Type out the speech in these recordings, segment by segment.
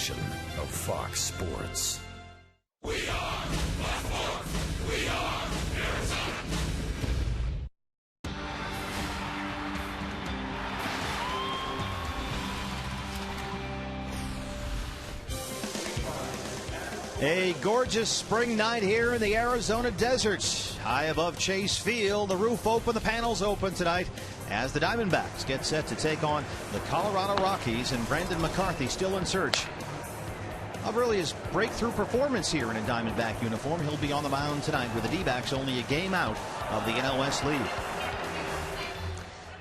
edition of Fox Sports. We are Blackmore. We are Arizona. A gorgeous spring night here in the Arizona desert. High above Chase Field, the roof open, the panels open tonight as the Diamondbacks get set to take on the Colorado Rockies, and Brandon McCarthy still in search of really his breakthrough performance here in a Diamondback uniform. He'll be on the mound tonight with the D-backs only a game out of the NL West lead.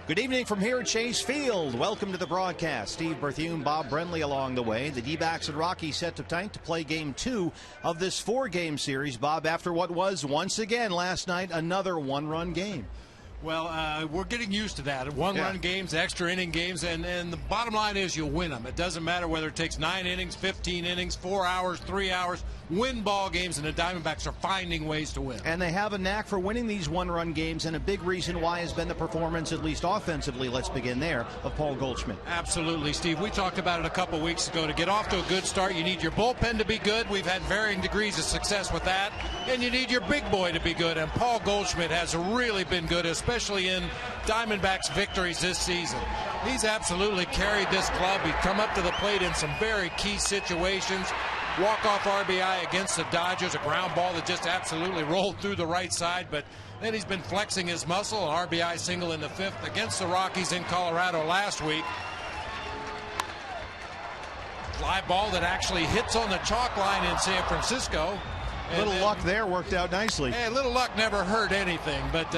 Good evening from here at Chase Field. Welcome to the broadcast. Steve Berthume, Bob Brenly along the way. The D-backs and Rockies set tonight to play game 2 of this 4-game series. Bob, after what was once again last night another one-run game. Well, we're getting used to that. One-run games, extra inning games, and the bottom line is you'll win them. It doesn't matter whether it takes 9 innings, 15 innings, 4 hours, 3 hours. Win ball games, and the Diamondbacks are finding ways to win. And they have a knack for winning these one-run games, and a big reason why has been the performance, at least offensively, let's begin there, of Paul Goldschmidt. Absolutely, Steve. We talked about it a couple weeks ago. To get off to a good start, you need your bullpen to be good. We've had varying degrees of success with that. And you need your big boy to be good, and Paul Goldschmidt has really been good, especially in Diamondbacks victories this season. He's absolutely carried this club. He's come up to the plate in some very key situations. Walk-off RBI against the Dodgers, a ground ball that just absolutely rolled through the right side, but then he's been flexing his muscle. An RBI single in the 5th against the Rockies in Colorado last week. Fly ball that actually hits on the chalk line in San Francisco. Little luck there worked out nicely. Hey, little luck never hurt anything, but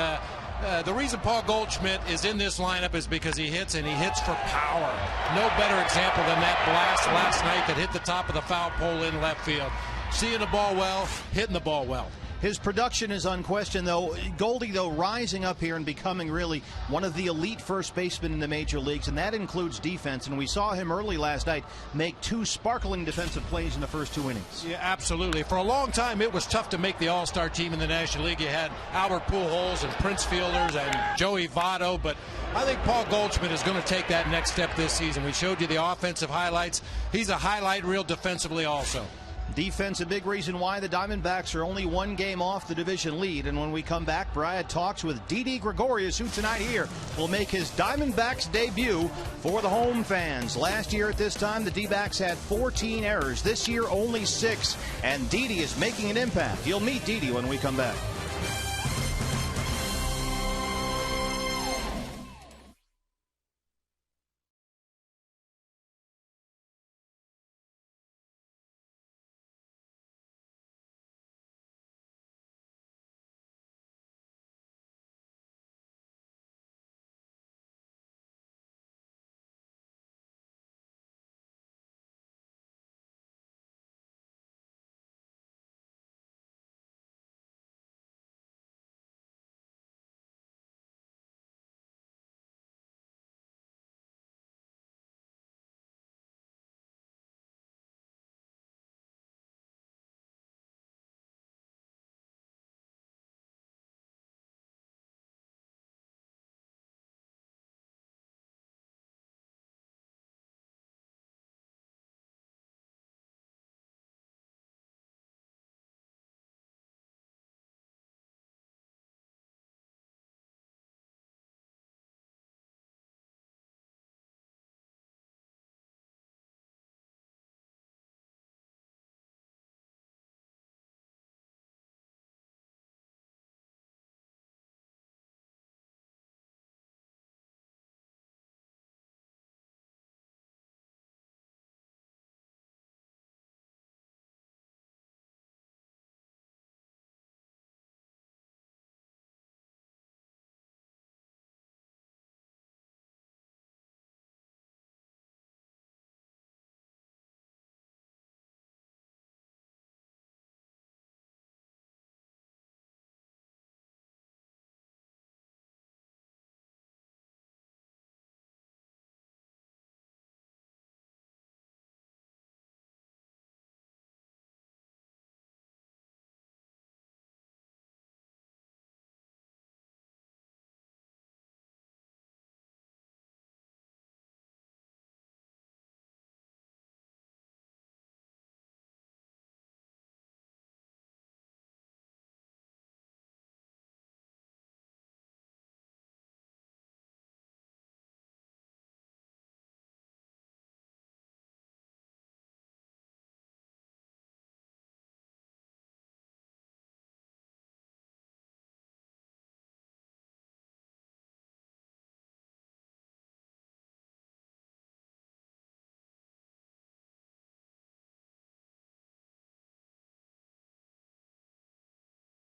the reason Paul Goldschmidt is in this lineup is because he hits, and he hits for power. No better example than that blast last night that hit the top of the foul pole in left field. Seeing the ball well, hitting the ball well. His production is unquestioned, though. Goldie, though, rising up here and becoming really one of the elite first basemen in the major leagues, and that includes defense. And we saw him early last night make 2 sparkling defensive plays in the first 2 innings. Yeah, absolutely. For a long time, it was tough to make the All-Star team in the National League. You had Albert Pujols and Prince Fielders and Joey Votto, but I think Paul Goldschmidt is going to take that next step this season. We showed you the offensive highlights. He's a highlight reel defensively also. Defense, a big reason why the Diamondbacks are only 1 game off the division lead. And when we come back, Brad talks with Didi Gregorius, who tonight here will make his Diamondbacks debut for the home fans. Last year at this time, the D-backs had 14 errors. This year, only 6. And Didi is making an impact. You'll meet Didi when we come back.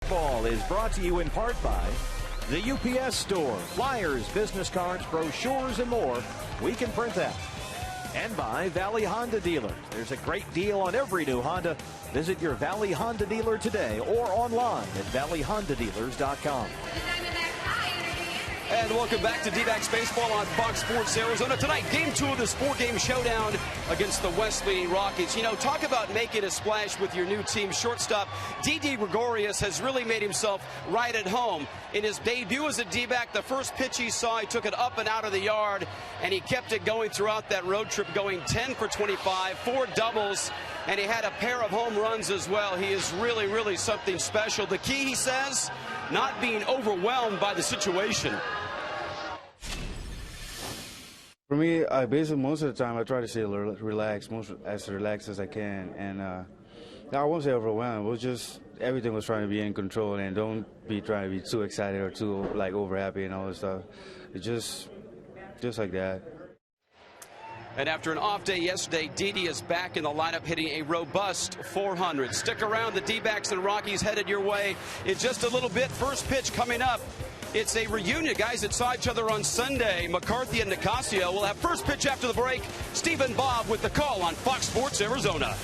Baseball is brought to you in part by the UPS Store. Flyers, business cards, brochures, and more. We can print that. And by Valley Honda Dealer. There's a great deal on every new Honda. Visit your Valley Honda dealer today or online at valleyhondadealers.com. And welcome back to D-backs Baseball on Fox Sports Arizona. Tonight, game 2 of this 4-game showdown against the Wesley Rockies. You know, talk about making a splash with your new team. Shortstop Didi Gregorius has really made himself right at home. In his debut as a D-back, the first pitch he saw, he took it up and out of the yard, and he kept it going throughout that road trip, going 10 for 25, 4 doubles, and he had a pair of home runs as well. He is really, really something special. The key, he says, not being overwhelmed by the situation. For me, basically most of the time I try to stay relaxed, as relaxed as I can, and I won't say overwhelmed. It was just everything was trying to be in control, and don't be trying to be too excited or too over happy and all this stuff. It's just like that. And after an off day yesterday, Didi is back in the lineup hitting a robust 400. Stick around, the D-backs and Rockies headed your way in just a little bit. First pitch coming up. It's a reunion, guys, that saw each other on Sunday. McCarthy and Nicasio will have first pitch after the break. Steve and Bob with the call on Fox Sports Arizona.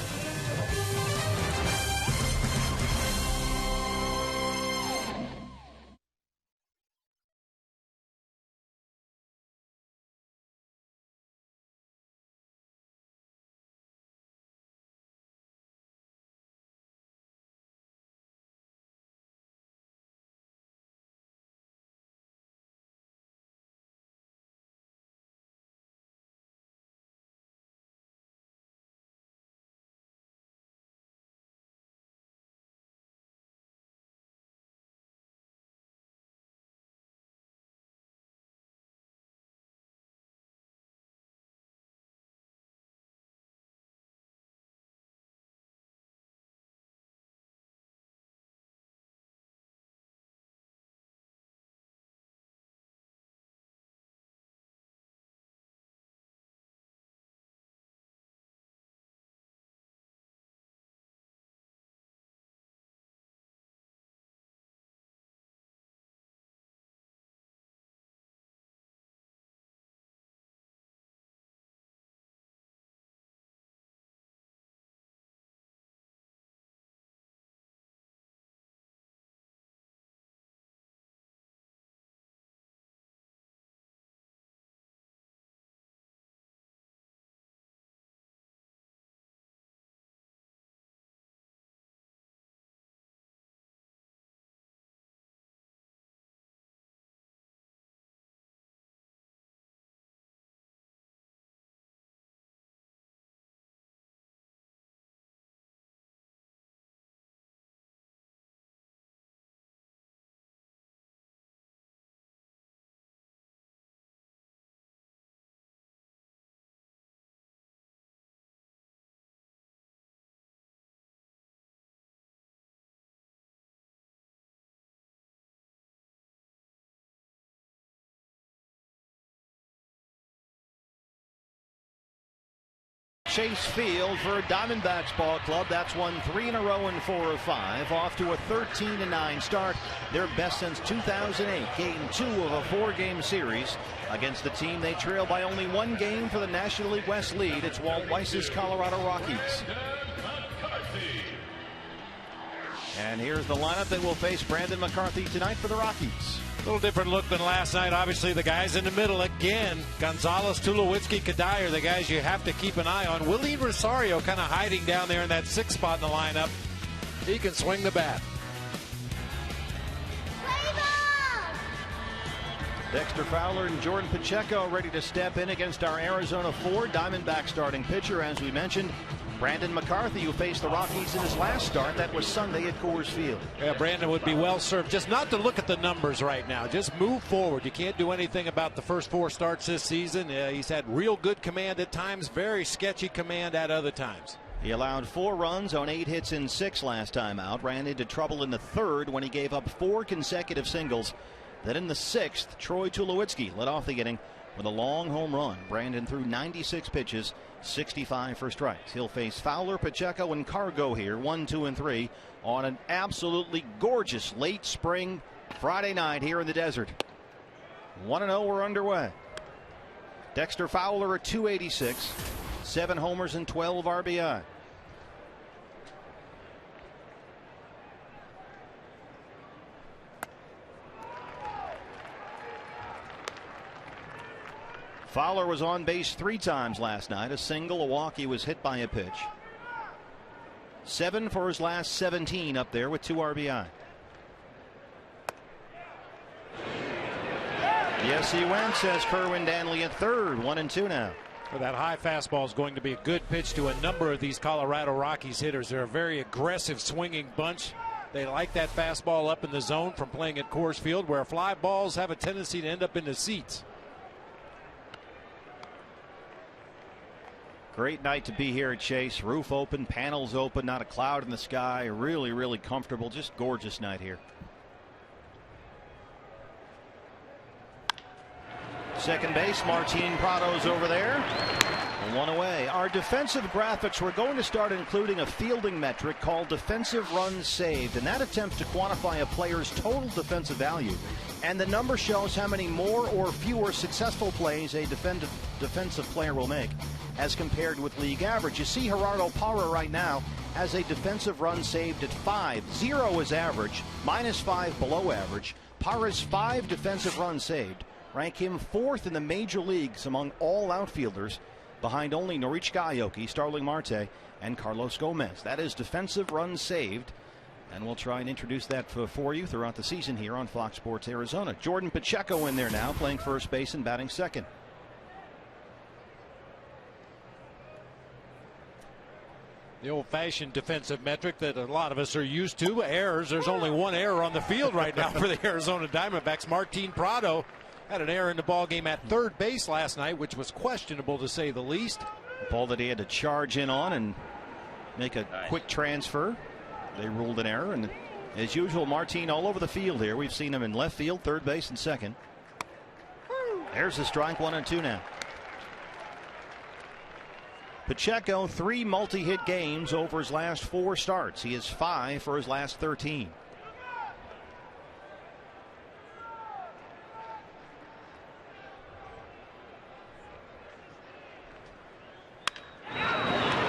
Chase Field for Diamondbacks ball club. That's won 3 in a row in 4 of 5. Off to a 13-9 start. Their best since 2008. Game 2 of a 4-game series against the team they trail by only 1 game for the National League West lead. It's Walt Weiss's Colorado Rockies. And here's the lineup that will face Brandon McCarthy tonight for the Rockies. A little different look than last night. Obviously, the guys in the middle again. Gonzalez, Tulowitzki, Kadai are the guys you have to keep an eye on. Willie Rosario kind of hiding down there in that 6th spot in the lineup. He can swing the bat. Dexter Fowler and Jordan Pacheco ready to step in against our Arizona 4 Diamondback starting pitcher, as we mentioned. Brandon McCarthy, who faced the Rockies in his last start. That was Sunday at Coors Field. Yeah, Brandon would be well served just not to look at the numbers right now. Just move forward. You can't do anything about the first 4 starts this season. He's had real good command at times, very sketchy command at other times. He allowed 4 runs on 8 hits in 6 last time out. Ran into trouble in the 3rd when he gave up 4 consecutive singles. Then in the 6th, Troy Tulowitzki led off the inning with a long home run. Brandon threw 96 pitches, 65 for strikes. He'll face Fowler, Pacheco, and Cargo here, 1, 2, and 3, on an absolutely gorgeous late spring Friday night here in the desert. 1-0, we're underway. Dexter Fowler at 286, 7 homers and 12 RBI. Fowler was on base 3 times last night. A single, a walk. He was hit by a pitch. 7 for his last 17 up there with 2 RBI. Yes, he went, says Kerwin Danley at third. 1 and 2 now. Well, that high fastball is going to be a good pitch to a number of these Colorado Rockies hitters. They're a very aggressive swinging bunch. They like that fastball up in the zone from playing at Coors Field, where fly balls have a tendency to end up in the seats. Great night to be here at Chase. Roof open, panels open, not a cloud in the sky. Really, really comfortable. Just gorgeous night here. Second base, Martin Prado's over there. 1 away. Our defensive graphics, we're going to start including a fielding metric called defensive runs saved, and that attempts to quantify a player's total defensive value. And the number shows how many more or fewer successful plays a defensive player will make as compared with league average. You see Gerardo Parra right now has a defensive run saved at 5. 0 is average, -5 below average. Parra's 5 defensive runs saved rank him 4th in the major leagues among all outfielders, behind only Norichika Aoki, Starling Marte, and Carlos Gomez. That is defensive runs saved, and we'll try and introduce that for you throughout the season here on Fox Sports Arizona. Jordan Pacheco in there now, playing first base and batting second. The old-fashioned defensive metric that a lot of us are used to. Errors. There's only 1 error on the field right now for the Arizona Diamondbacks. Martin Prado had an error in the ball game at third base last night, which was questionable to say the least. A ball that he had to charge in on and make a quick transfer. They ruled an error, and as usual, Martin all over the field here. We've seen him in left field, third base, and second. There's the strike, 1 and 2 now. Pacheco, 3 multi-hit games over his last 4 starts. He is 5 for his last 13.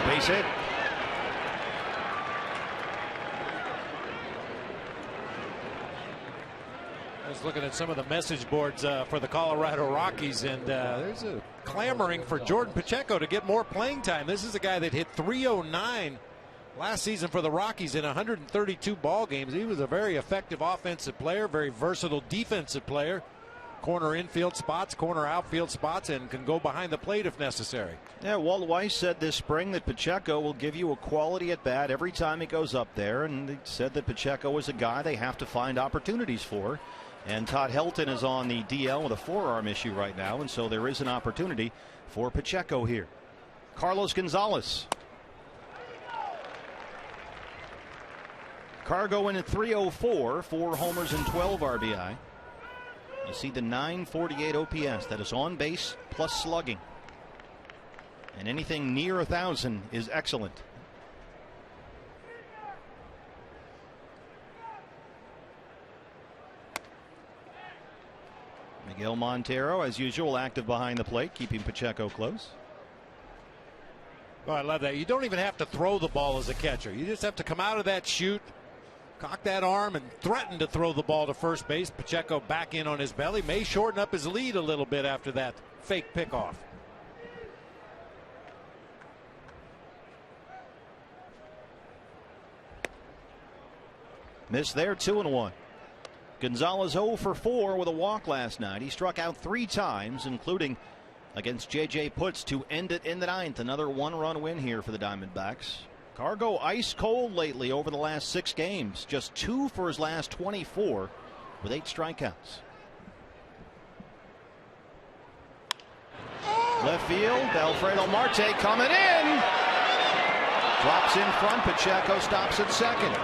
Base hit. I was looking at some of the message boards for the Colorado Rockies, and there's a clamoring for Jordan Pacheco to get more playing time. This is a guy that hit .309 last season for the Rockies in 132 ball games. He was a very effective offensive player, very versatile defensive player. Corner infield spots, corner outfield spots, and can go behind the plate if necessary. Yeah, Walt Weiss said this spring that Pacheco will give you a quality at bat every time he goes up there, and he said that Pacheco is a guy they have to find opportunities for. And Todd Helton is on the DL with a forearm issue right now, and so there is an opportunity for Pacheco here. Carlos Gonzalez. Cargo in at 304, 4 homers and 12 RBI. You see the .948 OPS. That is on base plus slugging. And anything near 1,000 is excellent. Miguel Montero, as usual, active behind the plate, keeping Pacheco close. Oh, I love that. You don't even have to throw the ball as a catcher. You just have to come out of that chute, cock that arm, and threaten to throw the ball to first base. Pacheco back in on his belly. May shorten up his lead a little bit after that fake pickoff. Missed there, 2-1. Gonzalez 0 for 4 with a walk last night. He struck out 3 times, including against J.J. Putz to end it in the 9th. Another 1-run win here for the Diamondbacks. Cargo ice cold lately over the last 6 games. Just 2 for his last 24 with 8 strikeouts. Left field, Alfredo Marte coming in. Drops in front. Pacheco stops at second.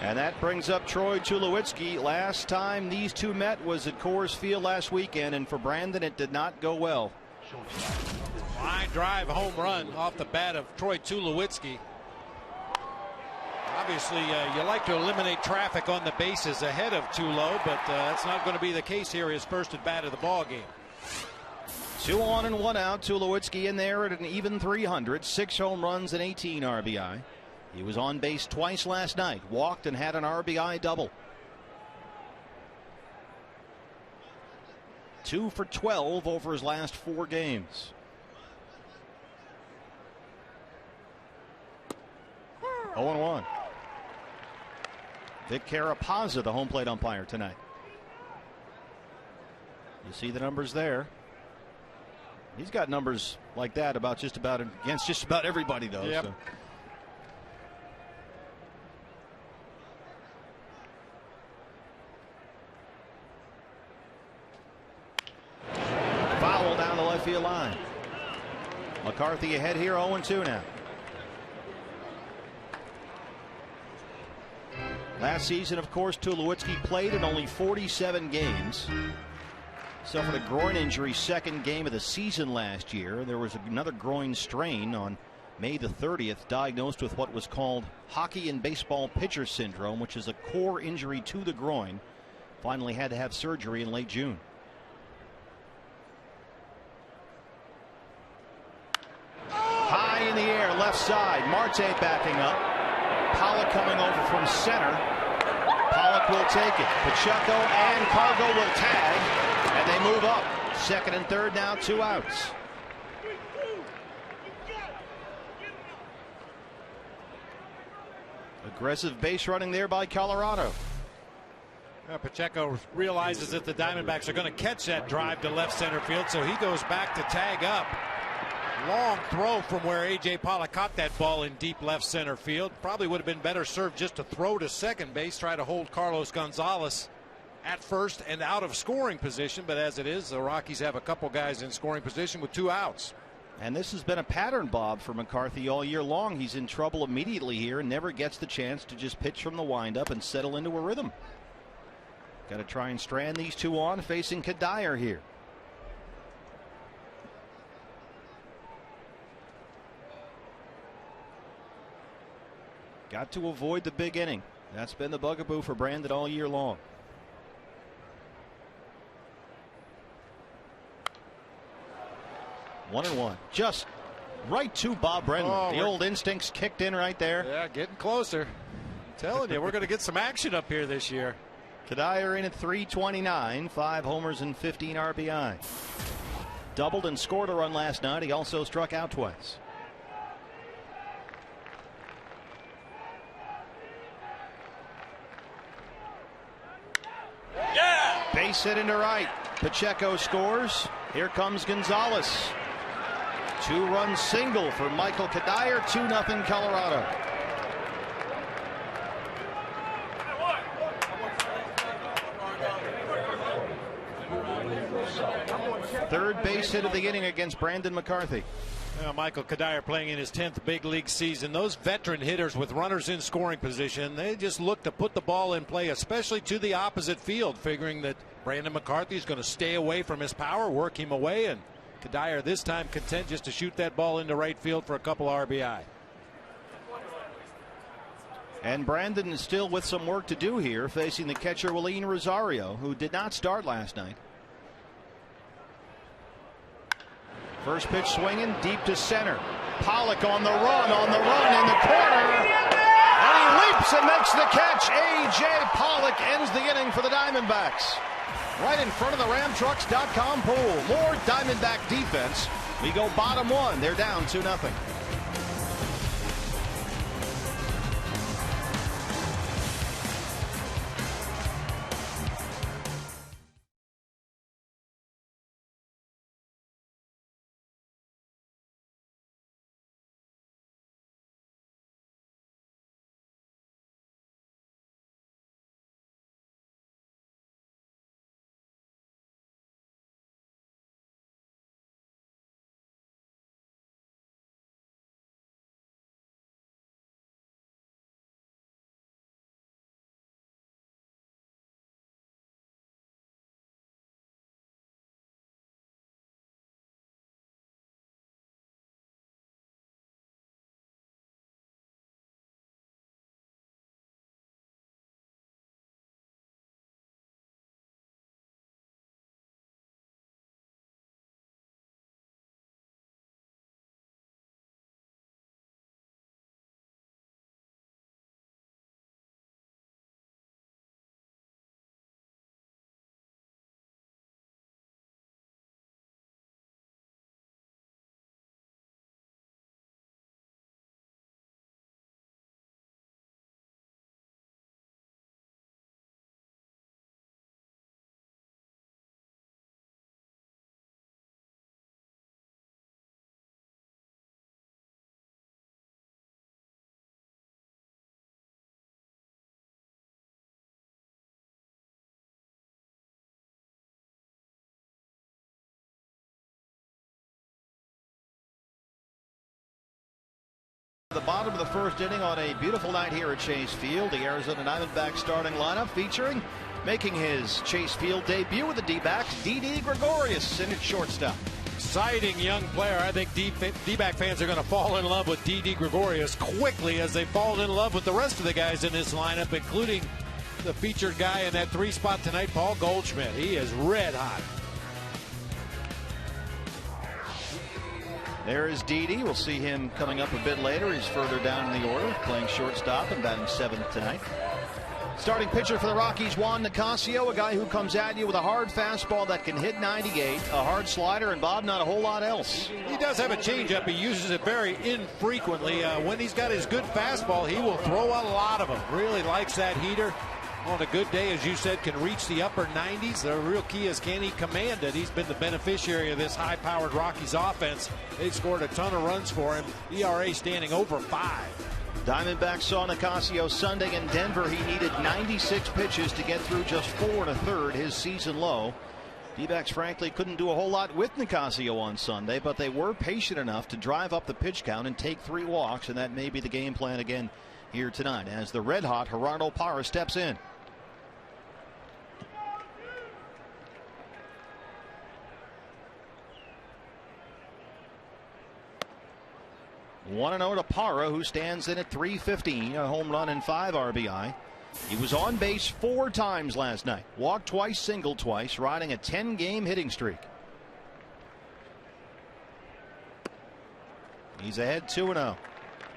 And that brings up Troy Tulowitzki. Last time these two met was at Coors Field last weekend, and for Brandon it did not go well. Line drive home run off the bat of Troy Tulowitzki. Obviously, you like to eliminate traffic on the bases ahead of Tulo, but that's not going to be the case here. His first at bat of the ball game. 2 on and 1 out. Tulowitzki in there at an even 300. 6 home runs and 18 RBI. He was on base twice last night. Walked and had an RBI double. 2 for 12 over his last 4 games. Oh and 1. Vic Carapazza, the home plate umpire tonight. You see the numbers there. He's got numbers like that against just about everybody, though. Yep. So. Foul down the left field line. McCarthy ahead here, 0-2 now. Last season, of course, Tulowitzki played in only 47 games. Suffered a groin injury second game of the season last year. There was another groin strain on May the 30th, diagnosed with what was called hockey and baseball pitcher syndrome, which is a core injury to the groin. Finally had to have surgery in late June. High in the air, left side. Marte backing up. Pollock coming over from center. Pollock will take it. Pacheco and Cargo will tag, and they move up. Second and third now, 2 outs. Aggressive base running there by Colorado. Pacheco realizes that the Diamondbacks are going to catch that drive to left center field, so he goes back to tag up. Long throw from where A.J. Pollock caught that ball in deep left center field. Probably would have been better served just to throw to second base, try to hold Carlos Gonzalez at first and out of scoring position. But as it is, the Rockies have a couple guys in scoring position with 2 outs. And this has been a pattern, Bob, for McCarthy all year long. He's in trouble immediately here and never gets the chance to just pitch from the windup and settle into a rhythm. Got to try and strand these two on, facing Kadire here. Got to avoid the big inning. That's been the bugaboo for Brandon all year long. One and one. Just right to Bob Brennan. The old instincts kicked in right there. Yeah, getting closer. I'm telling you, we're going to get some action up here this year. Kadire in at 329, 5 homers and 15 RBI. Doubled and scored a run last night. He also struck out twice. Base hit into right. Pacheco scores. Here comes Gonzalez. 2-run single for Michael Kadire. 2-0 Colorado. Third base hit of the inning against Brandon McCarthy. Michael Kadire playing in his 10th big league season. Those veteran hitters with runners in scoring position, they just look to put the ball in play, especially to the opposite field, figuring that Brandon McCarthy is going to stay away from his power, work him away, and Kadire this time content just to shoot that ball into right field for a couple RBI. And Brandon is still with some work to do here, facing the catcher Willeen Rosario, who did not start last night. First pitch swinging deep to center. Pollock on the run in the corner. And he leaps and makes the catch. A.J. Pollock ends the inning for the Diamondbacks. Right in front of the RamTrucks.com pool. More Diamondback defense. We go bottom one. They're down 2-0. The bottom of the first inning on a beautiful night here at Chase Field. The Arizona Diamondbacks starting lineup featuring making his Chase Field debut with the D-backs, Didi Gregorius in at shortstop. Exciting young player. I think D-back fans are going to fall in love with Didi Gregorius quickly as they fall in love with the rest of the guys in this lineup, including the featured guy in that 3 spot tonight, Paul Goldschmidt. He is red hot. There is Didi. We'll see him coming up a bit later. He's further down in the order, playing shortstop and batting 7th tonight. Starting pitcher for the Rockies, Juan Nicasio, a guy who comes at you with a hard fastball that can hit 98, a hard slider, and Bob, not a whole lot else. He does have a changeup. He uses it very infrequently. When he's got his good fastball, he will throw a lot of them. Really likes that heater. On a good day, as you said, can reach the upper 90s. The real key is, can he command it? He's been the beneficiary of this high-powered Rockies offense. They've scored a ton of runs for him. ERA standing over 5. Diamondbacks saw Nicasio Sunday in Denver. He needed 96 pitches to get through just 4 1/3, his season low. D-backs frankly couldn't do a whole lot with Nicasio on Sunday, but they were patient enough to drive up the pitch count and take 3 walks, and that may be the game plan again here tonight as the red-hot Gerardo Parra steps in. One 1-0 to Parra, who stands in at .315, a home run and 5 RBI. He was on base 4 times last night, walked twice, singled twice, riding a 10-game hitting streak. He's ahead 2-0.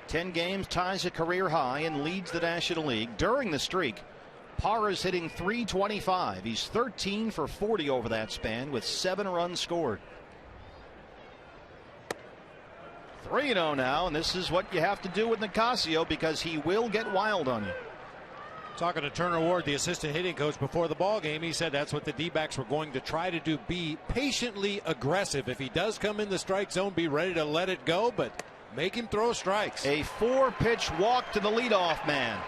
10 games, ties a career high, and leads the National League. During the streak, Parra's hitting .325. He's 13 for 40 over that span with 7 runs scored. 3-0 now, and this is what you have to do with Nicasio because he will get wild on you. Talking to Turner Ward, the assistant hitting coach, before the ball game, he said that's what the D-backs were going to try to do, be patiently aggressive. If he does come in the strike zone, be ready to let it go, but make him throw strikes. A 4-pitch walk to the leadoff man.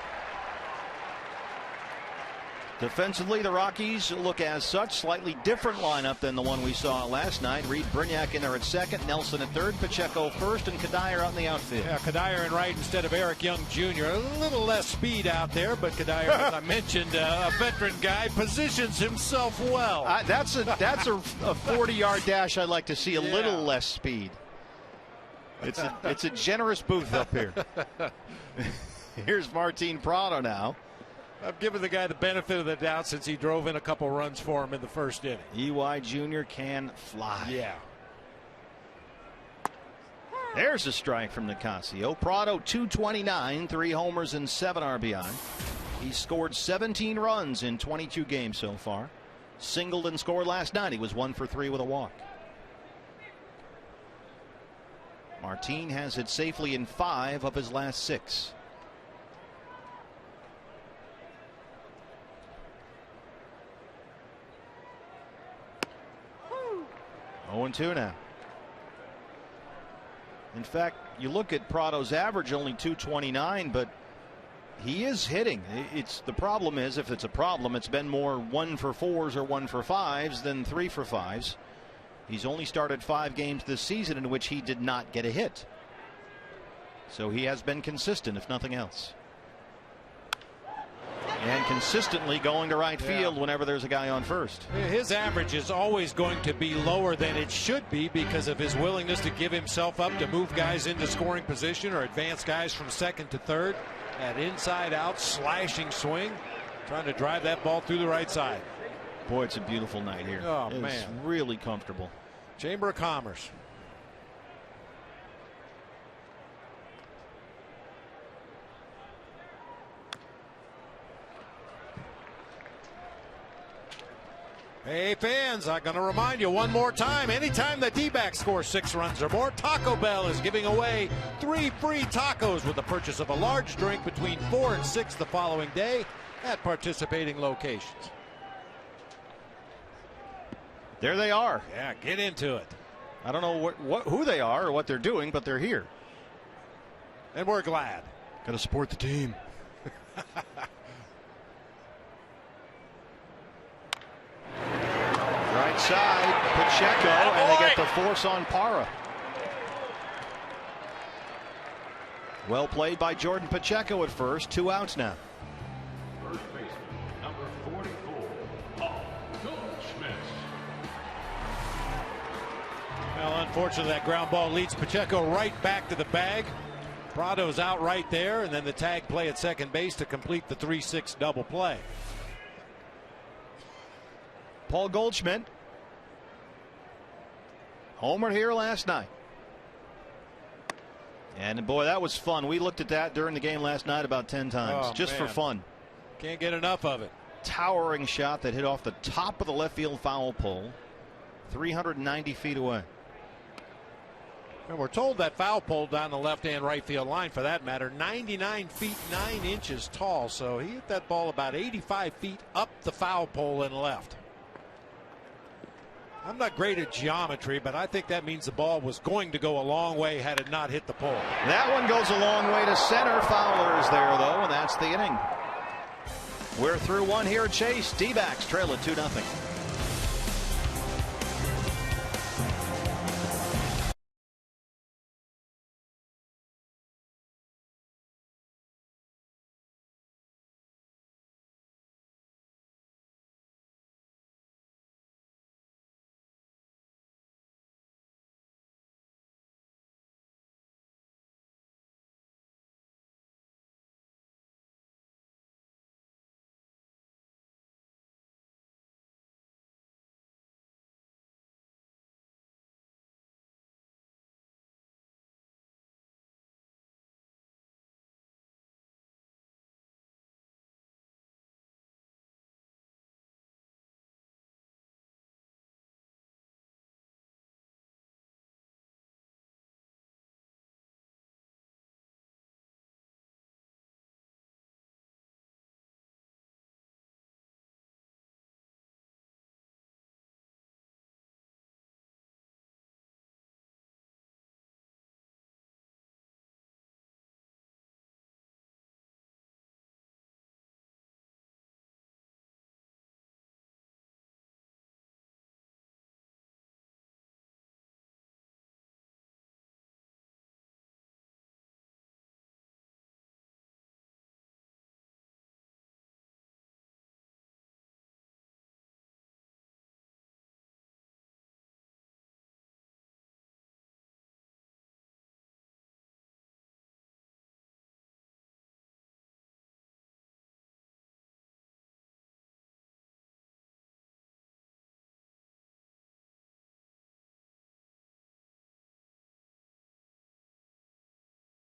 Defensively, the Rockies look as such slightly different lineup than the one we saw last night. Reed Brignac in there at second, Nelson at third, Pacheco first, and Kadire out in the outfield. Yeah, Kadire in right instead of Eric Young Jr. A little less speed out there, but Kadire, as I mentioned, a veteran guy, positions himself well. That's a 40-yard dash I'd like to see a little less speed. It's a generous booth up here. Here's Martin Prado now. I've given the guy the benefit of the doubt since he drove in a couple runs for him in the first inning. EY Jr. can fly. Yeah. There's a strike from Nicasio. Prado 229, 3 homers and 7 RBI. He scored 17 runs in 22 games so far. Singled and scored last night. He was 1 for 3 with a walk. Martin has it safely in 5 of his last 6. Oh, 0-2 now. In fact, you look at Prado's average, only 229, but he is hitting. It's the problem is, if it's a problem, it's been more 1 for 4s or 1 for 5s than 3 for 5s. He's only started 5 games this season in which he did not get a hit. So he has been consistent, if nothing else. And consistently going to right field whenever there's a guy on first. His average is always going to be lower than it should be because of his willingness to give himself up to move guys into scoring position or advance guys from second to third. That inside out slashing swing, trying to drive that ball through the right side. Boy, it's a beautiful night here. Oh, it's man. Really comfortable. Chamber of Commerce. Hey fans, I'm going to remind you one more time, anytime the D-backs score 6 runs or more, Taco Bell is giving away 3 free tacos with the purchase of a large drink between 4 and 6 the following day at participating locations. There they are. Yeah, get into it. I don't know who they are or what they're doing, but they're here. And we're glad. Got to support the team. Right side, Pacheco, and they get the force on Parra. Well played by Jordan Pacheco at first. 2 outs now. First baseman, number 44, Paul Goldschmidt. Well, unfortunately, that ground ball leads Pacheco right back to the bag. Prado's out right there, and then the tag play at second base to complete the 3-6 double play. Paul Goldschmidt, homered here last night. And boy, that was fun. We looked at that during the game last night about 10 times, just for fun. Can't get enough of it. Towering shot that hit off the top of the left field foul pole, 390 feet away. And we're told that foul pole down the left-hand right field line, for that matter, 99 feet 9 inches tall. So he hit that ball about 85 feet up the foul pole and left. I'm not great at geometry, but I think that means the ball was going to go a long way had it not hit the pole. That one goes a long way to center. Fowler is there, though, and that's the inning. We're through one here at Chase. D-backs trail at 2-0.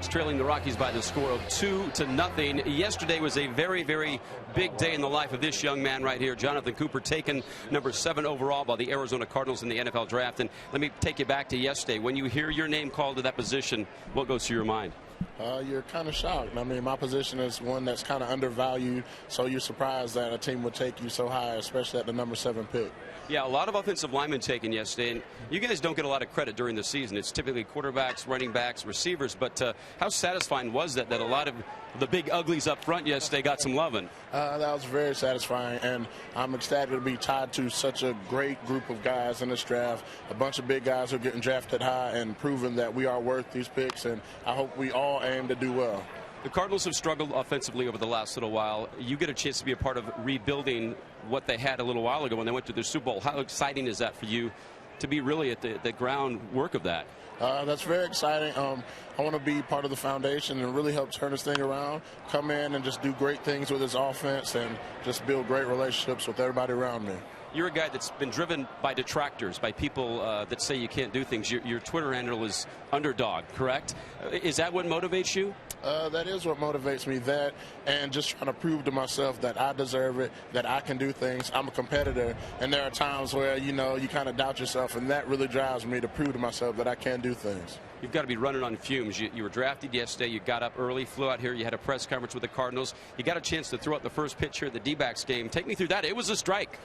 Trailing the Rockies by the score of 2-0. Yesterday was a very, very big day in the life of this young man right here, Jonathan Cooper, taken number 7 overall by the Arizona Cardinals in the NFL draft. And let me take you back to yesterday. When you hear your name called to that position, what goes through your mind? You're kind of shocked. I mean, my position is one that's kind of undervalued, so you're surprised that a team would take you so high, especially at the number 7 pick. Yeah, a lot of offensive linemen taken yesterday, and you guys don't get a lot of credit during the season. It's typically quarterbacks, running backs, receivers, but how satisfying was that a lot of the big uglies up front yesterday got some loving? That was very satisfying, and I'm ecstatic to be tied to such a great group of guys in this draft, a bunch of big guys who are getting drafted high and proving that we are worth these picks, and I hope we all aim to do well. The Cardinals have struggled offensively over the last little while. You get a chance to be a part of rebuilding what they had a little while ago when they went to the Super Bowl. How exciting is that for you to be really at the groundwork of that? That's very exciting. I want to be part of the foundation and really help turn this thing around, come in and just do great things with this offense and just build great relationships with everybody around me. You're a guy that's been driven by detractors, by people that say you can't do things. Your Twitter handle is underdog, correct? Is that what motivates you? That is what motivates me, that and just trying to prove to myself that I deserve it, that I can do things. I'm a competitor, and there are times where, you kind of doubt yourself, and that really drives me to prove to myself that I can do things. You've got to be running on fumes. You were drafted yesterday. You got up early, flew out here. You had a press conference with the Cardinals. You got a chance to throw out the first pitch here at the D-backs game. Take me through that. It was a strike.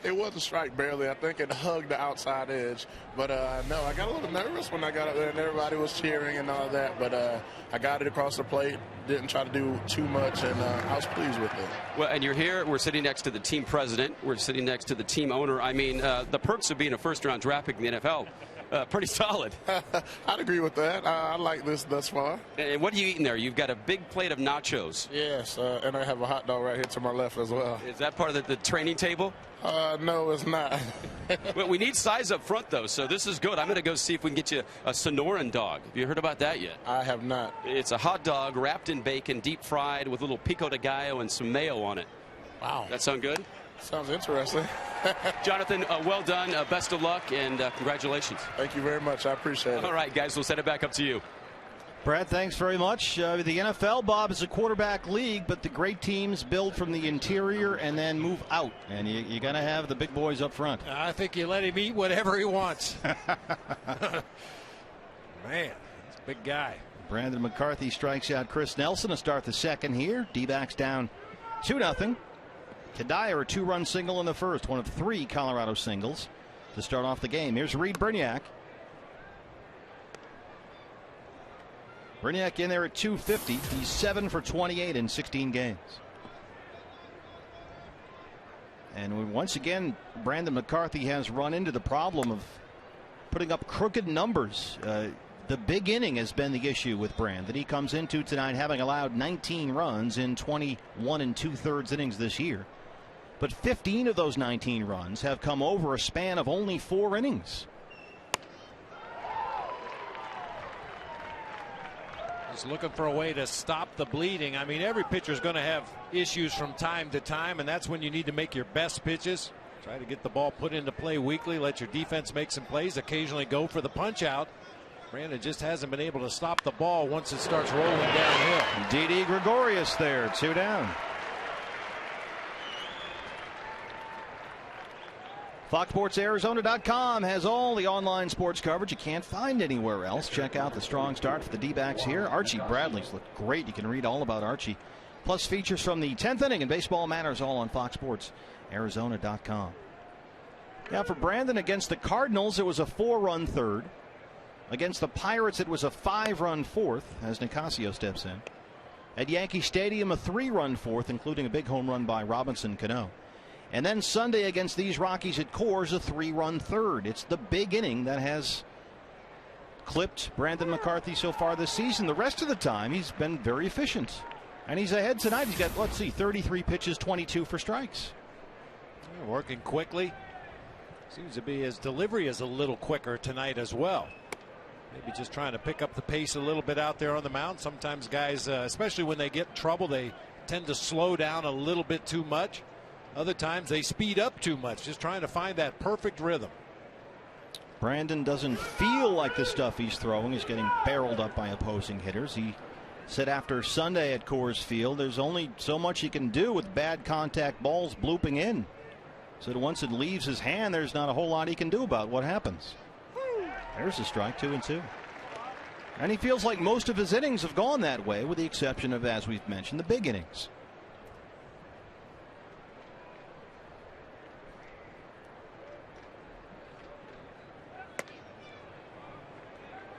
It was a strike, barely. I think it hugged the outside edge. But, no, I got a little nervous when I got up there, and everybody was cheering and all that. But I got it across the plate, didn't try to do too much, and I was pleased with it. Well, and you're here. We're sitting next to the team president. We're sitting next to the team owner. I mean, the perks of being a first-round draft pick in the NFL. Pretty solid. I'd agree with that. I like this thus far. And what are you eating there? You've got a big plate of nachos. Yes, and I have a hot dog right here to my left as well. Is that part of the training table? No, it's not. Well, we need size up front, though, so this is good. I'm going to go see if we can get you a Sonoran dog. Have you heard about that yet? I have not. It's a hot dog wrapped in bacon, deep fried with a little pico de gallo and some mayo on it. Wow. That sound good? Sounds interesting. Jonathan, well done. Best of luck and congratulations. Thank you very much. I appreciate it. All right, guys, we'll send it back up to you. Brad, thanks very much. The NFL, Bob, is a quarterback league, but the great teams build from the interior and then move out. And you got to have the big boys up front. I think you let him eat whatever he wants. Man, he's a big guy. Brandon McCarthy strikes out Chris Nelson to start the second here. D-backs down 2-0. Kadire, a two-run single in the first, one of 3 Colorado singles to start off the game. Here's Reed Brignac. Brignac in there at 250. He's 7 for 28 in 16 games. And once again, Brandon McCarthy has run into the problem of putting up crooked numbers. The big inning has been the issue with Brandon. He comes into tonight having allowed 19 runs in 21 2/3 innings this year. But 15 of those 19 runs have come over a span of only 4 innings. He's looking for a way to stop the bleeding. I mean, every pitcher is going to have issues from time to time, and that's when you need to make your best pitches. Try to get the ball put into play weekly, let your defense make some plays, occasionally go for the punch out. Brandon just hasn't been able to stop the ball once it starts rolling downhill. Didi Gregorius there, 2 down. FoxSportsArizona.com has all the online sports coverage you can't find anywhere else. Check out the strong start for the D-backs here. Archie Bradley's looked great. You can read all about Archie. Plus features from the 10th inning and Baseball Matters all on FoxSportsArizona.com. Now for Brandon against the Cardinals, it was a 4-run third. Against the Pirates, it was a 5-run fourth as Nicasio steps in. At Yankee Stadium, a 3-run fourth, including a big home run by Robinson Cano. And then Sunday against these Rockies at Coors, a 3-run third. It's the big inning that has clipped Brandon McCarthy so far this season. The rest of the time, he's been very efficient. And he's ahead tonight. He's got, 33 pitches, 22 for strikes. Working quickly. Seems to be his delivery is a little quicker tonight as well. Maybe just trying to pick up the pace a little bit out there on the mound. Sometimes guys, especially when they get in trouble, they tend to slow down a little bit too much. Other times they speed up too much, just trying to find that perfect rhythm. Brandon doesn't feel like the stuff he's throwing is getting barreled up by opposing hitters. He said after Sunday at Coors Field, there's only so much he can do with bad contact balls blooping in. So once it leaves his hand, there's not a whole lot he can do about what happens. There's a strike, 2-2. And he feels like most of his innings have gone that way, with the exception of, as we've mentioned, the big innings.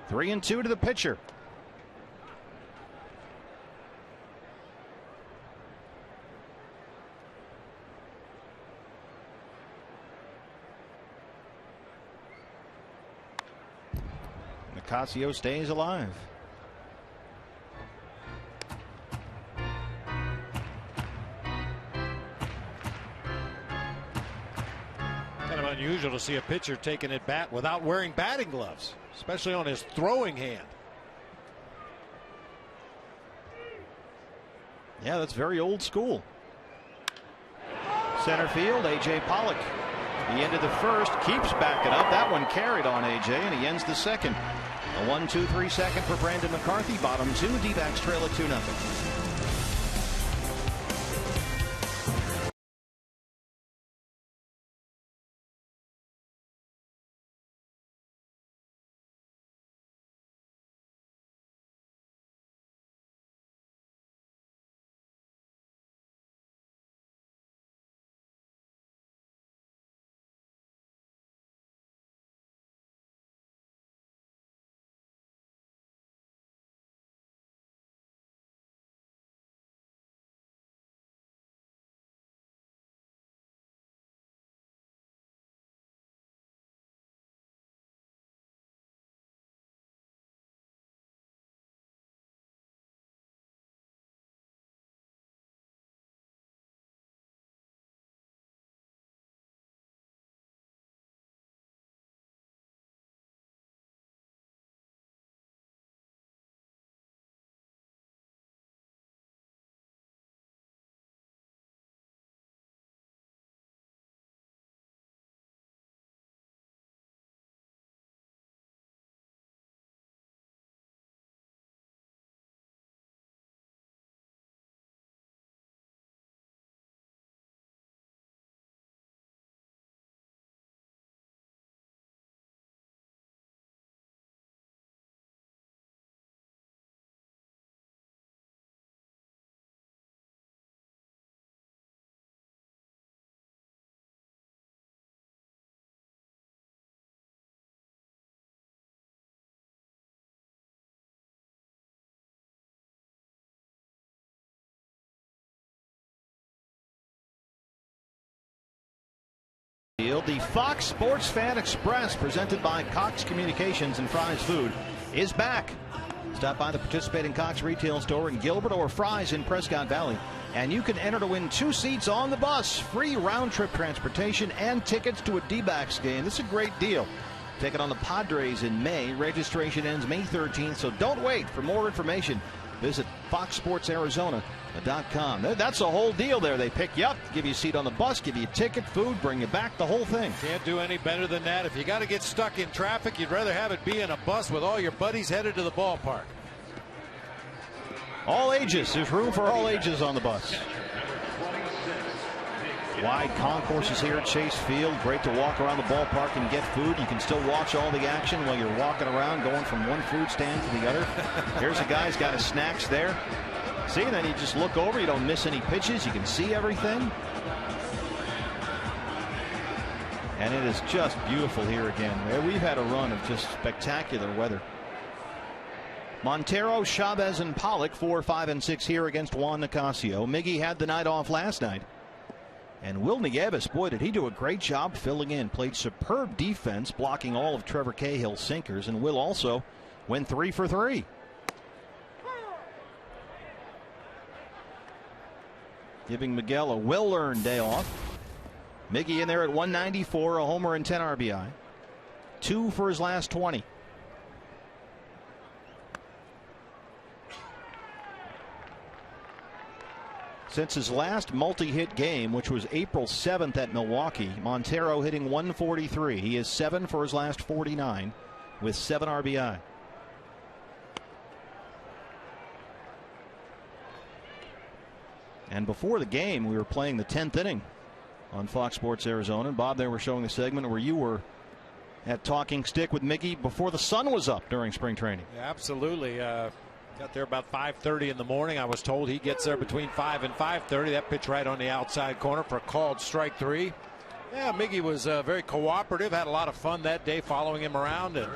Three and 2 to the pitcher. Nicasio stays alive. Kind of unusual to see a pitcher taking at bat without wearing batting gloves, especially on his throwing hand. Yeah, that's very old school. Center field, A.J. Pollock. He ended the first, keeps backing up. That one carried on A.J., and he ends the second. A 1-2-3 second for Brandon McCarthy. Bottom 2, D-backs trail at 2-0. The Fox Sports Fan Express, presented by Cox Communications and Fry's Food, is back. Stop by the participating Cox retail store in Gilbert or Fry's in Prescott Valley, and you can enter to win 2 seats on the bus, free round-trip transportation, and tickets to a D-backs game. This is a great deal. Taking on the Padres in May. Registration ends May 13th, so don't wait. For more information, visit foxsportsarizona.com. That's the whole deal there. They pick you up, give you a seat on the bus, give you a ticket, food, bring you back, the whole thing. Can't do any better than that. If you got to get stuck in traffic, you'd rather have it be in a bus with all your buddies headed to the ballpark. All ages. There's room for all ages on the bus. Wide concourses here at Chase Field. Great to walk around the ballpark and get food. You can still watch all the action while you're walking around, going from one food stand to the other. There's a guy's got his snacks there. See, then you just look over. You don't miss any pitches. You can see everything. And it is just beautiful here again. We've had a run of just spectacular weather. Montero, Chavez, and Pollock 4, 5, and 6 here against Juan Nicasio. Miggy had the night off last night. And Will Nieves, boy, did he do a great job filling in. Played superb defense, blocking all of Trevor Cahill's sinkers. And Will also went 3 for 3. Giving Miguel a well-earned day off. Miggy in there at 194, a homer and 10 RBI. 2 for his last 20. Since his last multi-hit game, which was April 7th at Milwaukee, Montero hitting 143. He is 7 for his last 49 with 7 RBI. And before the game, we were playing the 10th inning on Fox Sports Arizona. And Bob, they were showing the segment where you were at talking stick with Miggy before the sun was up during spring training. Yeah, absolutely. Got there about 5:30 in the morning. I was told he gets there between 5 and 5:30. That pitch right on the outside corner for a called strike 3. Yeah, Miggy was very cooperative. Had a lot of fun that day following him around and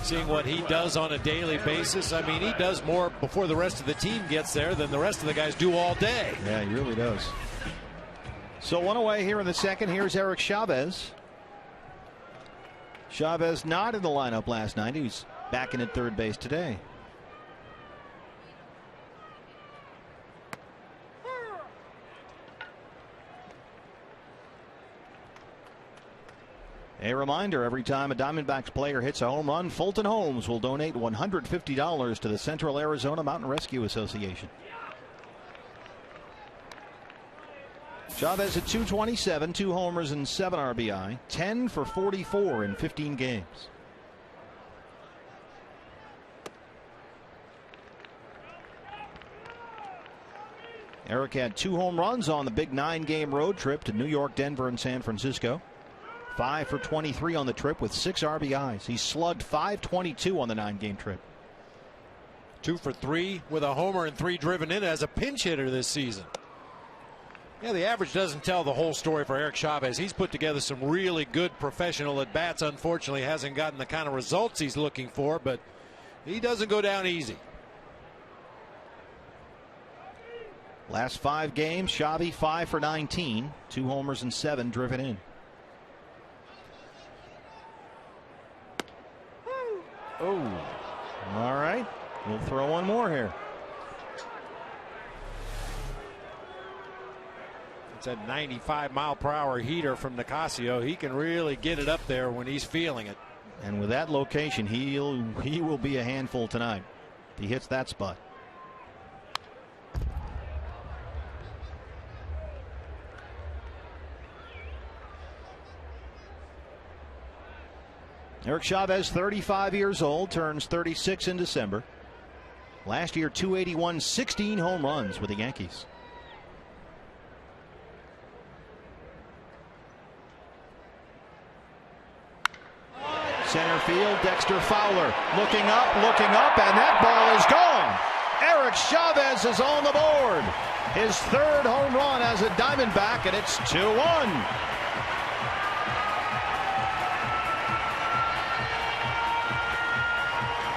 seeing what he does on a daily basis. I mean, he does more before the rest of the team gets there than the rest of the guys do all day. Yeah, he really does. So one away here in the second. Here's Eric Chavez. Chavez not in the lineup last night. He was back in at third base today. A reminder, every time a Diamondbacks player hits a home run, Fulton Homes will donate $150 to the Central Arizona Mountain Rescue Association. Chavez at 227, 2 homers and 7 RBI, 10 for 44 in 15 games. Eric had 2 home runs on the big 9-game road trip to New York, Denver, and San Francisco. 5 for 23 on the trip with 6 RBIs. He slugged .522 on the 9-game trip. 2 for 3 with a homer and 3 driven in as a pinch hitter this season. Yeah, the average doesn't tell the whole story for Eric Chavez. He's put together some really good professional at-bats. Unfortunately, hasn't gotten the kind of results he's looking for, but he doesn't go down easy. Last 5 games, Chavez 5 for 19, 2 homers and 7 driven in. Oh, all right. We'll throw one more here. It's a 95-mile-per-hour heater from Nicasio. He can really get it up there when he's feeling it. And with that location, he will be a handful tonight. If he hits that spot. Eric Chavez, 35 years old, turns 36 in December. Last year, 281, 16 home runs with the Yankees. Center field, Dexter Fowler looking up, and that ball is gone. Eric Chavez is on the board. His 3rd home run as a Diamondback, and it's 2-1.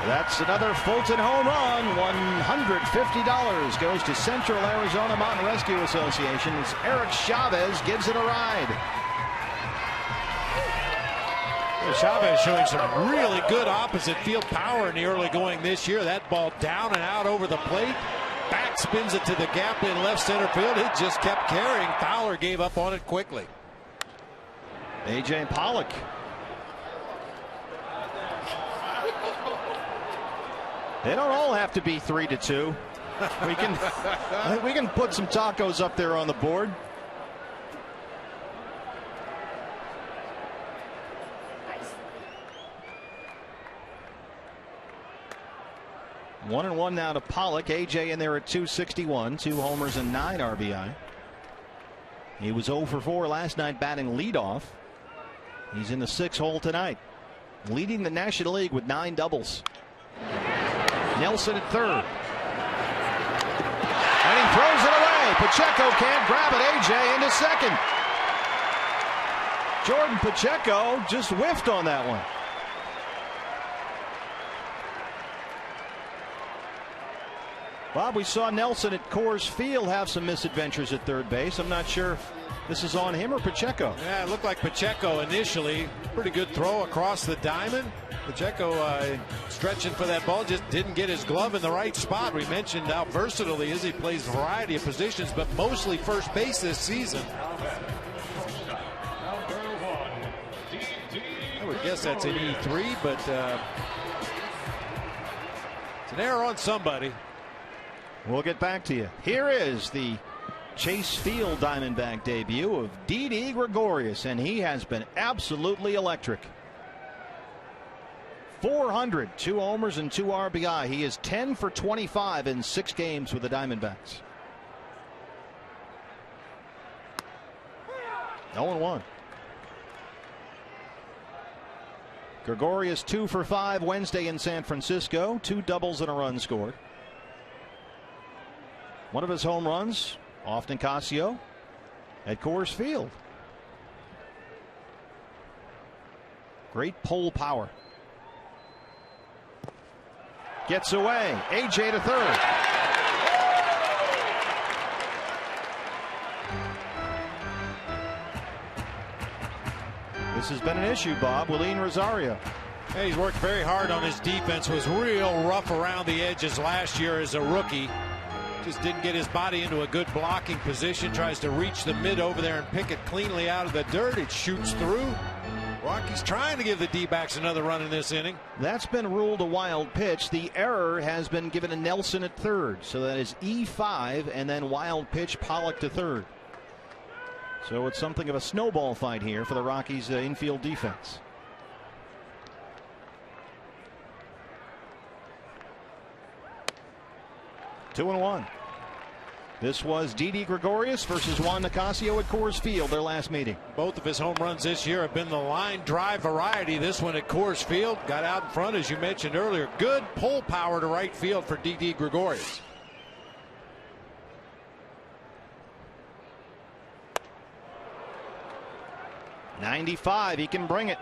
That's another Fulton home run. $150 goes to Central Arizona Mountain Rescue Association as Eric Chavez gives it a ride. Chavez showing some really good opposite field power in the early going this year. That ball down and out over the plate. Back spins it to the gap in left center field. It just kept carrying. Fowler gave up on it quickly. A.J. Pollock. They don't all have to be 3-2. We can put some tacos up there on the board. One and one now to Pollock. AJ in there at 261, 2 homers and 9 RBI. He was 0 for 4 last night batting leadoff. He's in the 6 hole tonight, leading the National League with 9 doubles. Nelson at third, and he throws it away. Pacheco can't grab it. AJ into second. Jordan Pacheco just whiffed on that one. Bob, we saw Nelson at Coors Field have some misadventures at third base. I'm not sure if this is on him or Pacheco. Yeah, it looked like Pacheco initially. Pretty good throw across the diamond. Pacheco stretching for that ball, just didn't get his glove in the right spot. We mentioned how versatile he is. He plays a variety of positions, but mostly first base this season. I would guess that's an E3, but it's an error on somebody. We'll get back to you. Here is the Chase Field Diamondback debut of Didi Gregorius, and he has been absolutely electric. 400, 2 homers and 2 RBI. He is 10 for 25 in 6 games with the Diamondbacks. 0-1. Gregorius 2 for 5 Wednesday in San Francisco. 2 doubles and a run scored. One of his home runs off Nicasio at Coors Field. Great pull power. Gets away. AJ to third. This has been an issue, Bob. Willeen Rosario. Hey, he's worked very hard on his defense. Was real rough around the edges last year as a rookie. Just didn't get his body into a good blocking position. Tries to reach the mid over there and pick it cleanly out of the dirt. It shoots through. Rockies trying to give the D-backs another run in this inning. That's been ruled a wild pitch. The error has been given to Nelson at third. So that is E5 and then wild pitch Pollock to third. So it's something of a snowball fight here for the Rockies infield defense. Two and one. This was Didi Gregorius versus Juan Nicasio at Coors Field, their last meeting. Both of his home runs this year have been the line drive variety. This one at Coors Field got out in front, as you mentioned earlier. Good pull power to right field for Didi Gregorius. .95, he can bring it.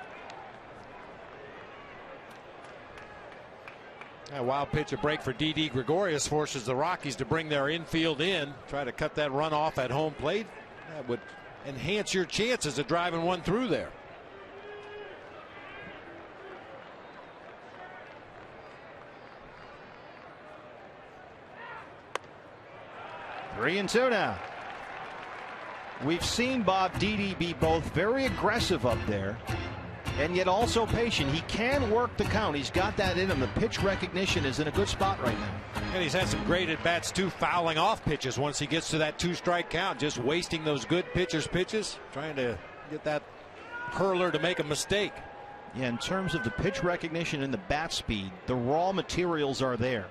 A wild pitch, a break for Didi Gregorius forces the Rockies to bring their infield in, try to cut that run off at home plate. That would enhance your chances of driving one through there. Three and two now. We've seen Bob Didi be both very aggressive up there and yet also patient. He can work the count. He's got that in him. The pitch recognition is in a good spot right now. And he's had some great at-bats too, fouling off pitches once he gets to that 2-strike count, just wasting those good pitchers' pitches, trying to get that hurler to make a mistake. Yeah, in terms of the pitch recognition and the bat speed, the raw materials are there.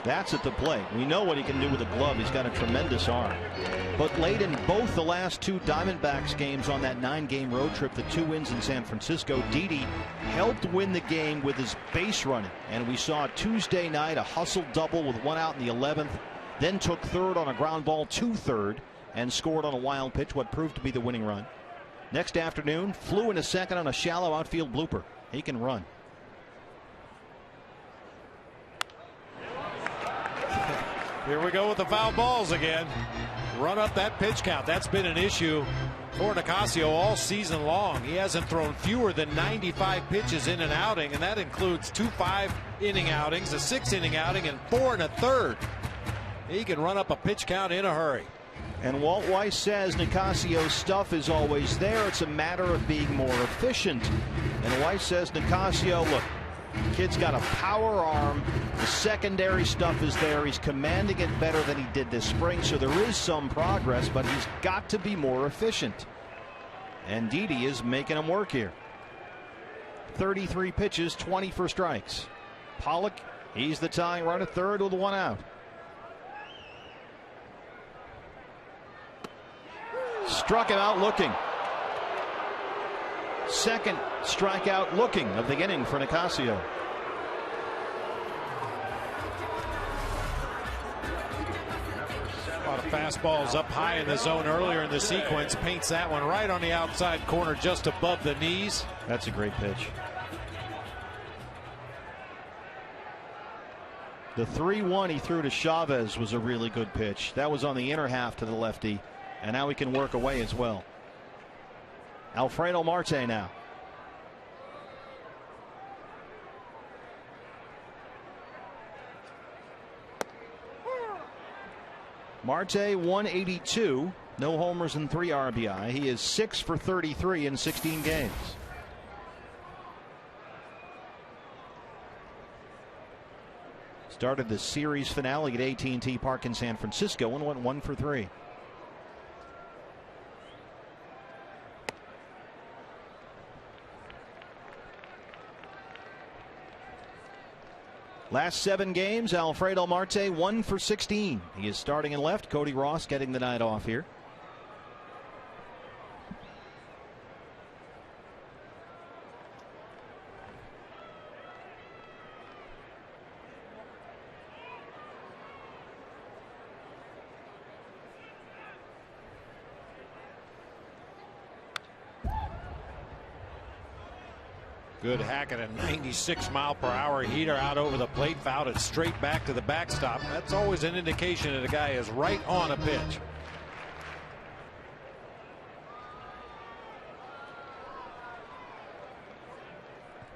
That's at the plate. We know what he can do with a glove. He's got a tremendous arm. But late in both the last 2 Diamondbacks games on that 9-game road trip, the 2 wins in San Francisco, Didi helped win the game with his base running. And we saw Tuesday night a hustle double with 1 out in the 11th, then took third on a ground ball to third and scored on a wild pitch, what proved to be the winning run. next afternoon. Flew into second on a shallow outfield blooper. He can run. Here we go with the foul balls again. Run up that pitch count. That's been an issue for Nicasio all season long. He hasn't thrown fewer than 95 pitches in an outing, and that includes 2 5-inning outings, a 6-inning outing, and 4 1/3. He can run up a pitch count in a hurry. And Walt Weiss says Nicasio's stuff is always there. It's a matter of being more efficient. And Weiss says Nicasio, look, kid's got a power arm. The secondary stuff is there. He's commanding it better than he did this spring. So there is some progress, but he's got to be more efficient. And Didi is making him work here. 33 pitches, 20 for strikes. Pollock, he's the tying run at third with 1 out. Struck him out looking. Second strikeout looking of the inning for Nicasio. A lot of fastballs up high in the zone earlier in the sequence. Paints that one right on the outside corner just above the knees. That's a great pitch. The 3-1 he threw to Chavez was a really good pitch. That was on the inner half to the lefty. And now he can work away as well. Alfredo Marte now. Marte 182, no homers and 3 RBI. He is 6 for 33 in 16 games. Started the series finale at AT&T Park in San Francisco and went 1 for 3. Last 7 games, Alfredo Marte 1 for 16. He is starting in left. Cody Ross getting the night off here. Good hack at a 96-mile-per-hour heater out over the plate, fouled it straight back to the backstop. That's always an indication that a guy is right on a pitch.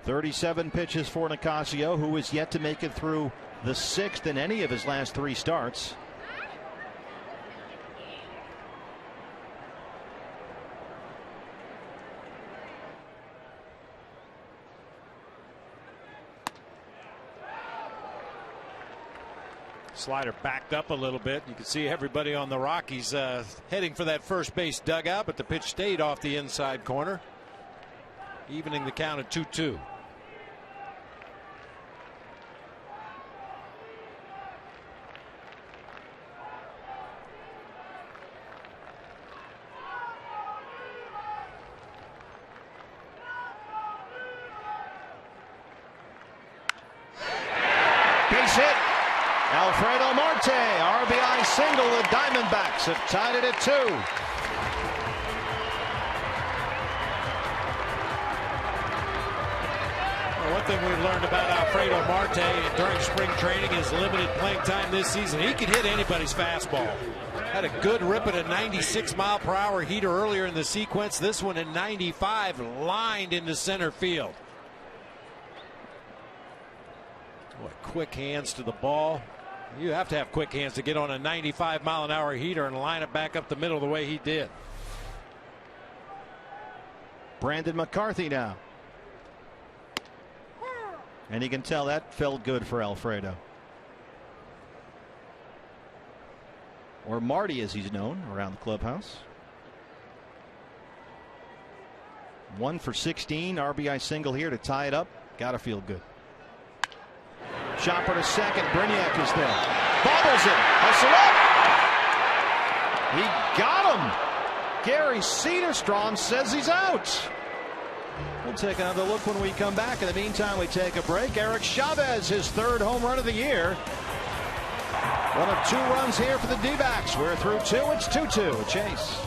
.37 pitches for Nicasio, who is yet to make it through the 6th in any of his last 3 starts. Slider backed up a little bit. You can see everybody on the Rockies heading for that first base dugout, but the pitch stayed off the inside corner, evening the count at 2-2. Base hit. Alfredo Marte, RBI single. The Diamondbacks have tied it at 2. Well, one thing we've learned about Alfredo Marte during spring training is limited playing time this season. He can hit anybody's fastball. Had a good rip at a 96-mile-per-hour heater earlier in the sequence. This one at 95, lined into center field. Boy, quick hands to the ball. You have to have quick hands to get on a 95-mile-an-hour heater and line it back up the middle the way he did. Brandon McCarthy now. And you can tell that felt good for Alfredo. Or Marty, as he's known around the clubhouse. 1 for 16, RBI single here to tie it up. Gotta feel good. Chopper to second. Brignac is there. Bobbles it. Hustle up. He got him. Gary Cedarstrom says he's out. We'll take another look when we come back. In the meantime, we take a break. Eric Chavez, his 3rd home run of the year. 1 of 2 runs here for the D-backs. We're through 2. It's 2-2. Chase.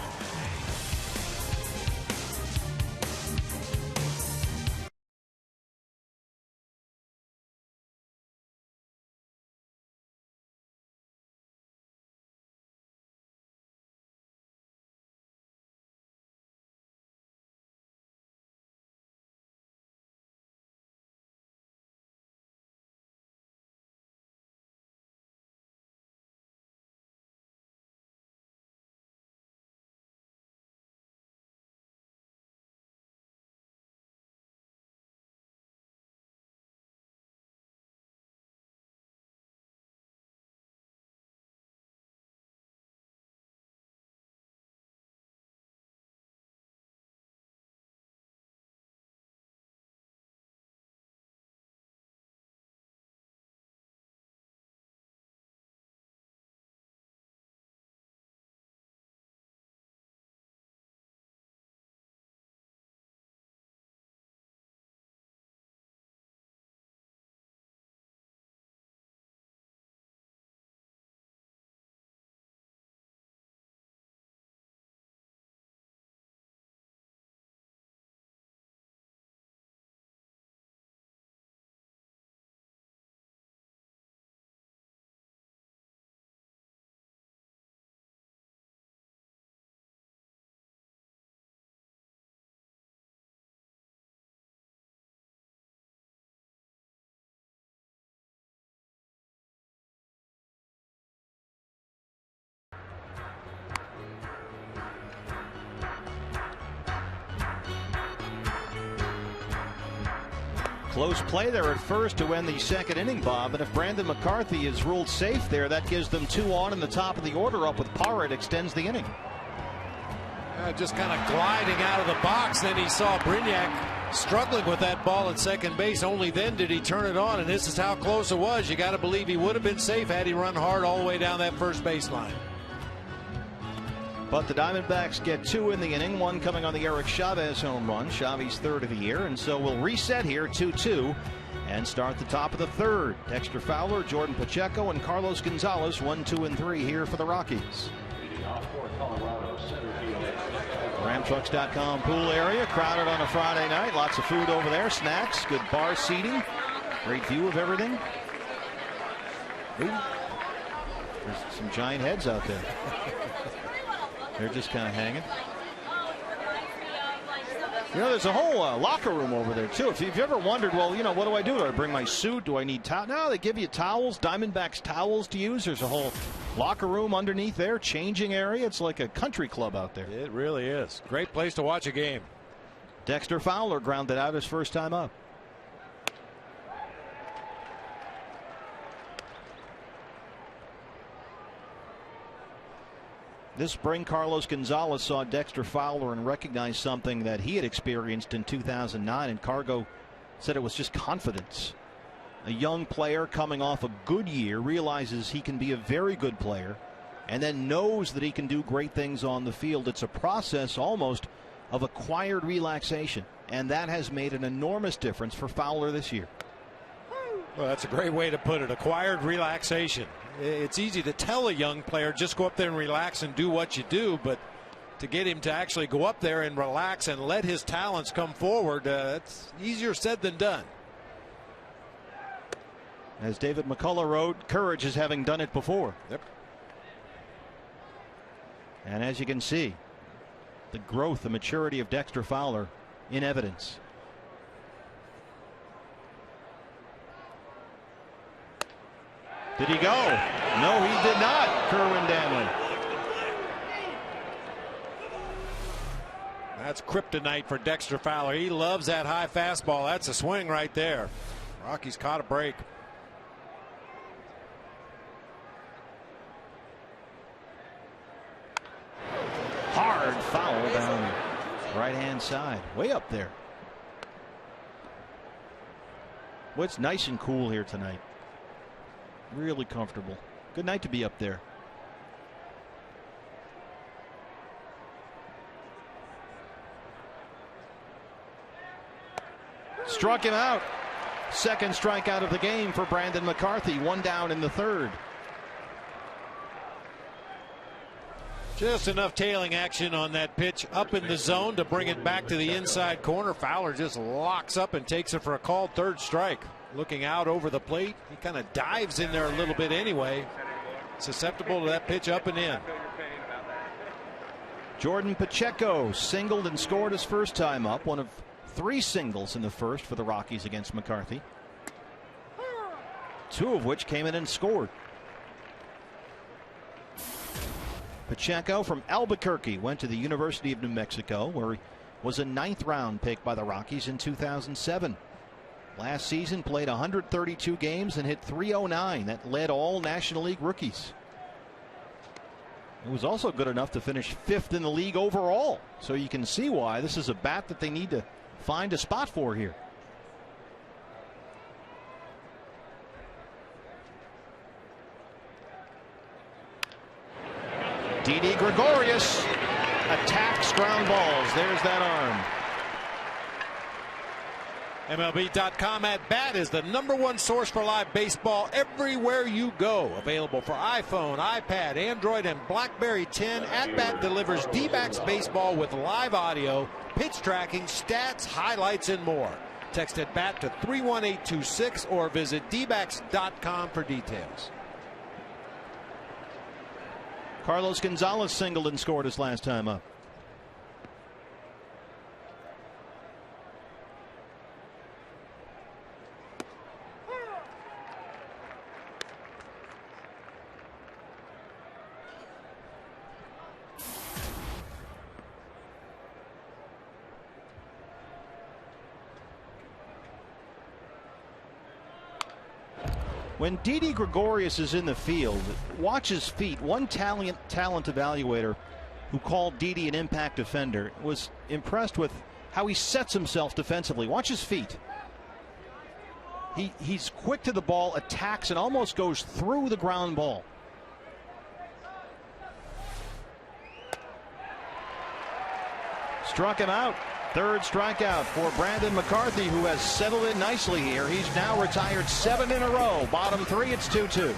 Close play there at first to end the second inning, Bob. And if Brandon McCarthy is ruled safe there, that gives them 2 on in the top of the order. Up with Parra, it extends the inning. Just kind of gliding out of the box. Then he saw Brignac struggling with that ball at second base. Only then did he turn it on, and this is how close it was. You got to believe he would have been safe had he run hard all the way down that first baseline. But the Diamondbacks get 2 in the inning, 1 coming on the Eric Chavez home run. Chavez's 3rd of the year, and so we'll reset here 2-2 and start the top of the 3rd. Dexter Fowler, Jordan Pacheco, and Carlos Gonzalez 1, 2, and 3 here for the Rockies. Ramtrucks.com pool area crowded on a Friday night. Lots of food over there, snacks, good bar seating, great view of everything. Ooh. There's some giant heads out there. They're just kind of hanging. You know, there's a whole locker room over there, too. If you've ever wondered, well, you know, what do I do? Do I bring my suit? Do I need towels? No, they give you towels, Diamondbacks towels to use. There's a whole locker room underneath there, changing area. It's like a country club out there. It really is. Great place to watch a game. Dexter Fowler grounded out his first time up. This spring, Carlos Gonzalez saw Dexter Fowler and recognized something that he had experienced in 2009, and Cargo said it was just confidence. A young player coming off a good year realizes he can be a very good player and then knows that he can do great things on the field. It's a process almost of acquired relaxation, and that has made an enormous difference for Fowler this year. Well, that's a great way to put it. Acquired relaxation. It's easy to tell a young player just go up there and relax and do what you do, but to get him to actually go up there and relax and let his talents come forward, it's easier said than done. As David McCullough wrote, courage is having done it before. Yep. And as you can see, the growth, the maturity of Dexter Fowler in evidence. Did he go? No, he did not, Kerwin Danley. That's kryptonite for Dexter Fowler. He loves that high fastball. That's a swing right there. Rockies caught a break. Hard foul down right-hand side, way up there. Well, it's nice and cool here tonight. Really comfortable. Good night to be up there. Struck him out. Second strikeout of the game for Brandon McCarthy. 1 down in the 3rd. Just enough tailing action on that pitch up in the zone to bring it back to the inside corner. Fowler just locks up and takes it for a called 3rd strike. Looking out over the plate. He kind of dives in there a little bit anyway. Susceptible to that pitch up and in. Jordan Pacheco singled and scored his first time up. One of 3 singles in the first for the Rockies against McCarthy. 2 of which came in and scored. Pacheco from Albuquerque went to the University of New Mexico, where he was a 9th round pick by the Rockies in 2007. Last season played 132 games and hit .309. That led all National League rookies. It was also good enough to finish 5th in the league overall. So you can see why this is a bat that they need to find a spot for here. Didi Gregorius attacks ground balls. There's that arm. MLB.com At Bat is the #1 source for live baseball everywhere you go. Available for iPhone, iPad, Android, and BlackBerry 10. At Bat delivers D-backs baseball with live audio, pitch tracking, stats, highlights, and more. Text At Bat to 31826 or visit dbacks.com for details. Carlos Gonzalez singled and scored his last time up. When Didi Gregorius is in the field, watch his feet. One talent evaluator who called Didi an impact defender was impressed with how he sets himself defensively. Watch his feet. He's quick to the ball, attacks, and almost goes through the ground ball. Struck him out. Third strikeout for Brandon McCarthy, who has settled in nicely here. He's now retired 7 in a row. Bottom 3, it's 2-2.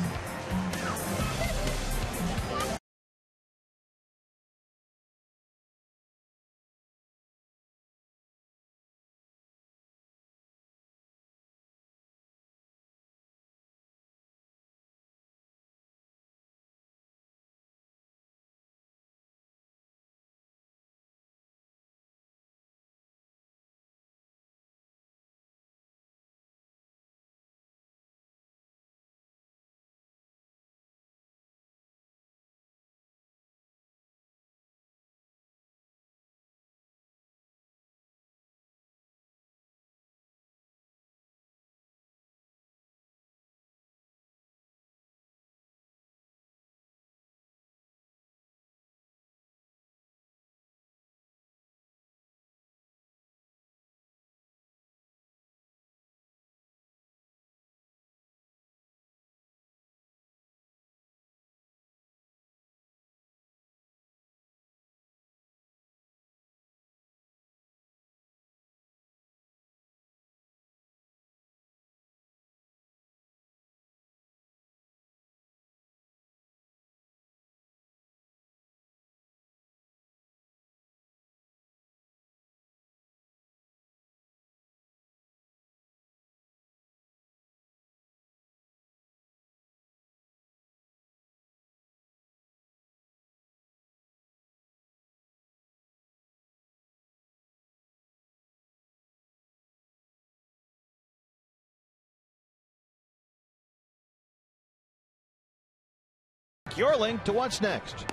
Your link to what's next.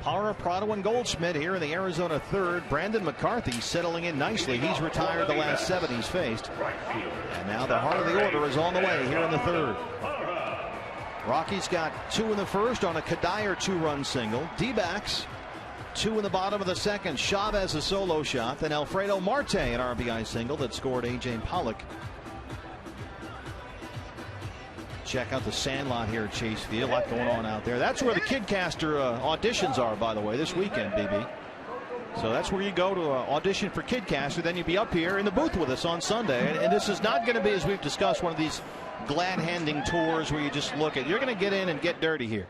Parra, Prado, and Goldschmidt here in the Arizona third. Brandon McCarthy settling in nicely. He's retired the last 7 he's faced. And now the heart of the order is on the way here in the third. Rockies got 2 in the first on a Kadire 2-run single. D-backs 2 in the bottom of the second. Chavez a solo shot. Then Alfredo Marte an RBI single that scored A.J. Pollock. Check out the Sandlot here at Chase Field. A lot going on out there. That's where the Kidcaster auditions are, by the way, this weekend, BB. So that's where you go to audition for Kidcaster. Then you'll be up here in the booth with us on Sunday. And this is not going to be, as we've discussed, one of these glad-handing tours where you just look at. You're going to get in and get dirty here.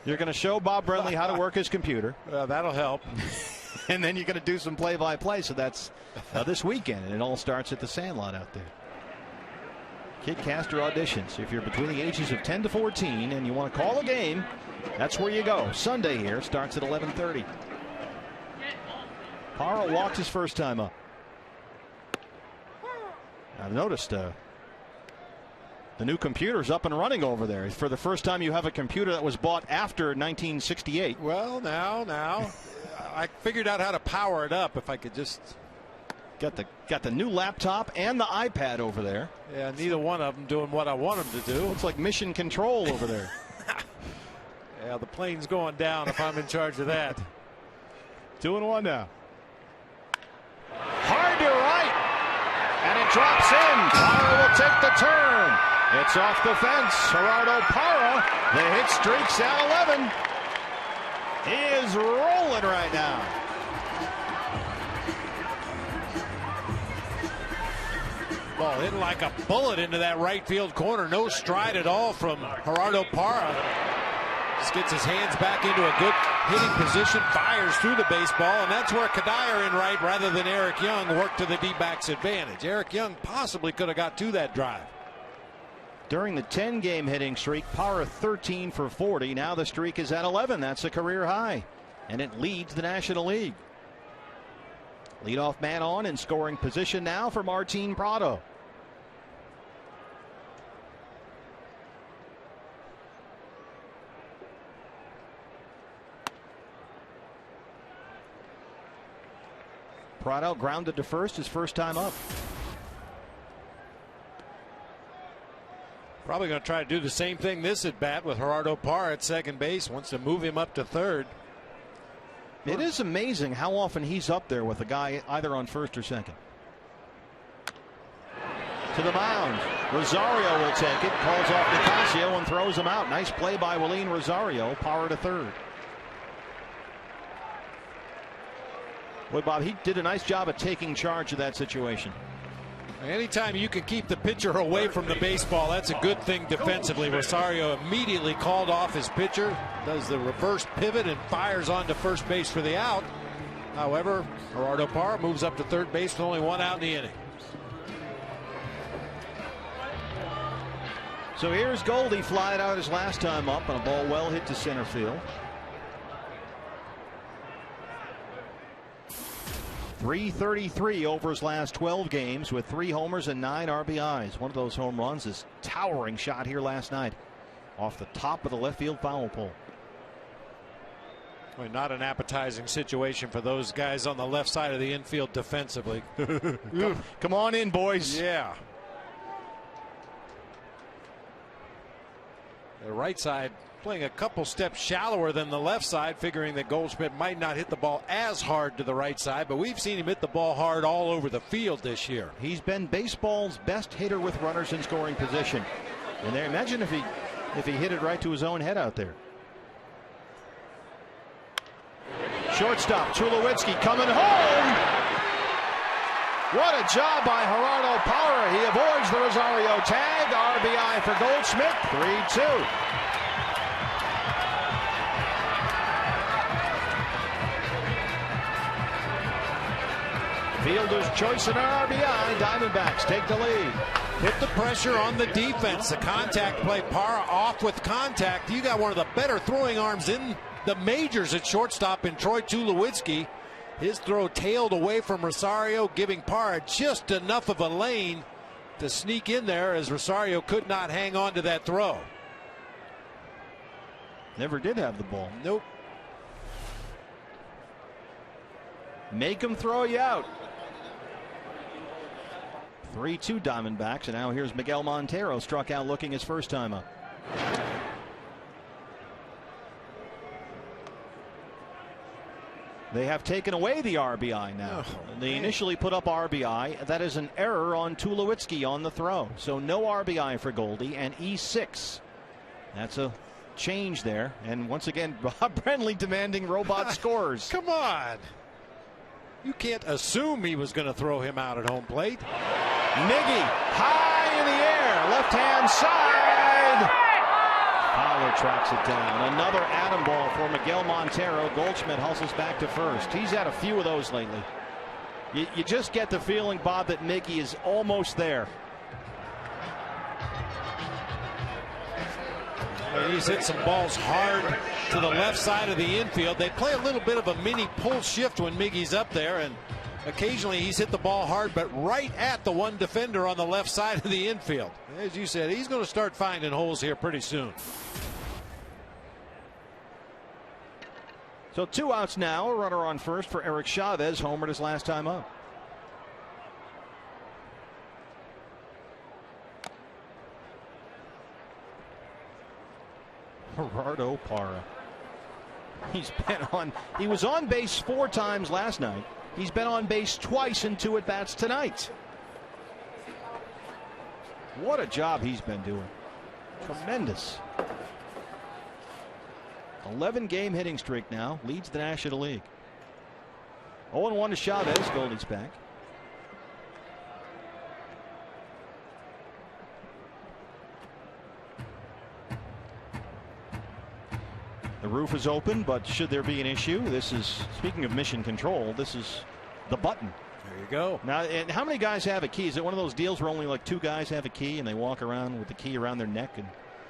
You're going to show Bob Brenly how to work his computer. That'll help. And then you're going to do some play-by-play. So that's this weekend. And it all starts at the Sandlot out there. Kidcaster auditions. If you're between the ages of 10 to 14 and you want to call a game, that's where you go. Sunday here starts at 11:30. Parra walked his first time up. I've noticed the new computer's up and running over there. For the first time, you have a computer that was bought after 1968. Well, now I figured out how to power it up if I could just. Got the new laptop and the iPad over there. Yeah, neither one of them doing what I want them to do. Looks like mission control over there. Yeah, the plane's going down if I'm in charge of that. 2-1 now. Hard to right. And it drops in. Parra will take the turn. It's off the fence. Gerardo Parra. The hit streak's at 11. He is rolling right now. Ball hit like a bullet into that right field corner. No stride at all from Gerardo Parra. Just gets his hands back into a good hitting position, fires through the baseball, and that's where Kadire in right rather than Eric Young worked to the D-backs advantage. Eric Young possibly could have got to that drive. During the 10-game hitting streak, Parra 13 for 40. Now the streak is at 11. That's a career high, and it leads the National League. Leadoff man on in scoring position now for Martin Prado. Prado grounded to first, his first time up. Probably going to try to do the same thing this at bat with Gerardo Parra at second base. Wants to move him up to third. It is amazing how often he's up there with a guy either on first or second. To the mound. Rosario will take it. Calls off Nicasio and throws him out. Nice play by Willeen Rosario. Parra to third. Boy, Bob, he did a nice job of taking charge of that situation. Anytime you can keep the pitcher away from the baseball, that's a good thing defensively. Rosario immediately called off his pitcher, does the reverse pivot and fires on to first base for the out. However, Gerardo Parra moves up to third base with only one out in the inning. So here's Goldie flying out his last time up on a ball well hit to center field. .333 over his last 12 games with 3 homers and 9 RBIs. One of those home runs is a towering shot here last night off the top of the left field foul pole. Well, not an appetizing situation for those guys on the left side of the infield defensively. Come on in, boys. Yeah. The right side playing a couple steps shallower than the left side, figuring that Goldschmidt might not hit the ball as hard to the right side, but we've seen him hit the ball hard all over the field this year. He's been baseball's best hitter with runners in scoring position. And there, imagine if he hit it right to his own head out there. Shortstop Tulowitzki coming home. What a job by Gerardo Parra. He avoids the Rosario tag. RBI for Goldschmidt. 3-2. Fielder's choice and RBI. Diamondbacks take the lead. Hit the pressure on the defense. The contact play. Parra off with contact. You got one of the better throwing arms in the majors at shortstop in Troy Tulowitzki. His throw tailed away from Rosario, giving Parra just enough of a lane to sneak in there as Rosario could not hang on to that throw. Never did have the ball. Nope. Make him throw you out. 3-2 Diamondbacks, and now here's Miguel Montero, struck out looking his first time up. They have taken away the RBI now. They initially put up RBI. That is an error on Tulowitzki on the throw. So no RBI for Goldie and E6. That's a change there. And once again, Bob Brenly demanding robot scores. Come on. You can't assume he was going to throw him out at home plate. Miggy high in the air, left hand side. Fowler tracks it down. Another atom ball for Miguel Montero. Goldschmidt hustles back to first. He's had a few of those lately. You just get the feeling, Bob, that Miggy is almost there. He's hit some balls hard to the left side of the infield. They play a little bit of a mini pull shift when Miggy's up there, and occasionally he's hit the ball hard, but right at the one defender on the left side of the infield. As you said, he's going to start finding holes here pretty soon. So 2 outs now. A runner on first for Eric Chavez, homered his last time up. Gerardo Parra. He was on base 4 times last night. He's been on base twice in 2 at-bats tonight. What a job he's been doing. Tremendous. 11-game hitting streak now. Leads the National League. 0-1 to Chavez. Goldie's back. The roof is open, but should there be an issue, this is, speaking of mission control, this is the button. There you go. Now, and how many guys have a key? Is it one of those deals where only like 2 guys have a key and they walk around with the key around their neck and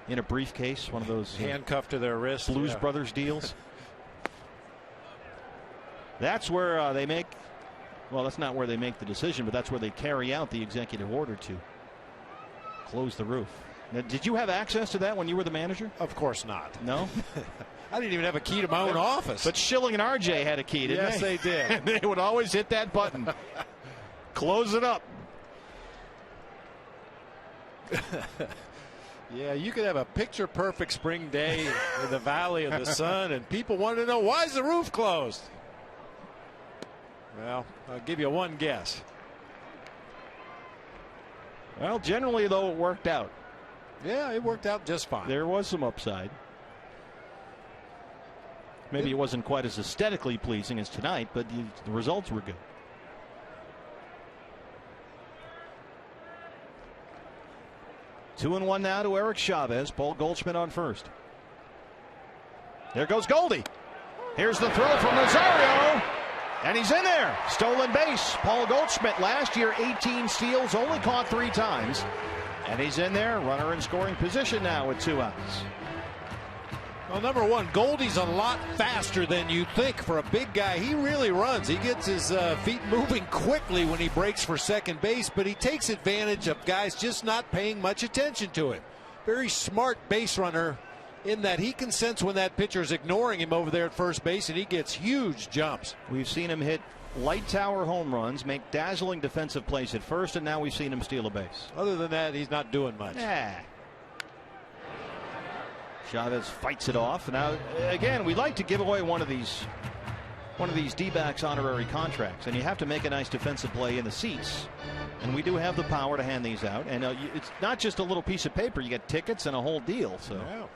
in a briefcase? One of those handcuffed to their wrist. Blues Brothers deals. That's where they make, well, that's not where they make the decision, but that's where they carry out the executive order to close the roof. Now, did you have access to that when you were the manager? Of course not. No? I didn't even have a key to my own office. But Schilling and RJ had a key, didn't they? Yes, they did. They would always hit that button. Close it up. Yeah, you could have a picture-perfect spring day in the Valley of the Sun, and people want to know, why is the roof closed? Well, I'll give you one guess. Well, generally, though, it worked out. Yeah, it worked out just fine. There was some upside. Maybe it wasn't quite as aesthetically pleasing as tonight, but the results were good. Two and one now to Eric Chavez. Paul Goldschmidt on first. There goes Goldie. Here's the throw from Rosario. And he's in there. Stolen base. Paul Goldschmidt last year 18 steals, only caught 3 times. And he's in there. Runner in scoring position now with 2 outs. Well, number one, Goldie's a lot faster than you think for a big guy. He really runs. He gets his feet moving quickly when he breaks for second base, but he takes advantage of guys just not paying much attention to him. Very smart base runner in that he can sense when that pitcher's ignoring him over there at first base, and he gets huge jumps. We've seen him hit light tower home runs, make dazzling defensive plays at first, and now we've seen him steal a base. Other than that, he's not doing much. Yeah. Chavez fights it off. Now, again, we like to give away one of these D-backs honorary contracts, and you have to make a nice defensive play in the seats. And we do have the power to hand these out. And it's not just a little piece of paper. You get tickets and a whole deal. So, yeah.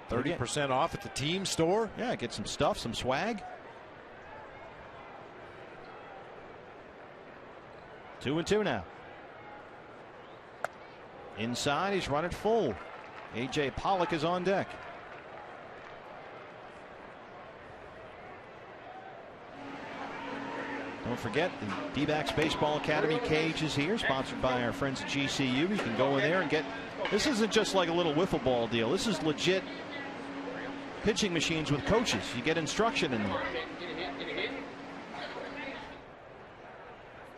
30% off at the team store. Yeah, get some stuff, some swag. 2-2 now. Inside, he's run it full. A.J. Pollock is on deck. Don't forget, the D-backs Baseball Academy cage is here, sponsored by our friends at GCU. You can go in there and get, this isn't just like a little wiffle ball deal. This is legit pitching machines with coaches. You get instruction in there.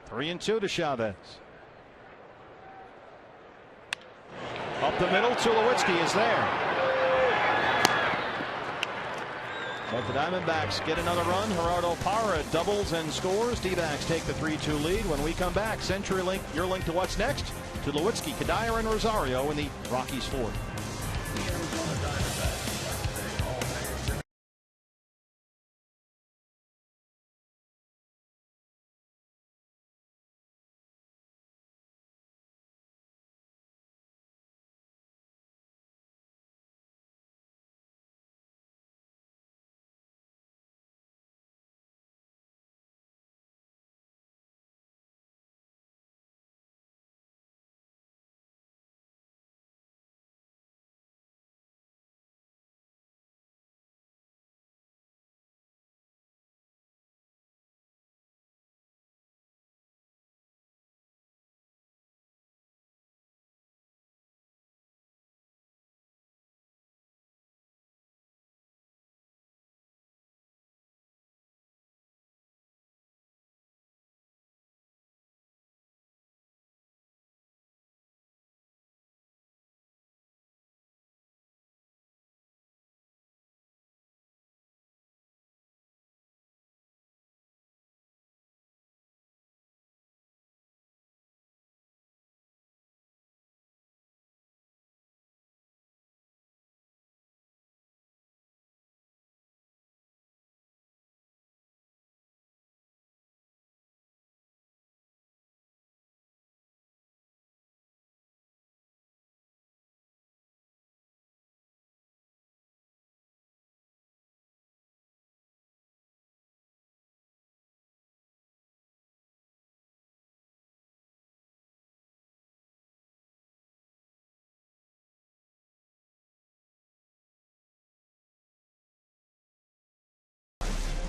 3-2 to Chavez. Up the middle, Tulowitzki is there. But the Diamondbacks get another run. Gerardo Parra doubles and scores. D-backs take the 3-2 lead. When we come back, CenturyLink, your link to what's next. Tulowitzki, Kadire, and Rosario in the Rockies fourth.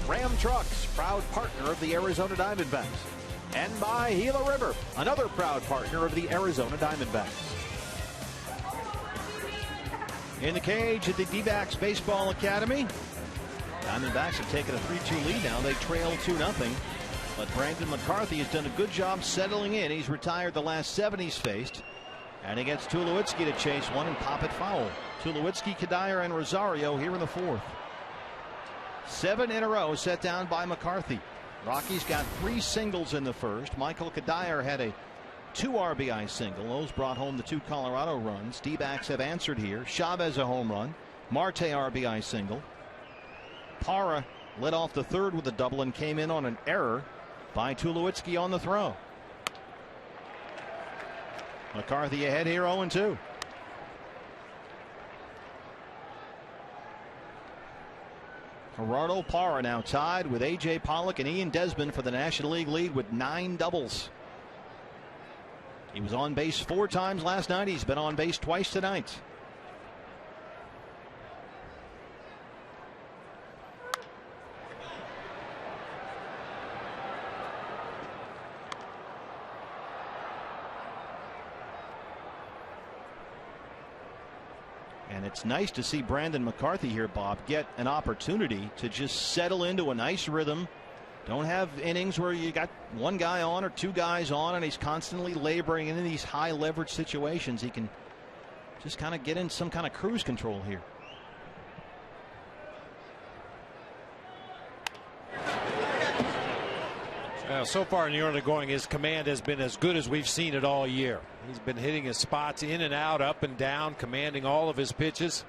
Ram Trucks, proud partner of the Arizona Diamondbacks. And by Gila River, another proud partner of the Arizona Diamondbacks. In the cage at the D-backs Baseball Academy, Diamondbacks have taken a 3-2 lead now. They trail 2-0. But Brandon McCarthy has done a good job settling in. He's retired the last 7 he's faced. And he gets Tulowitzki to chase one and pop it foul. Tulowitzki, Kadire, and Rosario here in the fourth. 7 in a row set down by McCarthy. Rockies got 3 singles in the first. Michael Kadire had a 2 RBI single. Those brought home the 2 Colorado runs. D-backs have answered here. Chavez a home run. Marte RBI single. Parra led off the 3rd with a double and came in on an error by Tulowitzki on the throw. McCarthy ahead here 0-2. Gerardo Parra now tied with A.J. Pollock and Ian Desmond for the National League lead with 9 doubles. He was on base 4 times last night. He's been on base twice tonight. And it's nice to see Brandon McCarthy here, Bob, get an opportunity to just settle into a nice rhythm. Don't have innings where you got 1 guy on or 2 guys on and he's constantly laboring in these high leverage situations. He can just kind of get in some kind of cruise control here. So far in the early going, his command has been as good as we've seen it all year. He's been hitting his spots in and out, up and down, commanding all of his pitches.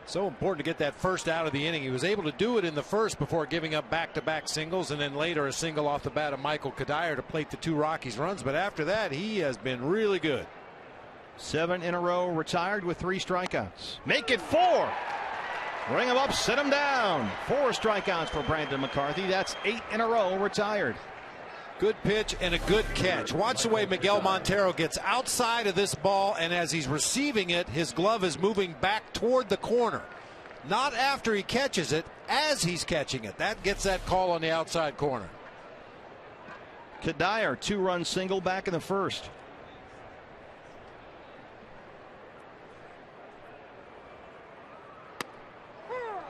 So important to get that first out of the inning. He was able to do it in the first before giving up back-to-back singles, and then later a single off the bat of Michael Kadire to plate the 2 Rockies runs. But after that, he has been really good. 7 in a row retired with 3 strikeouts. Make it 4. Ring him up, sit him down. 4 strikeouts for Brandon McCarthy. That's 8 in a row retired. Good pitch and a good catch. Watch the way Miguel Montero gets outside of this ball, and as he's receiving it, his glove is moving back toward the corner. Not after he catches it, as he's catching it. That gets that call on the outside corner. Kadire, 2-run single back in the first.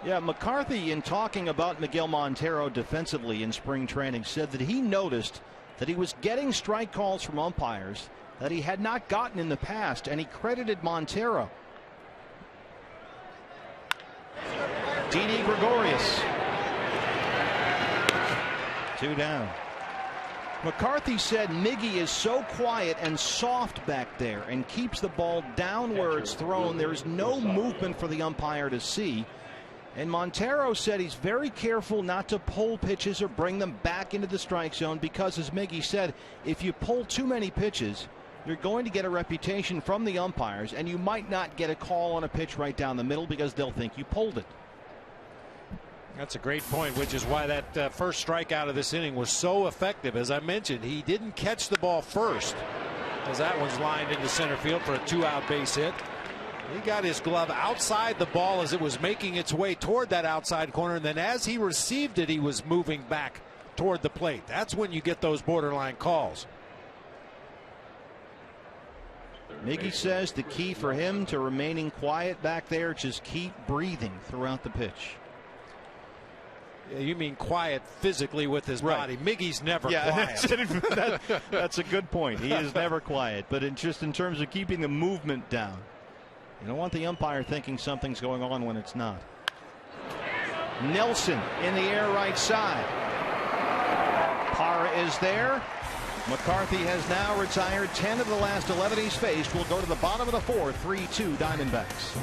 Yeah, McCarthy, in talking about Miguel Montero defensively in spring training, said that he noticed that he was getting strike calls from umpires that he had not gotten in the past, and he credited Montero. Didi Gregorius. 2 down. McCarthy said Miggy is so quiet and soft back there and keeps the ball down where it's thrown. There's no movement for the umpire to see. And Montero said he's very careful not to pull pitches or bring them back into the strike zone because, as Miggy said, if you pull too many pitches, you're going to get a reputation from the umpires, and you might not get a call on a pitch right down the middle because they'll think you pulled it. That's a great point, which is why that first strikeout of this inning was so effective. As I mentioned, he didn't catch the ball first, as that one's lined into center field for a 2-out base hit. He got his glove outside the ball as it was making its way toward that outside corner, and then as he received it, he was moving back toward the plate. That's when you get those borderline calls. Miggy says the key for him to remaining quiet back there, just keep breathing throughout the pitch. You mean quiet physically with his body. Miggy's never quiet. That's a good point. He is never quiet, but just in terms of keeping the movement down. You don't want the umpire thinking something's going on when it's not. Nelson in the air right side. Parra is there. McCarthy has now retired 10 of the last 11 he's faced. Will go to the bottom of the 4th, 3-2 Diamondbacks.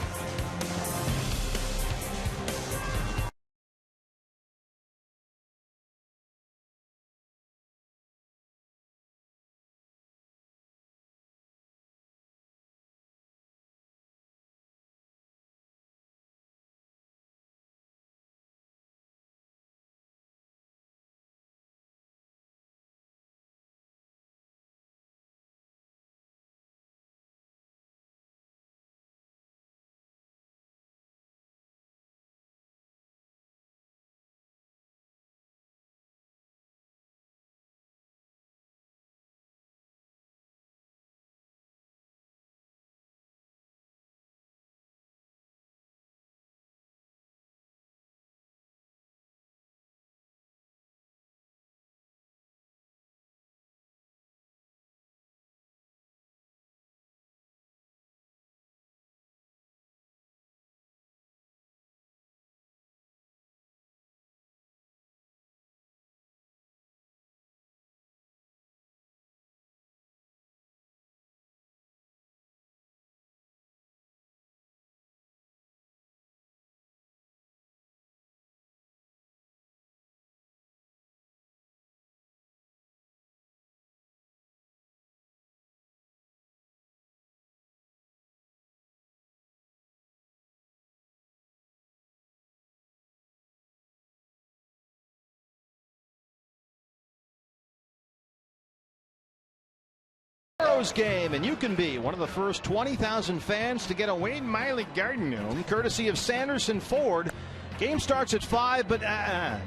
Astros game, and you can be one of the first 20,000 fans to get a Wayne Miley Garden Gnome, courtesy of Sanderson Ford. Game starts at 5, but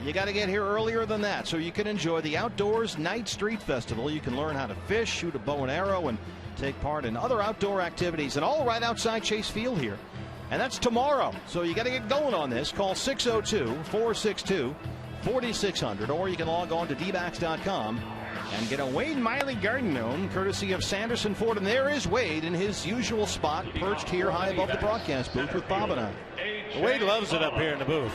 you got to get here earlier than that so you can enjoy the Outdoors Night Street Festival. You can learn how to fish, shoot a bow and arrow, and take part in other outdoor activities, and all right outside Chase Field here. And that's tomorrow, so you got to get going on this. Call 602-462-4600, or you can log on to dbacks.com and get a Wade Miley Garden Gnome, courtesy of Sanderson Ford. And there is Wade in his usual spot, perched here high above the broadcast booth with Bob and I. Wade loves it up here in the booth.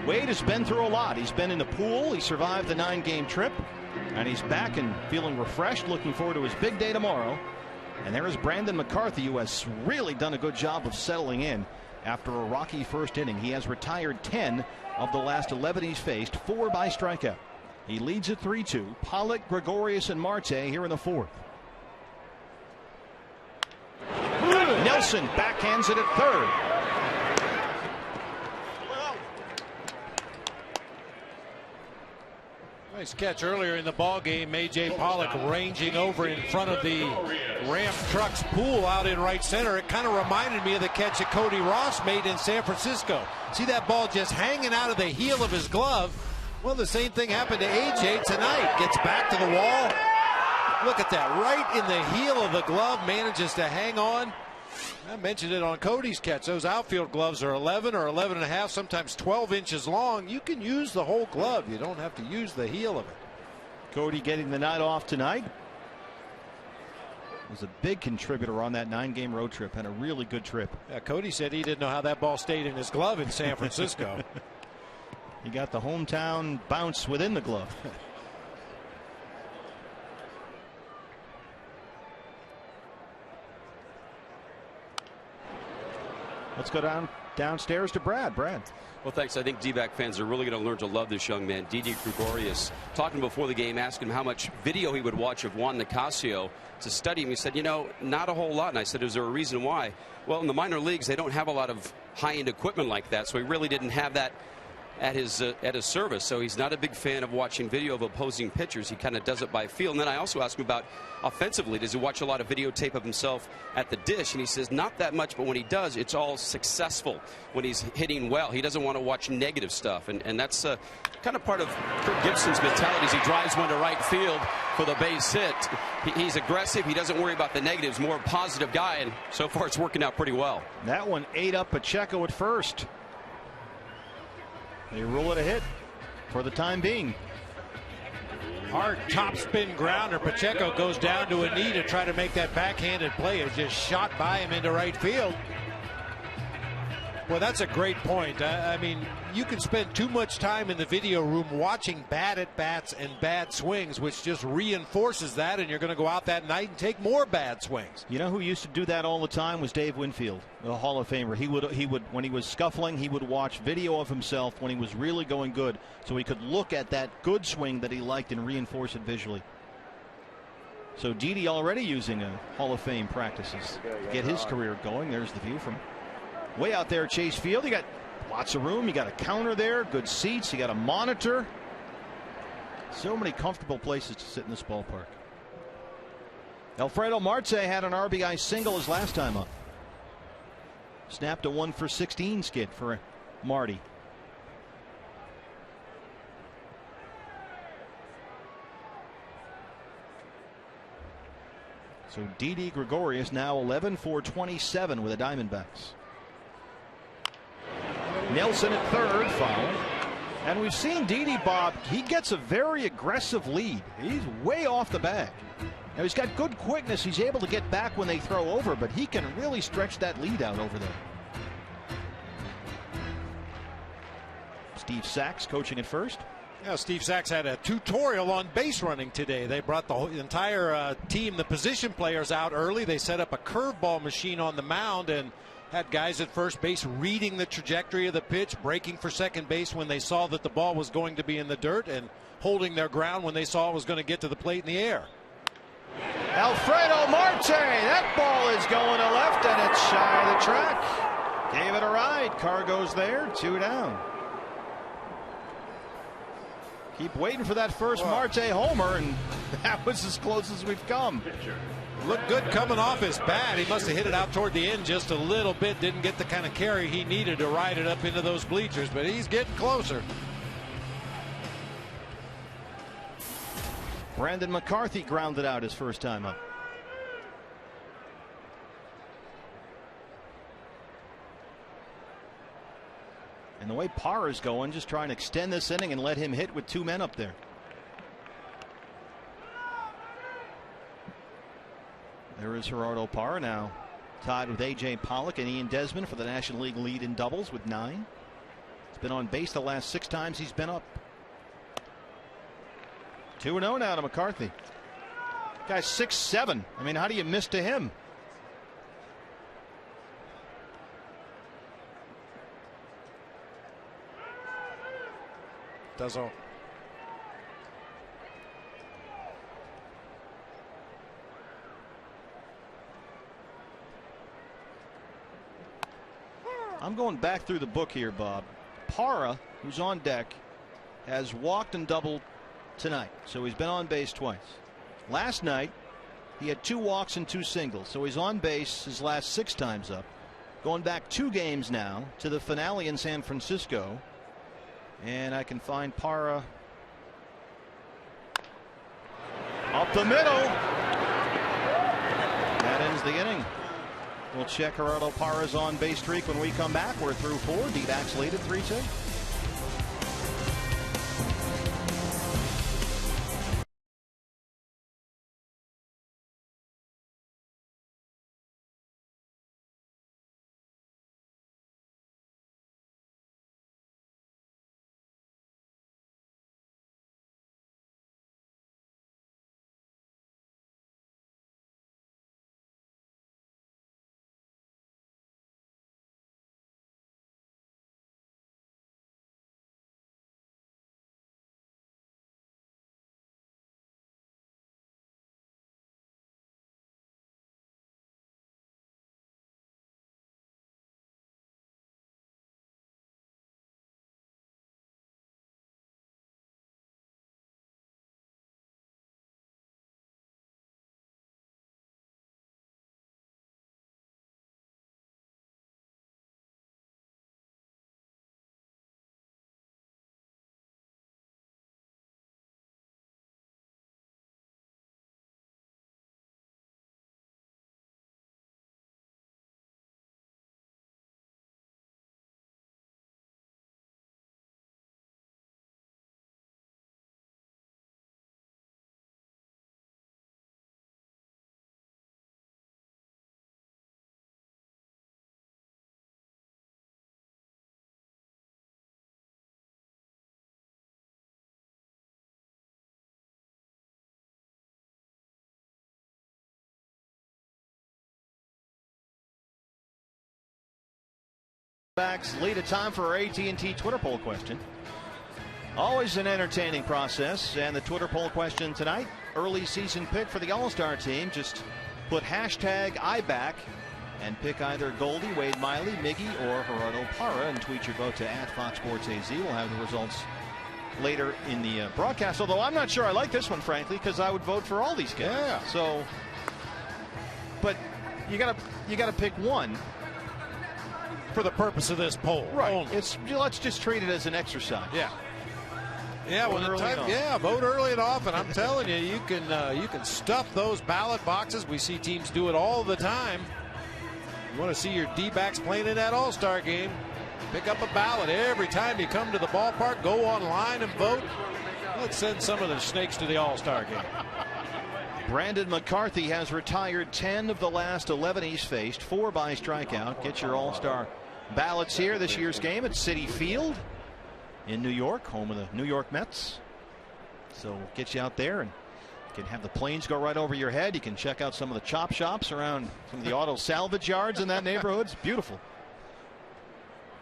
Wade has been through a lot. He's been in the pool. He survived the 9-game trip. And he's back and feeling refreshed, looking forward to his big day tomorrow. And there is Brandon McCarthy, who has really done a good job of settling in after a rocky first inning. He has retired 10 of the last 11 he's faced, 4 by strikeout. He leads at 3-2. Pollock, Gregorius, and Marte here in the 4th. Nelson backhands it at 3rd. Nice catch earlier in the ball game. A.J. Pollock ranging over in front of the Ramp Trucks pool out in right center. It kind of reminded me of the catch that Cody Ross made in San Francisco. See that ball just hanging out of the heel of his glove? Well, the same thing happened to A.J. tonight. Gets back to the wall. Look at that. Right in the heel of the glove. Manages to hang on. I mentioned it on Cody's catch. Those outfield gloves are 11 or 11 and a half, sometimes 12 inches long. You can use the whole glove. You don't have to use the heel of it. Cody getting the night off tonight. Was a big contributor on that 9-game road trip. Had a really good trip. Yeah, Cody said he didn't know how that ball stayed in his glove in San Francisco. He got the hometown bounce within the glove. Let's go downstairs to Brad. Brad. Well, thanks. I think D-back fans are really going to learn to love this young man, Didi Gregorius. Talking before the game, asked him how much video he would watch of Juan Nicasio to study him. He said, you know, not a whole lot. And I said, is there a reason why? Well, in the minor leagues, they don't have a lot of high-end equipment like that, so he really didn't have that at his service. So he's not a big fan of watching video of opposing pitchers. He kind of does it by feel. And then I also asked him about offensively. Does he watch a lot of videotape of himself at the dish? And he says not that much, but when he does, it's all successful when he's hitting well. He doesn't want to watch negative stuff. And that's kind of part of Kirk Gibson's mentality as he drives one to right field for the base hit. He's aggressive. He doesn't worry about the negatives. More positive guy. And so far it's working out pretty well. That one ate up Pacheco at first. They rule it a hit for the time being. Hard topspin grounder. Pacheco goes down to a knee to try to make that backhanded play. It just shot by him into right field. Well, that's a great point. I mean, you can spend too much time in the video room watching bad at-bats and bad swings, which just reinforces that, and you're going to go out that night and take more bad swings. You know who used to do that all the time was Dave Winfield, the Hall of Famer. He would when he was scuffling, he would watch video of himself when he was really going good, so he could look at that good swing that he liked and reinforce it visually. So Didi already using a Hall of Fame practices to get his career going. There's the view from way out there at Chase Field. You got lots of room. You got a counter there, good seats. You got a monitor. So many comfortable places to sit in this ballpark. Alfredo Marte had an RBI single his last time up. Snapped a 1-for-16 skid for Marty. So Didi Gregorius now 11-for-27 with the Diamondbacks. Nelson at 3rd, foul. And we've seen Didi, Bob, he gets a very aggressive lead. He's way off the bag. Now he's got good quickness. He's able to get back when they throw over, but he can really stretch that lead out over there. Steve Sachs coaching at first. Yeah, Steve Sachs had a tutorial on base running today. They brought the entire team, the position players, out early. They set up a curveball machine on the mound and had guys at first base reading the trajectory of the pitch, breaking for second base when they saw that the ball was going to be in the dirt, and holding their ground when they saw it was going to get to the plate in the air. Alfredo Marte, that ball is going to left, and it's shy of the track. Gave it a ride. Car goes there, 2 down. Keep waiting for that first Marte homer, and that was as close as we've come. Looked good coming off his bat. He must have hit it out toward the end just a little bit. Didn't get the kind of carry he needed to ride it up into those bleachers, but he's getting closer. Brandon McCarthy grounded out his first time up. And the way Parra's going, just trying to extend this inning and let him hit with 2 men up there. There is Gerardo Parra now, tied with A.J. Pollock and Ian Desmond for the National League lead in doubles with 9. He's been on base the last 6 times he's been up. 2-0 now to McCarthy. Guy's 6'7". I mean, how do you miss to him? Does all. I'm going back through the book here, Bob. Parra, who's on deck, has walked and doubled tonight, so he's been on base twice. Last night, he had 2 walks and 2 singles, so he's on base his last 6 times up. Going back 2 games now to the finale in San Francisco. And I can find Parra up the middle. That ends the inning. We'll check Gerardo Parra's on base streak when we come back. We're through 4. D-backs lead at 3-2. Backs lead at time for our AT&T Twitter poll question. Always an entertaining process, and the Twitter poll question tonight, early season pick for the All-Star team. Just put hashtag IBack and pick either Goldie, Wade Miley, Miggy, or Gerardo Parra and tweet your vote to @FoxSportsAZ. We'll have the results later in the broadcast, although I'm not sure I like this one, frankly, because I would vote for all these guys. Yeah. So, but you gotta pick one. For the purpose of this poll. Right. Let's just treat it as an exercise. Yeah. Yeah, vote early vote early and often. I'm telling you, you can stuff those ballot boxes. We see teams do it all the time. You want to see your D-backs playing in that All-Star game, pick up a ballot every time you come to the ballpark. Go online and vote. Let's send some of the snakes to the All-Star game. Brandon McCarthy has retired 10 of the last 11 he's faced, 4 by strikeout. Get your All-Star ballots here. This year's game at Citi Field in New York, home of the New York Mets. So we'll get you out there, and you can have the planes go right over your head. You can check out some of the chop shops around some of the auto salvage yards in that neighborhood. It's beautiful.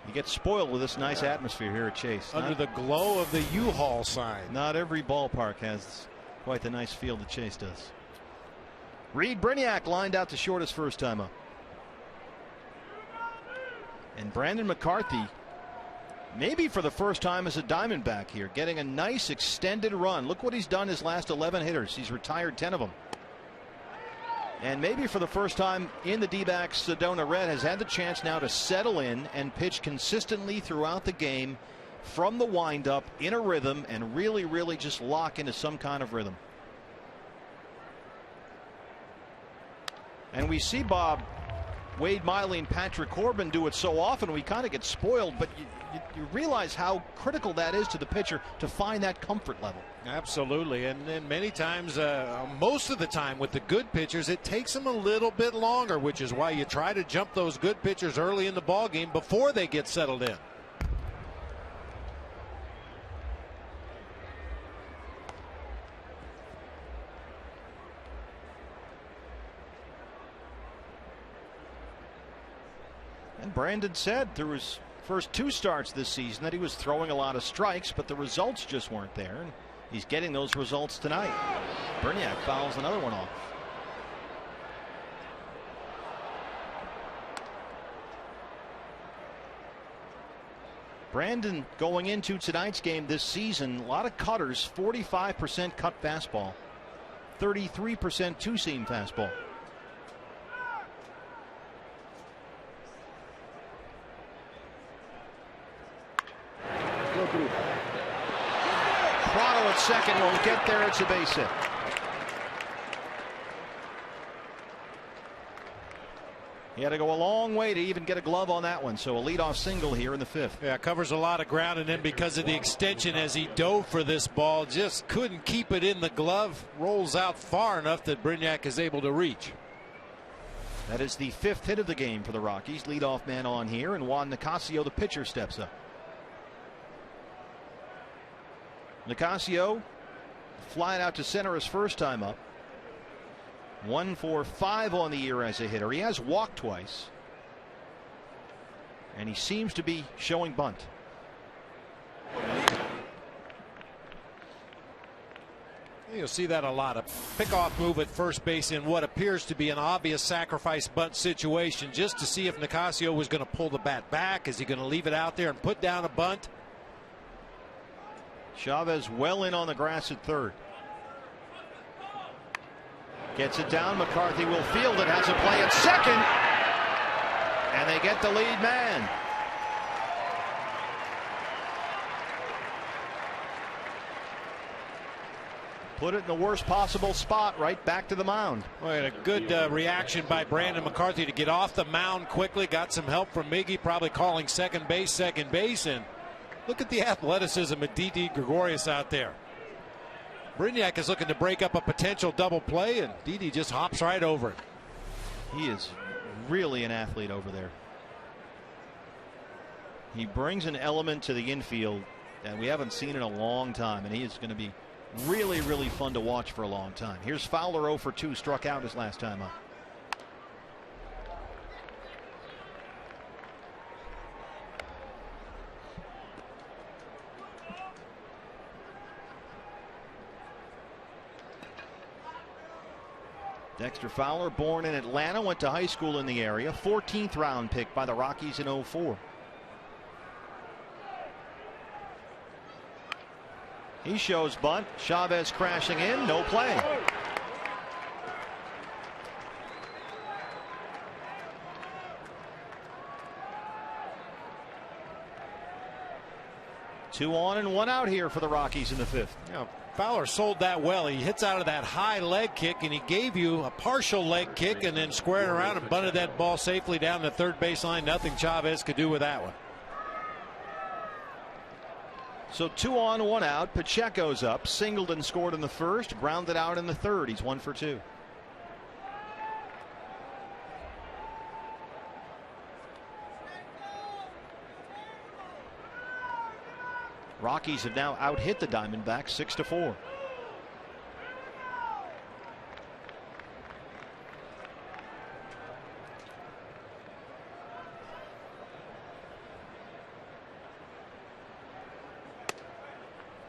You get spoiled with this nice atmosphere here at Chase. Under the glow of the U-Haul sign. Not every ballpark has quite the nice field that Chase does. Reed Briniak lined out to short his first time up. And Brandon McCarthy maybe for the first time as a Diamondback here, getting a nice extended run. Look what he's done his last 11 hitters. He's retired 10 of them. And maybe for the first time in the D-backs, Sedona Red has had the chance now to settle in and pitch consistently throughout the game from the windup in a rhythm and really just lock into some kind of rhythm. And we see Bob, Wade Miley and Patrick Corbin do it so often we kind of get spoiled, but you realize how critical that is to the pitcher to find that comfort level. Absolutely. And then many times, most of the time with the good pitchers, it takes them a little bit longer, which is why you try to jump those good pitchers early in the ball game before they get settled in. And Brandon said through his first 2 starts this season that he was throwing a lot of strikes, but the results just weren't there. And he's getting those results tonight. Berniak fouls another one off. Brandon going into tonight's game this season, a lot of cutters, 45% cut fastball, 33% two-seam fastball. Prado at second won't get there. It's a base hit. He had to go a long way to even get a glove on that one. So a leadoff single here in the 5th. Yeah, covers a lot of ground, and then because of the extension as he dove for this ball, just couldn't keep it in the glove. Rolls out far enough that Brignac is able to reach. That is the 5th hit of the game for the Rockies. Leadoff man on here, and Juan Nicasio, the pitcher, steps up. Nicasio flying out to center his first time up. 1 for 5 on the year as a hitter. He has walked twice, and he seems to be showing bunt. You'll see that a lot. A pickoff move at first base in what appears to be an obvious sacrifice bunt situation, just to see if Nicasio was going to pull the bat back. Is he going to leave it out there and put down a bunt? Chavez well in on the grass at third. Gets it down. McCarthy will field it. Has a play at second. And they get the lead man. Put it in the worst possible spot, right back to the mound. Well, a good reaction by Brandon McCarthy to get off the mound quickly. Got some help from Miggy, probably calling second base. And look at the athleticism of Didi Gregorius out there. Brignac is looking to break up a potential double play, and Didi just hops right over it. He is really an athlete over there. He brings an element to the infield that we haven't seen in a long time, and he is going to be really fun to watch for a long time. Here's Fowler 0 for 2, struck out his last time up. Dexter Fowler, born in Atlanta, went to high school in the area. 14th round pick by the Rockies in 2004. He shows bunt. Chavez crashing in. No play. Two on and 1 out here for the Rockies in the 5th. Yeah, Fowler sold that well. He hits out of that high leg kick, and he gave you a partial leg kick and then squared around and bunted that ball safely down the third baseline. Nothing Chavez could do with that one. So 2 on, 1 out. Pacheco's up. Singled and scored in the first. Grounded out in the third. He's 1 for 2. Rockies have now out-hit the Diamondbacks 6-4.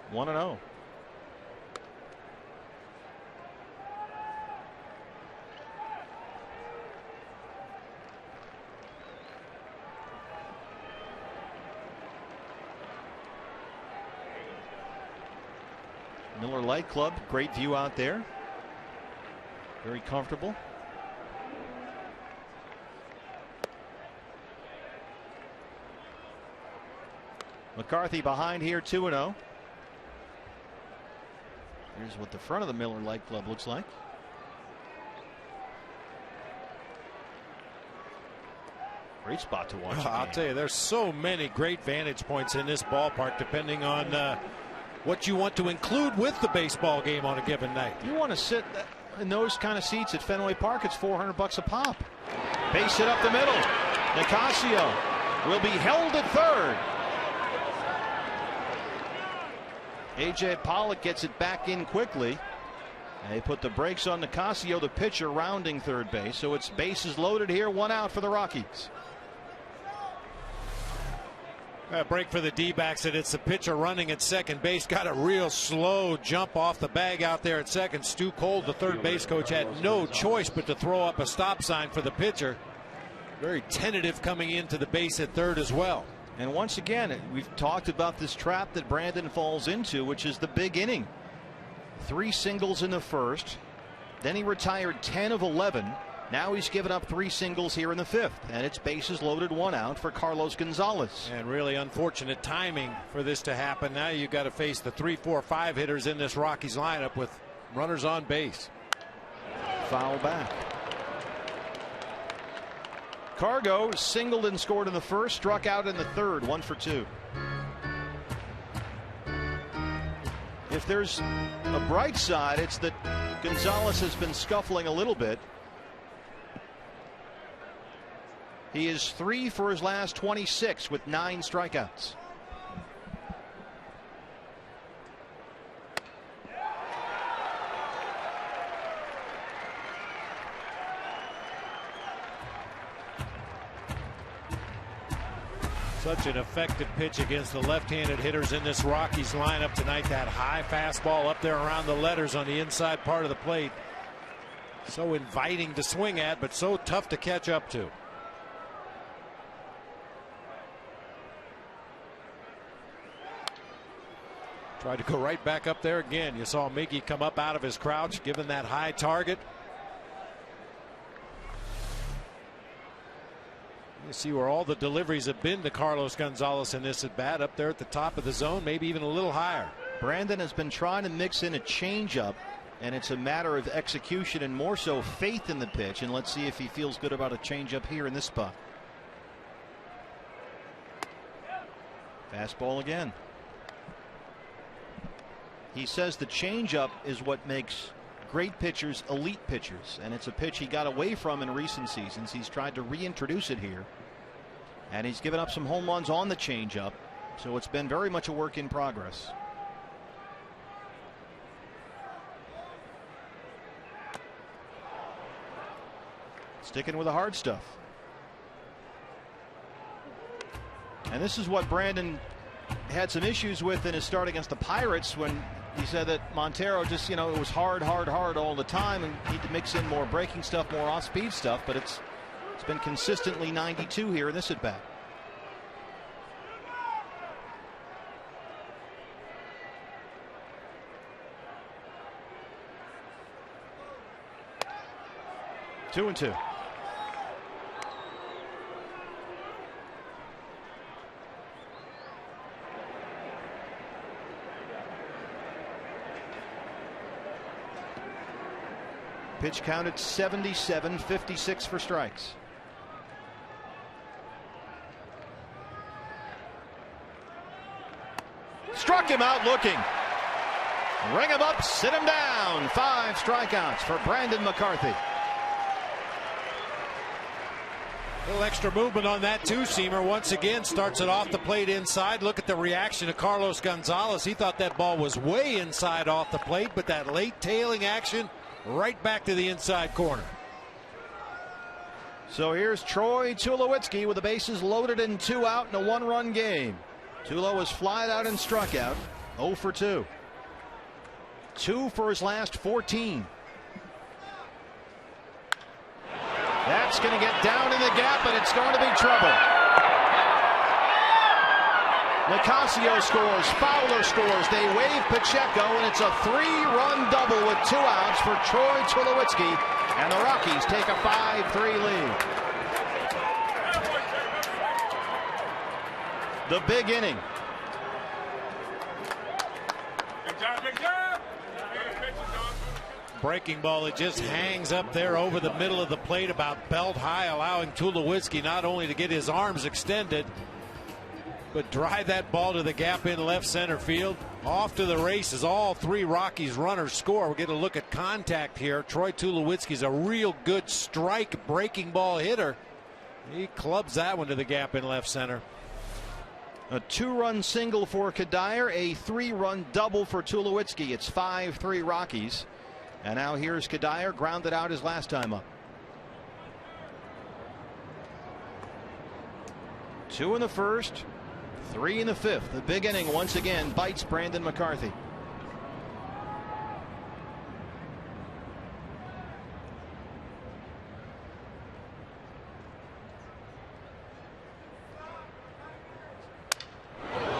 One and 0. Miller Lite Club, great view out there. Very comfortable. McCarthy behind here, 2-0. Here's what the front of the Miller Lite Club looks like. Great spot to watch. I'll tell you, there's so many great vantage points in this ballpark, depending on what you want to include with the baseball game on a given night. You want to sit in those kind of seats at Fenway Park, it's $400 a pop. Base hit up the middle. Nicasio will be held at third. A.J. Pollock gets it back in quickly. They put the brakes on Nicasio, the pitcher rounding third base. So it's bases loaded here, 1 out for the Rockies. A break for the D-backs, and it's the pitcher running at second base. Got a real slow jump off the bag out there at second. Stu Cole, the third base coach, had no choice but to throw up a stop sign for the pitcher. Very tentative coming into the base at third as well. And once again, we've talked about this trap that Brandon falls into, which is the big inning. 3 singles in the first. Then he retired 10 of 11. Now he's given up 3 singles here in the 5th. And it's bases loaded, 1 out for Carlos Gonzalez. And really unfortunate timing for this to happen. Now you've got to face the 3, 4, 5 hitters in this Rockies lineup with runners on base. Foul back. Cargo singled and scored in the first, struck out in the third, 1 for 2. If there's a bright side, it's that Gonzalez has been scuffling a little bit. He is 3 for his last 26 with 9 strikeouts. Such an effective pitch against the left-handed hitters in this Rockies lineup tonight. That high fastball up there around the letters on the inside part of the plate. So inviting to swing at, but so tough to catch up to. Tried to go right back up there again. You saw Miggy come up out of his crouch, given that high target. You see where all the deliveries have been to Carlos Gonzalez in this at bat, up there at the top of the zone, maybe even a little higher. Brandon has been trying to mix in a changeup, and it's a matter of execution and more so faith in the pitch. And let's see if he feels good about a changeup here in this spot. Fastball again. He says the changeup is what makes great pitchers elite pitchers, and it's a pitch he got away from in recent seasons. He's tried to reintroduce it here, and he's given up some home runs on the changeup, so it's been very much a work in progress. Sticking with the hard stuff. And this is what Brandon had some issues with in his start against the Pirates, when he said that Montero just, it was hard all the time, and he had to mix in more breaking stuff, more off-speed stuff, but it's been consistently 92 here in this at-bat. Two and 2. Pitch count at 77, 56 for strikes. Struck him out looking. Ring him up, sit him down. 5 strikeouts for Brandon McCarthy. A little extra movement on that two-seamer. Once again, starts it off the plate inside. Look at the reaction of Carlos Gonzalez. He thought that ball was way inside off the plate, but that late tailing action right back to the inside corner. So here's Troy Tulowitzki with the bases loaded and 2 out in a 1-run game. Tulo was flied out and struck out. 0 for 2. 2 for his last 14. That's going to get down in the gap, and it's going to be trouble. Nicasio scores, Fowler scores, they wave Pacheco, and it's a 3-run double with 2 outs for Troy Tulowitzki, and the Rockies take a 5-3 lead. The big inning. Breaking ball, it just hangs up there over the middle of the plate about belt high, allowing Tulowitzki not only to get his arms extended, but drive that ball to the gap in left center field. Off to the races. All 3 Rockies runners score. We're getting a look at contact here. Troy Tulowitzki's a real good strike breaking ball hitter. He clubs that one to the gap in left center. A 2-run single for Kadire, a 3-run double for Tulowitzki. It's 5-3 Rockies. And now here's Kadire, grounded out his last time up. 2 in the first, 3 in the fifth. The big inning once again bites Brandon McCarthy.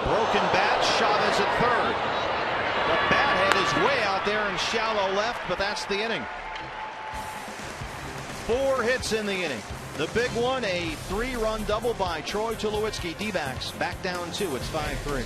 Broken bat, Chavez at third. The bat head is way out there in shallow left, but that's the inning. 4 hits in the inning. The big one, a 3-run double by Troy Tulowitzki. D-backs back down 2. It's 5-3.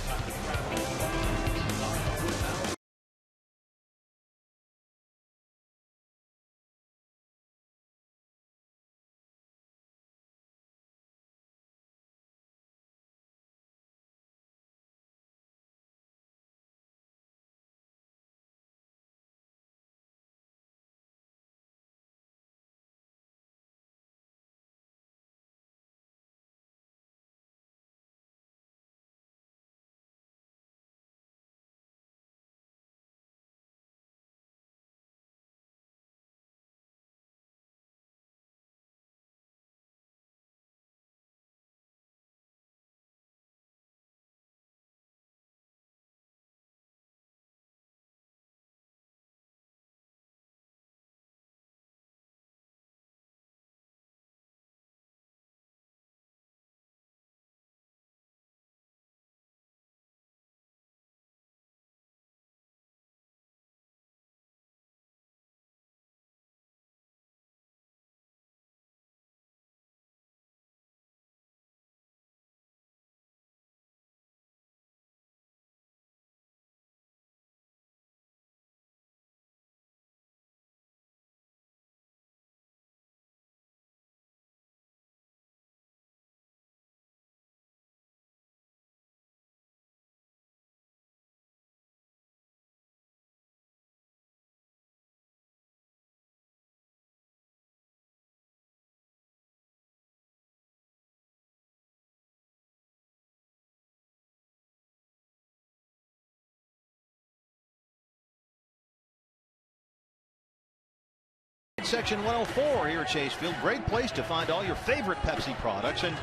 Section 104 here at Chase Field. Great place to find all your favorite Pepsi products, and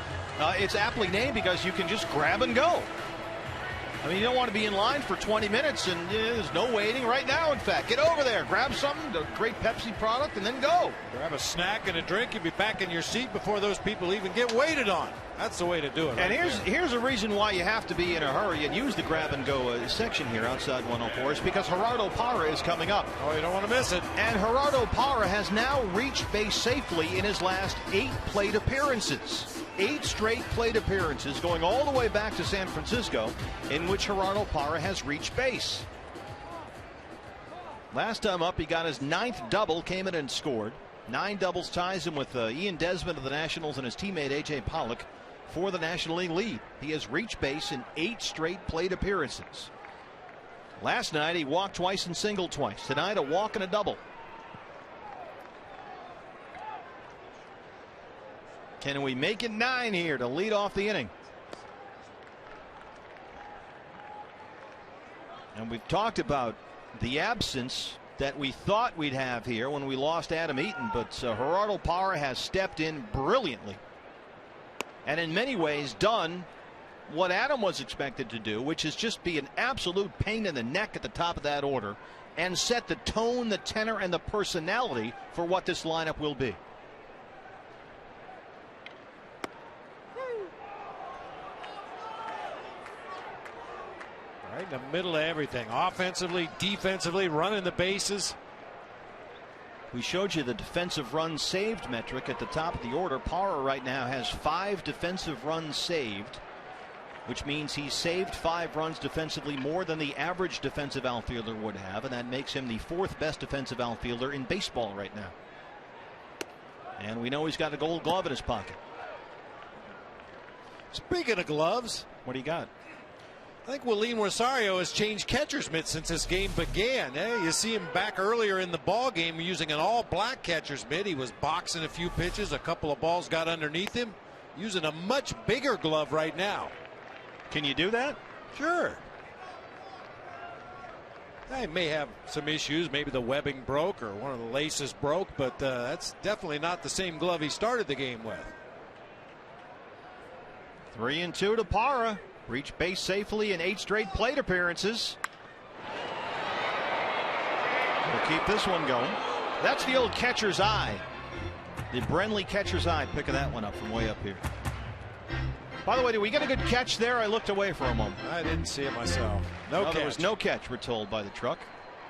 it's aptly named because you can just grab and go. I mean, you don't want to be in line for 20 minutes and there's no waiting right now. In fact, get over there, grab something, a great Pepsi product, and then go. Grab a snack and a drink. You'll be back in your seat before those people even get waited on. That's the way to do it. And here's a reason why you have to be in a hurry and use the grab and go section here outside 104 is because Gerardo Parra is coming up. Oh, you don't want to miss it. And Gerardo Parra has now reached base safely in his last 8 plate appearances. 8 straight plate appearances going all the way back to San Francisco in which Gerardo Parra has reached base. Last time up, he got his 9th double, came in and scored. 9 doubles ties him with Ian Desmond of the Nationals and his teammate A.J. Pollock for the National League lead. He has reached base in 8 straight plate appearances. Last night, he walked twice and singled twice. Tonight, a walk and a double. Can we make it 9 here to lead off the inning? And we've talked about the absence that we thought we'd have here when we lost Adam Eaton, but Gerardo Parra has stepped in brilliantly and in many ways done what Adam was expected to do, which is just be an absolute pain in the neck at the top of that order and set the tone, the tenor, and the personality for what this lineup will be. Right in the middle of everything. Offensively, defensively, running the bases. We showed you the defensive runs saved metric at the top of the order. Parra right now has 5 defensive runs saved, which means he's saved 5 runs defensively more than the average defensive outfielder would have, and that makes him the 4th best defensive outfielder in baseball right now. And we know he's got a Gold Glove in his pocket. Speaking of gloves, what do you got? I think Willeen Rosario has changed catcher's mitt since this game began. Hey, you see him back earlier in the ball game using an all-black catcher's mitt. He was boxing a few pitches. A couple of balls got underneath him. Using a much bigger glove right now. Can you do that? Sure. He may have some issues. Maybe the webbing broke or one of the laces broke, but that's definitely not the same glove he started the game with. 3-2 to Parra. Reached base safely in 8 straight plate appearances. We'll keep this one going. That's the old catcher's eye. The Brenly catcher's eye, picking that one up from way up here. By the way, did we get a good catch there? I looked away for a moment. I didn't see it myself. No catch. There was no catch, we're told by the truck.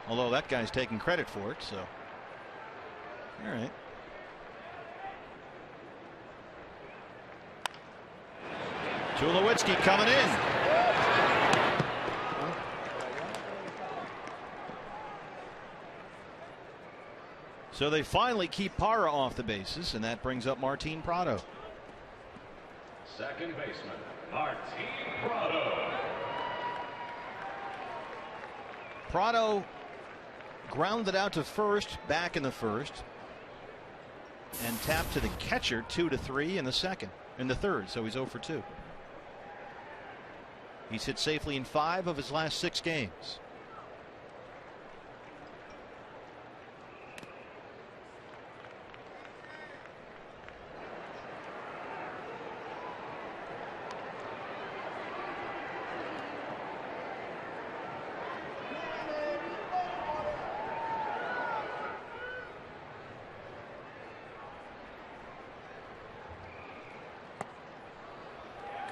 Although that guy's taking credit for it, so. All right. Tulowitzki coming in. So they finally keep Parra off the bases, and that brings up Martin Prado. Second baseman, Martin Prado. Prado grounded out to first, back in the first, and tapped to the catcher 2-3 in the third, so he's 0 for 2. He's hit safely in 5 of his last 6 games.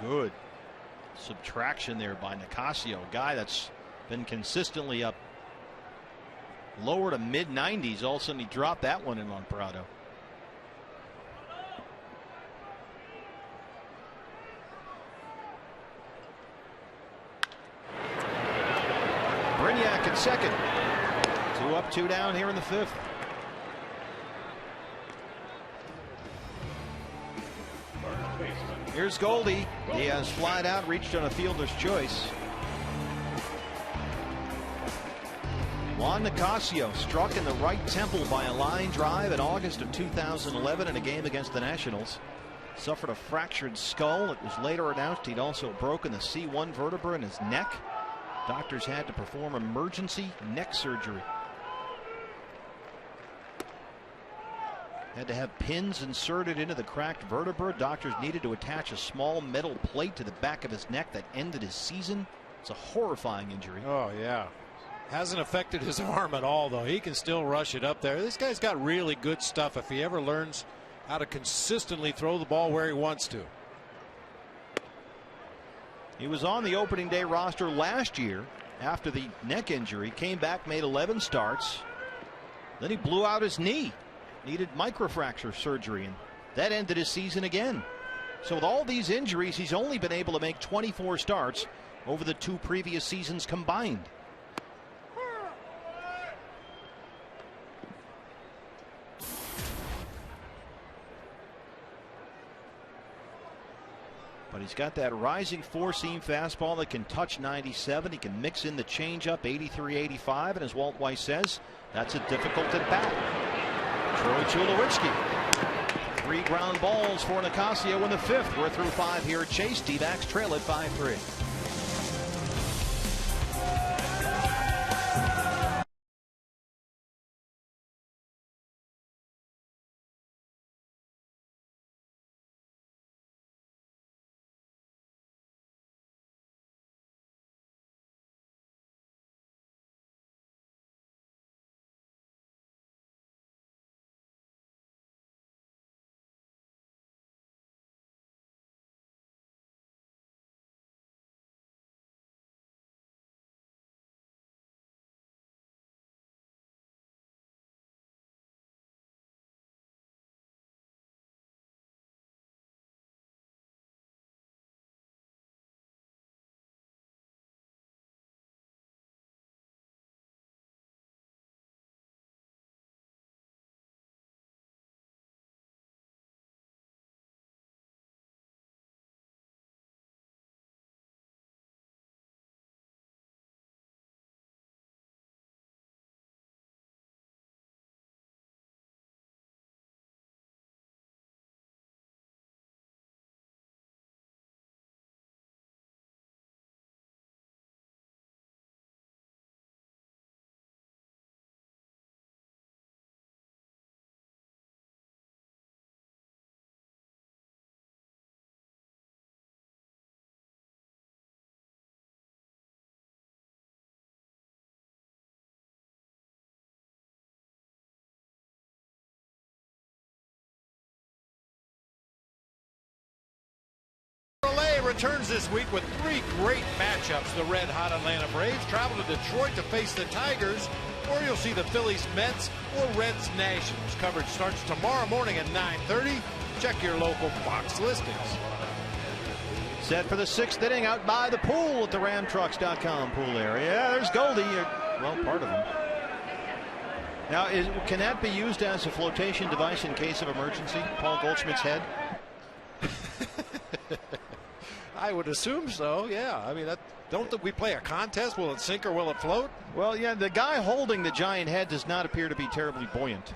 Good subtraction there by Nicasio, a guy that's been consistently up lower to mid 90s. All of a sudden he dropped that one in on Prado. Brignac at second. 2 up, 2 down here in the 5th. Here's Goldie. He has flied out, reached on a fielder's choice. Juan Nicasio struck in the right temple by a line drive in August of 2011 in a game against the Nationals. Suffered a fractured skull. It was later announced he'd also broken the C1 vertebra in his neck. Doctors had to perform emergency neck surgery. Had to have pins inserted into the cracked vertebra. Doctors needed to attach a small metal plate to the back of his neck that ended his season. It's a horrifying injury. Oh, yeah. Hasn't affected his arm at all, though. He can still rush it up there. This guy's got really good stuff if he ever learns how to consistently throw the ball where he wants to. He was on the opening day roster last year after the neck injury. Came back, made 11 starts. Then he blew out his knee. Needed microfracture surgery, and that ended his season again. So with all these injuries, he's only been able to make 24 starts over the 2 previous seasons combined. But he's got that rising 4-seam fastball that can touch 97. He can mix in the changeup 83, 85, and as Walt Weiss says, that's a difficult at bat. Troy Tulowitzki. 3 ground balls for Nicasio in the 5th. We're through 5 here at Chase. D-backs trail at 5-3. returns this week with 3 great matchups. The red-hot Atlanta Braves travel to Detroit to face the Tigers, or you'll see the Phillies Mets or Reds Nationals. Coverage starts tomorrow morning at 9:30. Check your local Fox listings. Set for the 6th inning out by the pool at the RamTrucks.com pool area. Yeah, there's Goldie. Well, part of him. Now, can that be used as a flotation device in case of emergency? Paul Goldschmidt's head? I would assume so, yeah. I mean, don't we play a contest? Will it sink or will it float? Well, yeah, the guy holding the giant head does not appear to be terribly buoyant.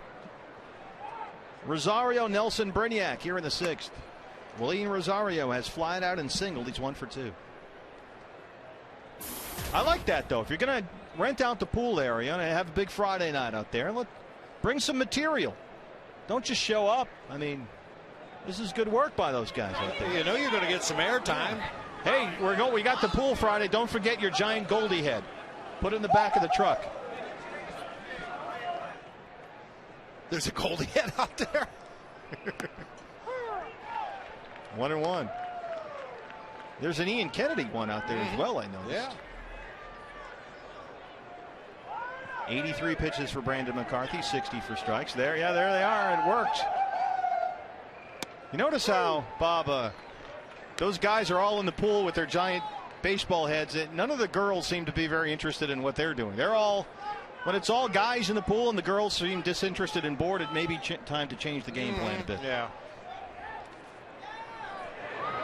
Rosario, Nelson, Brignac here in the 6th. Willian Rosario has flied out and singled. He's 1 for 2. I like that, though. If you're going to rent out the pool area and have a big Friday night out there, bring some material. Don't just show up. I mean, this is good work by those guys out there. You know you're going to get some airtime. Hey, we got the pool Friday. Don't forget your giant Goldie head. Put it in the back of the truck. There's a Goldie head out there. 1-1. There's an Ian Kennedy one out there as well, I noticed. Yeah. 83 pitches for Brandon McCarthy, 60 for strikes. There they are. It works. You notice how, Bob, those guys are all in the pool with their giant baseball heads. None of the girls seem to be very interested in what they're doing. They're all, when it's all guys in the pool and the girls seem disinterested and bored, it may be time to change the game plan a bit. Yeah.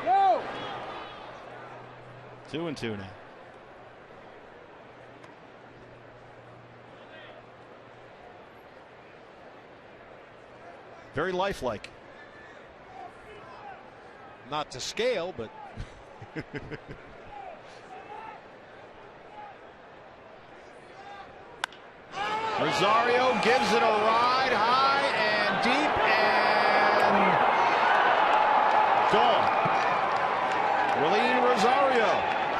Whoa. 2-2 now. Very lifelike. Not to scale, but Rosario gives it a ride high and deep and gone. Willian Rosario,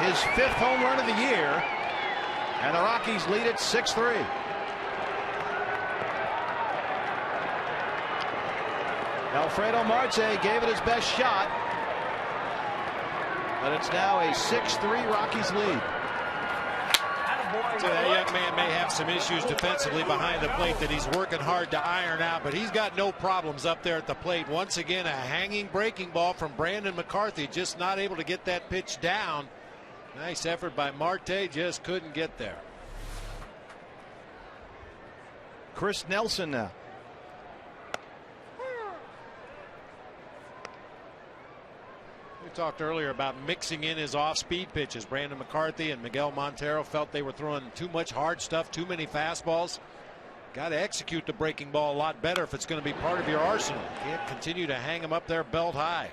his 5th home run of the year, and the Rockies lead it 6-3. Alfredo Marte gave it his best shot, but it's now a 6-3 Rockies lead. So that young man may have some issues defensively behind the plate that he's working hard to iron out, but he's got no problems up there at the plate. Once again, a hanging breaking ball from Brandon McCarthy, just not able to get that pitch down. Nice effort by Marte, just couldn't get there. Chris Nelson now. We talked earlier about mixing in his off-speed pitches. Brandon McCarthy and Miguel Montero felt they were throwing too much hard stuff, too many fastballs. Got to execute the breaking ball a lot better if it's going to be part of your arsenal. Can't continue to hang him up there belt high.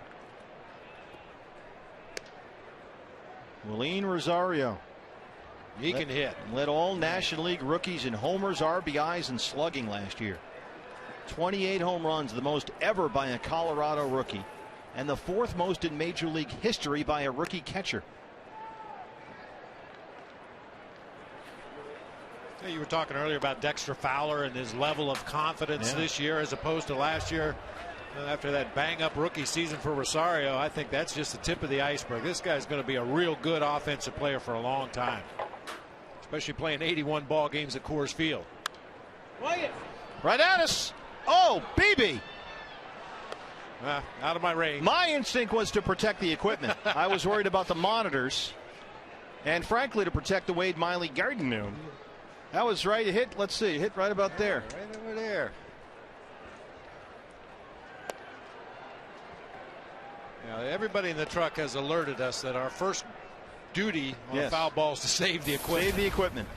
Willian Rosario. He can hit. Led all National League rookies in homers, RBIs, and slugging last year. 28 home runs, the most ever by a Colorado rookie, and the 4th most in Major League history by a rookie catcher. You were talking earlier about Dexter Fowler and his level of confidence this year as opposed to last year. After that bang-up rookie season for Rosario, I think that's just the tip of the iceberg. This guy's going to be a real good offensive player for a long time, especially playing 81 ball games at Coors Field. Right at us. Oh, BB. Out of my range. My instinct was to protect the equipment. I was worried about the monitors, and frankly, to protect the Wade Miley garden gnome. That was right. It hit. Let's see. Hit right about there. Right over there. Now, everybody in the truck has alerted us that our first duty on a foul ball is to save the equipment. Save the equipment.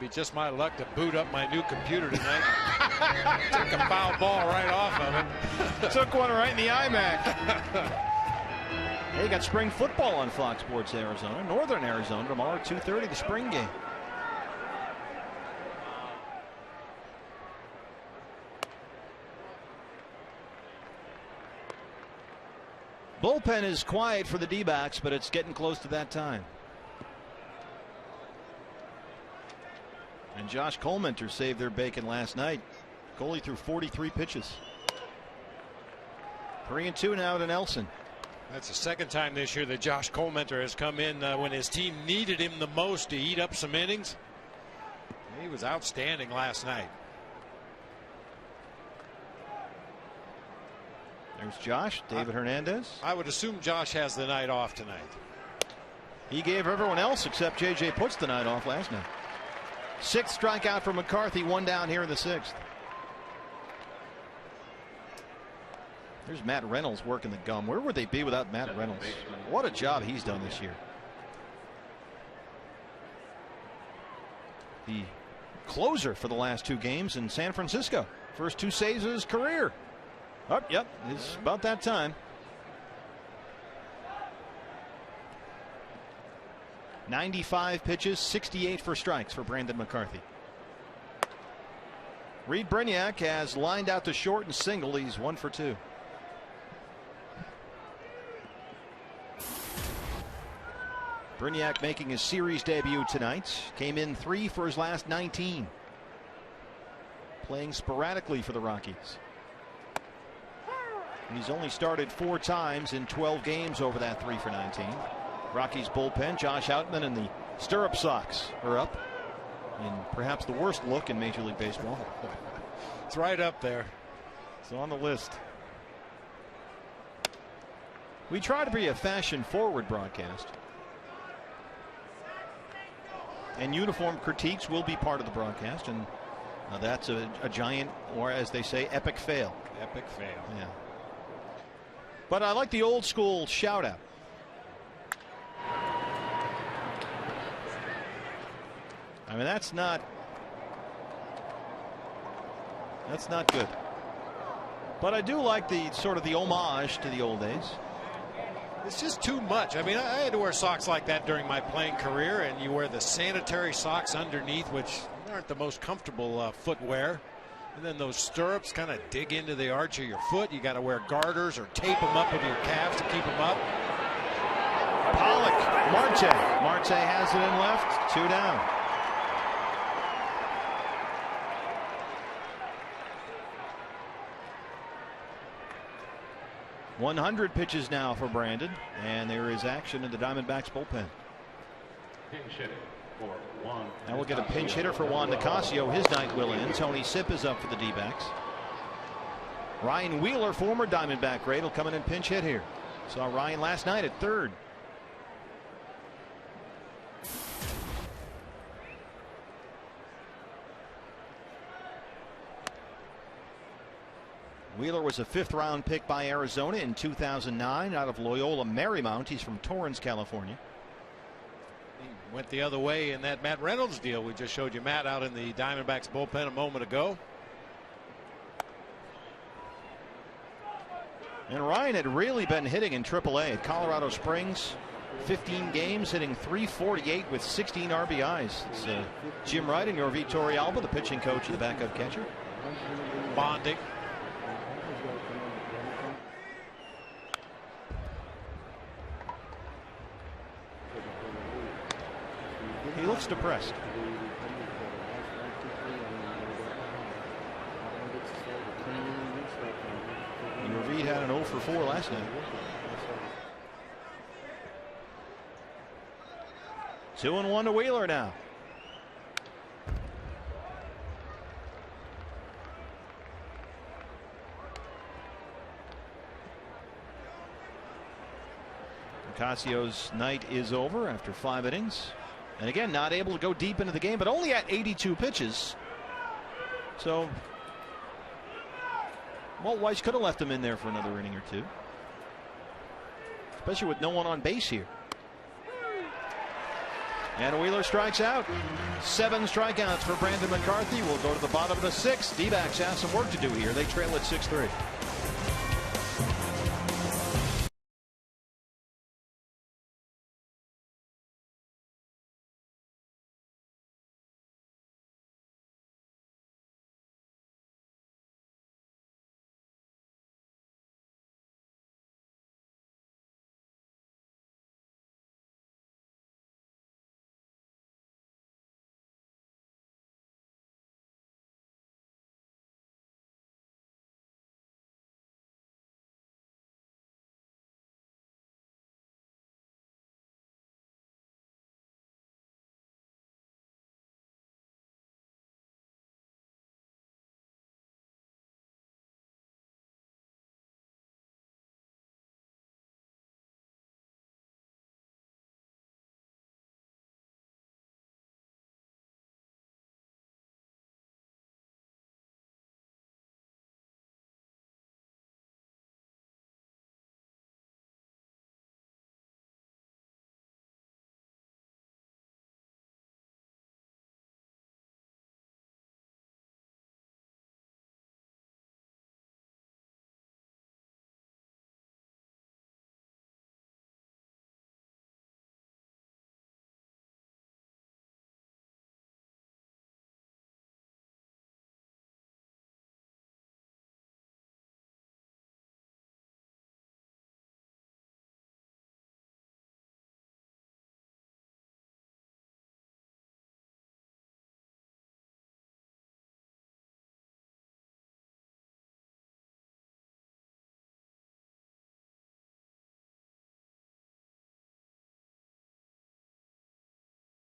Be just my luck to boot up my new computer tonight. Took a foul ball right off of it. Took one right in the iMac. Hey, you got spring football on Fox Sports Arizona, Northern Arizona tomorrow, 2:30, the spring game. Bullpen is quiet for the D-backs, but it's getting close to that time. Josh Colemanter saved their bacon last night. Goalie threw 43 pitches. 3-2 now to Nelson. That's the second time this year that Josh Colemanter has come in when his team needed him the most to eat up some innings. He was outstanding last night. There's Josh, David Hernandez. I would assume Josh has the night off tonight. He gave everyone else except J.J. Puts the night off last night. 6th strikeout for McCarthy, 1 down here in the 6th. There's Matt Reynolds working the gum. Where would they be without Matt Reynolds? What a job he's done this year. The closer for the last 2 games in San Francisco. First 2 saves of his career. Oh, yep, it's about that time. 95 pitches, 68 for strikes for Brandon McCarthy. Reed Brignac has lined out to short and singled. He's 1 for 2. Brignac making his series debut tonight. Came in 3 for his last 19. Playing sporadically for the Rockies. He's only started 4 times in 12 games over that 3 for 19. Rockies bullpen, Josh Outman and the stirrup socks are up in perhaps the worst look in Major League Baseball. It's right up there. It's on the list. We try to be a fashion forward broadcast. And uniform critiques will be part of the broadcast, and that's a giant, or as they say, epic fail. Epic fail. Yeah. But I like the old school shout out. I mean, that's not good. But I do like the sort of the homage to the old days. It's just too much. I mean, I had to wear socks like that during my playing career, and you wear the sanitary socks underneath, which aren't the most comfortable footwear. And then those stirrups kind of dig into the arch of your foot. You got to wear garters or tape them up with your calves to keep them up. Pollock, Marte has it in left, 2 down. .100 pitches now for Brandon, and there is action in the Diamondbacks bullpen. Now we'll get a pinch hitter for Juan Nicasio. His night will end. Tony Sipp is up for the D-backs. Ryan Wheeler, former Diamondback great, will come in and pinch hit here. Saw Ryan last night at 3rd. Wheeler was a 5th round pick by Arizona in 2009 out of Loyola Marymount. He's from Torrance, California. He went the other way in that Matt Reynolds deal. We just showed you Matt out in the Diamondbacks bullpen a moment ago. And Ryan had really been hitting in AAA at Colorado Springs. 15 games, hitting .348 with 16 RBIs. It's Jim Wright and your Vitor Alba, the pitching coach and the backup catcher. Bonding. He looks depressed. Reed had an 0 for 4 last night. 2-1 to Wheeler now. Nicasio's night is over after 5 innings. And again, not able to go deep into the game, but only at 82 pitches. So Walt Weiss could have left him in there for another inning or 2. Especially with no one on base here. And Wheeler strikes out. 7 strikeouts for Brandon McCarthy. We'll go to the bottom of the 6th. D-backs have some work to do here. They trail at 6-3.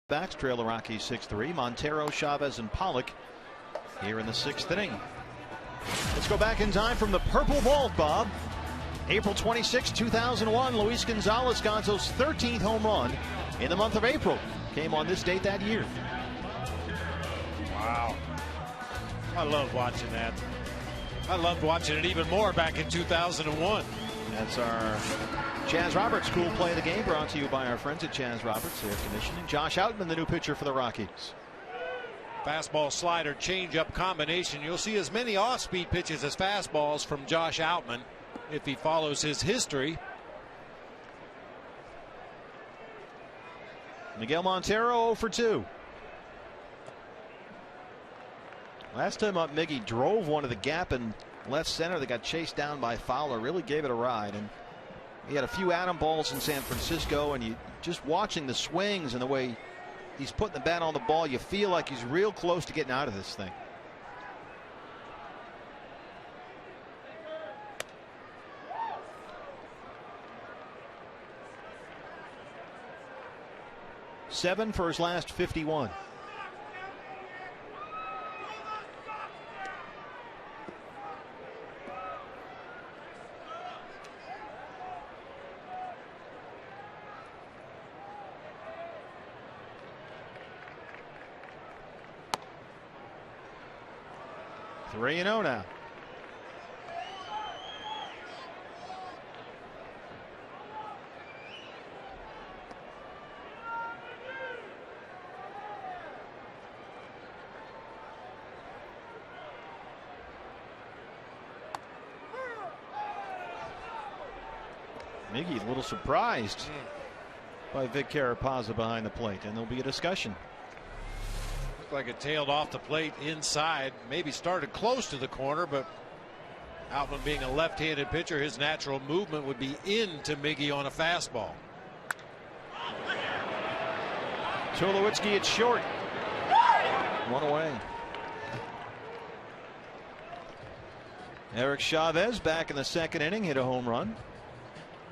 Backs trail the Rockies 6-3. Montero, Chavez, and Pollock here in the 6th inning. Let's go back in time from the Purple Vault, Bob. April 26, 2001, Luis Gonzalez Gonzo's 13th home run in the month of April came on this date that year. Wow. I love watching that. I loved watching it even more back in 2001. That's our Chaz Roberts cool play of the game, brought to you by our friends at Chaz Roberts Air Conditioning. Josh Outman, the new pitcher for the Rockies. Fastball, slider, changeup combination. You'll see as many off-speed pitches as fastballs from Josh Outman if he follows his history. Miguel Montero 0 for 2. Last time up, Miggy drove one to the gap in left center that got chased down by Fowler. Really gave it a ride. And he had a few atom balls in San Francisco, and you just watching the swings and the way he's putting the bat on the ball, you feel like he's real close to getting out of this thing. Seven for his last 51. Three and 0 now. Miggy a little surprised by Vic Carapazza behind the plate, and there'll be a discussion. Looked like it tailed off the plate inside, maybe started close to the corner, but Outman being a left-handed pitcher, his natural movement would be into Miggy on a fastball. Tulowitzki at short. One away. Eric Chavez back in the 2nd inning, hit a home run.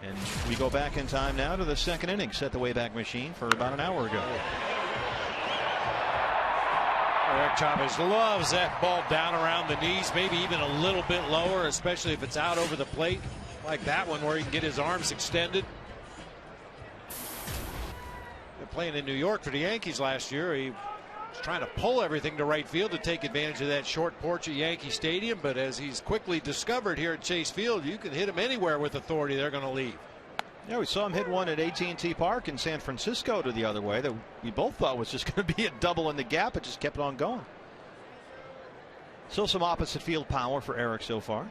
And we go back in time now to the 2nd inning. Set the Wayback Machine for about an hour ago. Eric Chavez loves that ball down around the knees, maybe even a little bit lower, especially if it's out over the plate like that one where he can get his arms extended. They're playing in New York for the Yankees last year. He was trying to pull everything to right field to take advantage of that short porch at Yankee Stadium, but as he's quickly discovered here at Chase Field, you can hit him anywhere with authority. They're going to leave. Yeah, we saw him hit one at AT&T Park in San Francisco to the other way that we both thought was just going to be a double in the gap. It just kept on going. Still some opposite field power for Eric so far.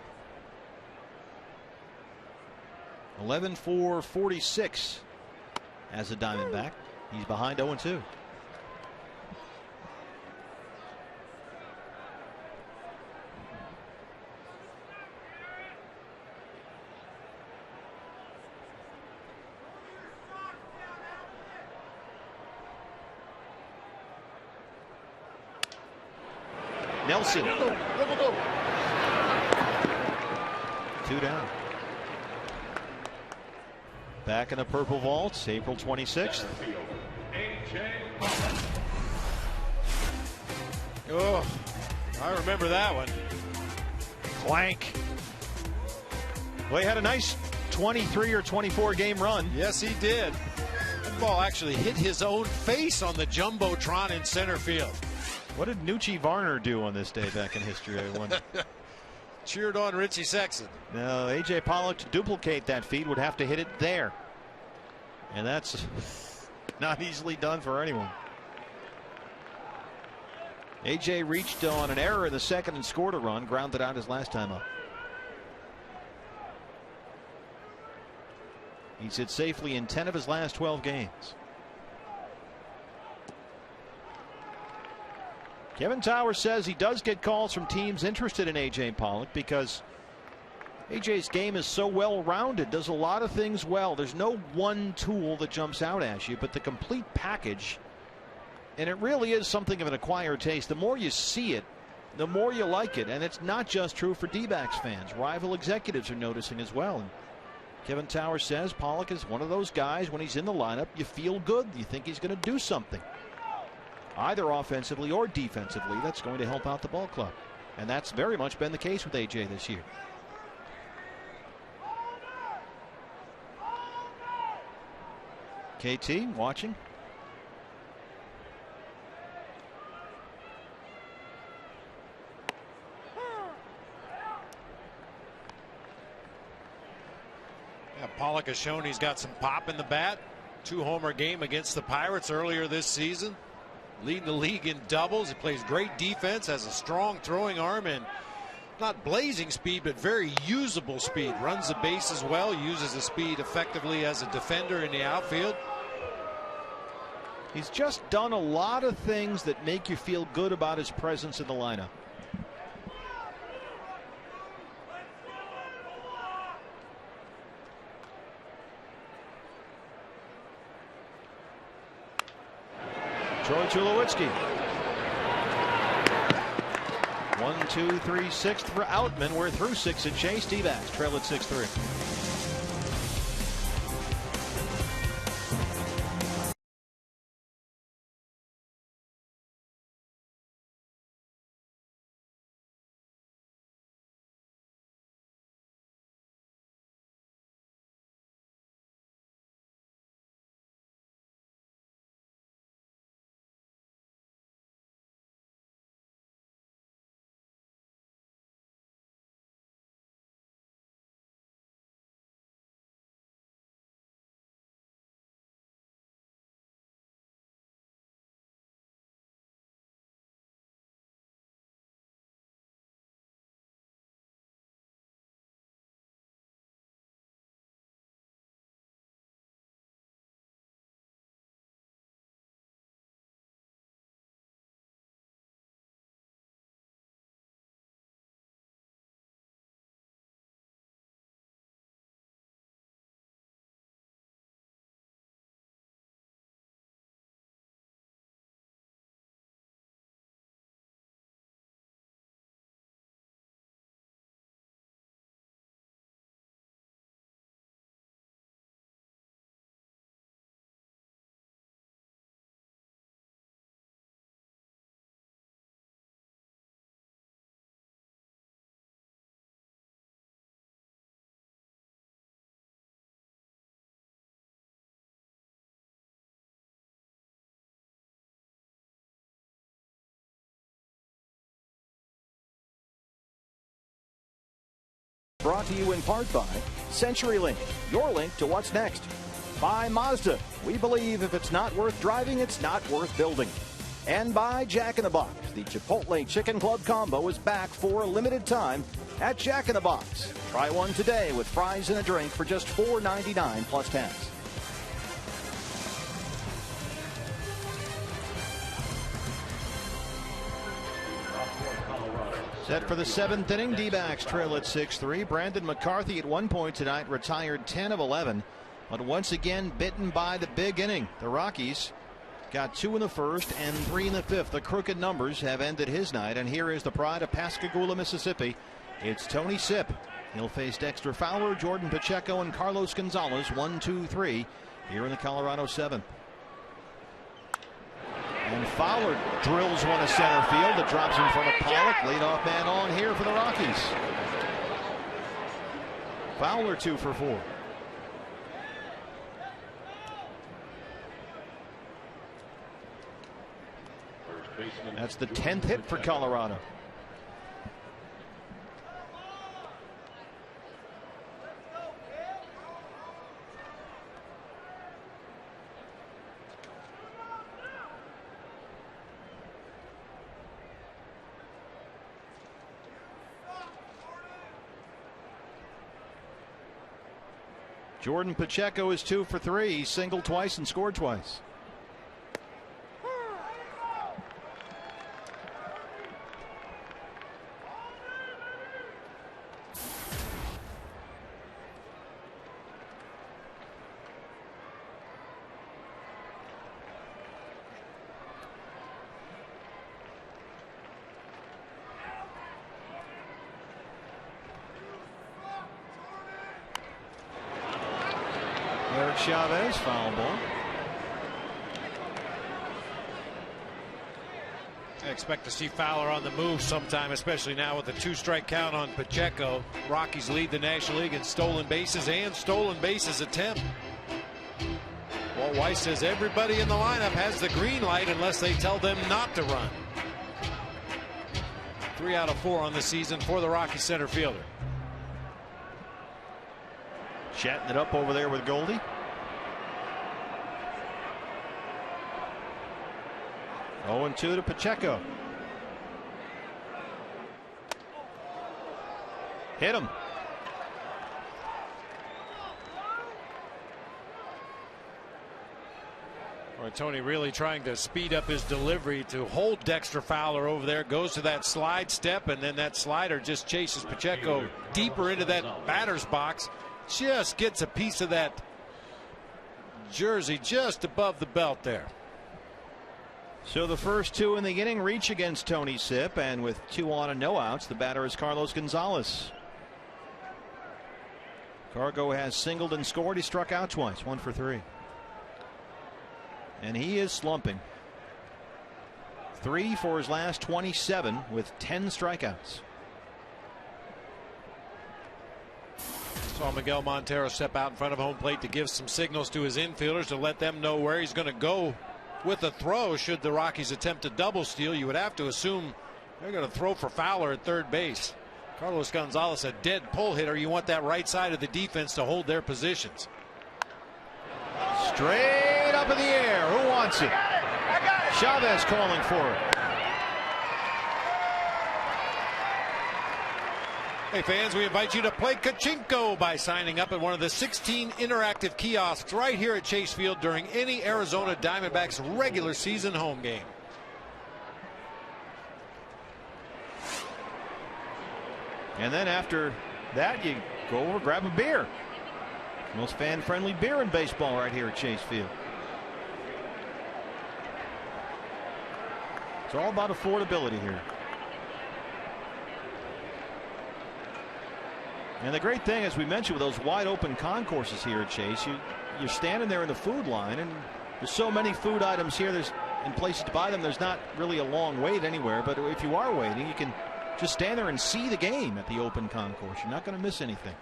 11 for 46 as a Diamondback. He's behind 0-2. Nelson. 2 down. Back in the Purple Vaults, April 26th. Oh, I remember that one. Clank. Well, he had a nice 23 or 24 game run. Yes, he did. That ball actually hit his own face on the Jumbotron in center field. What did Nucci Varner do on this day back in history, I wonder? Cheered on Richie Sexson. Now, A.J. Pollock, to duplicate that feat, would have to hit it there. And that's not easily done for anyone. A.J. reached on an error in the 2nd and scored a run, grounded out his last time up. He's hit safely in 10 of his last 12 games. Kevin Towers says he does get calls from teams interested in A.J. Pollock because A.J.'s game is so well-rounded, does a lot of things well. There's no one tool that jumps out at you, but the complete package, and it really is something of an acquired taste. The more you see it, the more you like it, and it's not just true for D-backs fans. Rival executives are noticing as well. And Kevin Towers says Pollock is one of those guys, when he's in the lineup, you feel good. You think he's going to do something. either offensively or defensively, that's going to help out the ball club. And that's very much been the case with AJ this year. KT watching. Yeah, Pollock has shown he's got some pop in the bat. 2-homer game against the Pirates earlier this season. Leading the league in doubles. He plays great defense, has a strong throwing arm, and not blazing speed, but very usable speed. Runs the bases well, uses the speed effectively as a defender in the outfield. He's just done a lot of things that make you feel good about his presence in the lineup. Troy Tulowitzki. 1, 2, 3, 6th for Outman. We're through 6 at Chase. D-backs trail at 6-3. Brought to you in part by CenturyLink, your link to what's next. By Mazda, we believe if it's not worth driving, it's not worth building. And by Jack in the Box, the Chipotle Chicken Club Combo is back for a limited time at Jack in the Box. Try one today with fries and a drink for just $4.99 plus tax. Set for the 7th inning. D-backs trail at 6-3. Brandon McCarthy at one point tonight retired 10 of 11, but once again bitten by the big inning. The Rockies got 2 in the first and 3 in the 5th. The crooked numbers have ended his night, and here is the pride of Pascagoula, Mississippi. It's Tony Sipp. He'll face Dexter Fowler, Jordan Pacheco, and Carlos Gonzalez. 1, 2, 3 here in the Colorado 7th. And Fowler drills one to center field that drops in front of Pollock. Leadoff man on here for the Rockies. Fowler 2 for 4. That's the 10th hit for Colorado. Jordan Pacheco is 2 for 3. He singled twice and scored twice. Chavez, foul ball. expect to see Fowler on the move sometime, especially now with a 2-strike count on Pacheco. Rockies lead the National League in stolen bases and stolen bases attempt. Walt Weiss says everybody in the lineup has the green light unless they tell them not to run. 3 out of 4 on the season for the Rockies center fielder. Chatting it up over there with Goldie. Oh, 0-2 to Pacheco. Hit him. Tony really trying to speed up his delivery to hold Dexter Fowler over there. Goes to that slide step, and then that slider just chases Pacheco deeper into that batter's box. Just gets a piece of that jersey just above the belt there. So the first 2 in the inning reach against Tony Sipp, and with 2 on and no outs, the batter is Carlos Gonzalez. Cargo has singled and scored. He struck out twice, 1 for 3. And he is slumping. 3 for his last 27 with 10 strikeouts. Saw Miguel Montero step out in front of home plate to give some signals to his infielders to let them know where he's going to go with a throw. Should the Rockies attempt a double steal, you would have to assume they're going to throw for Fowler at third base. Carlos Gonzalez, a dead pull hitter. You want that right side of the defense to hold their positions. Straight up in the air. Who wants it? Chavez calling for it. Hey fans, we invite you to play Kachinko by signing up at one of the 16 interactive kiosks right here at Chase Field during any Arizona Diamondbacks regular season home game. And then after that, you go over, grab a beer. Most fan-friendly beer in baseball right here at Chase Field. It's all about affordability here. And the great thing, as we mentioned, with those wide open concourses here at Chase, you're standing there in the food line, and there's so many food items here. There's in places to buy them. There's not really a long wait anywhere, but if you are waiting, you can just stand there and see the game at the open concourse. You're not going to miss anything.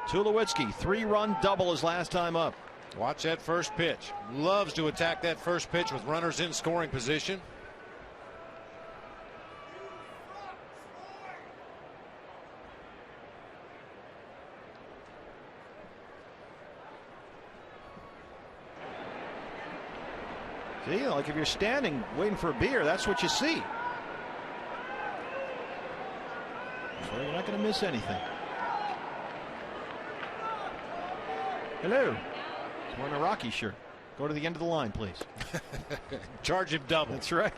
Tulowitzki, 3-run double his last time up. Watch that first pitch. Loves to attack that first pitch with runners in scoring position. See, like if you're standing waiting for a beer, that's what you see. So you're not going to miss anything. Hello. He's wearing a Rocky shirt. Go to the end of the line, please. Charge him double. That's right.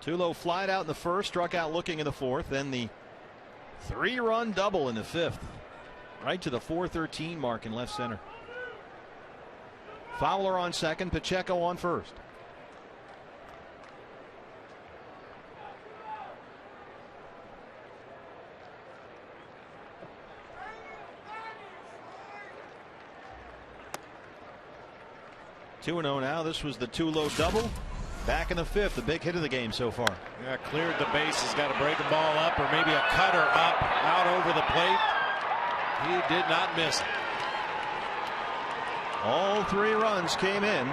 Tulo flied out in the first, struck out looking in the fourth, then the 3-run double in the fifth. Right to the 413 mark in left center. Fowler on second, Pacheco on first. Two 2-0 now. This was the Tulo double. Back in the fifth, the big hit of the game so far. Yeah, cleared the base. He's got to break a ball up or maybe a cutter up out over the plate. He did not miss it. All 3 runs came in,